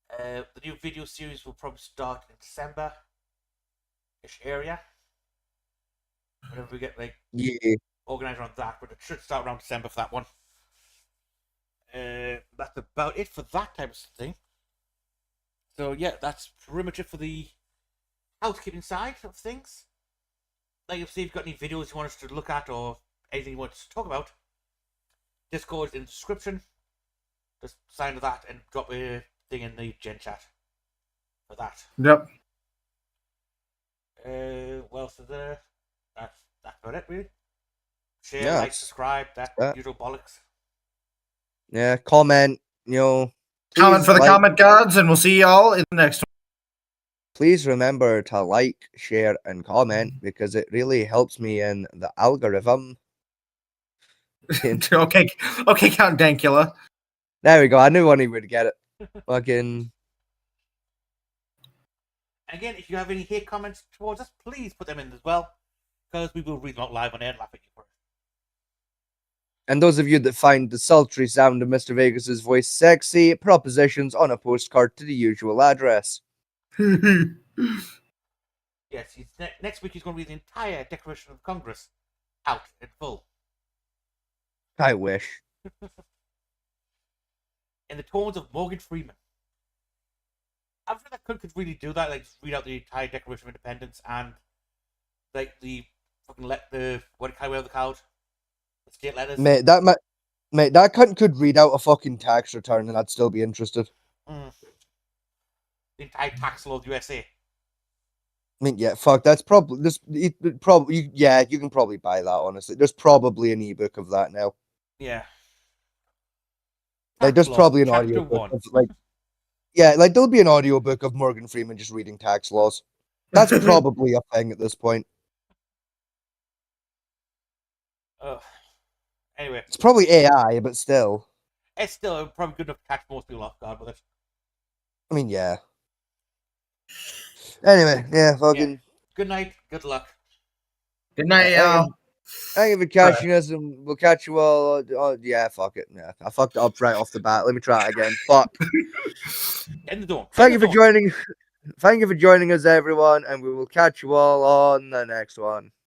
The new video series will probably start in December-ish area. Whenever we get organized around that, but it should start around December for that one. That's about it for that type of thing. So yeah, that's pretty much it for the housekeeping side of things. Like if you've got any videos you want us to look at or anything you want us to talk about, Discord is in the description. Just sign to that and drop a thing in the gen chat for that. Yep. What else is there? That's about it, really. Share, like, subscribe, that usual bollocks. Yeah, comment, Comment for the comment gods, and we'll see y'all in the next one. Please remember to like, share, and comment because it really helps me in the algorithm. okay, Count Dankula. There we go. I knew one would get it. Fucking. Again, if you have any hate comments towards us, please put them in as well, because we will read them out live on air and laugh at you for it. And those of you that find the sultry sound of Mr. Vegas's voice sexy, propositions on a postcard to the usual address. Yes, next week he's going to read the entire Declaration of Congress out in full. I wish. In the tones of Morgan Freeman. I feel like could really do that, like just read out the entire Declaration of Independence and like the fucking the cloud, the state letters. Mate, that cunt could read out a fucking tax return and I'd still be interested. The entire tax law of the USA. I mean, yeah, fuck. That's probably this. Probably, yeah. You can probably buy that. Honestly, there's probably an ebook of that now. Yeah. Like, there's probably an audio book of, like, yeah, like there'll be an audio book of Morgan Freeman just reading tax laws. That's probably a thing at this point. Anyway, it's probably AI, but still, it's still probably good enough to catch most people off guard with it. I mean, yeah. Anyway, yeah, fucking. Yeah. Good night. Good luck. Good night, y'all. Thank you for catching us, and we'll catch you all. Yeah, fuck it. Yeah, I fucked it up right off the bat. Let me try it again. Fuck. End the door. Thank you for joining. Thank you for joining us, everyone, and we will catch you all on the next one.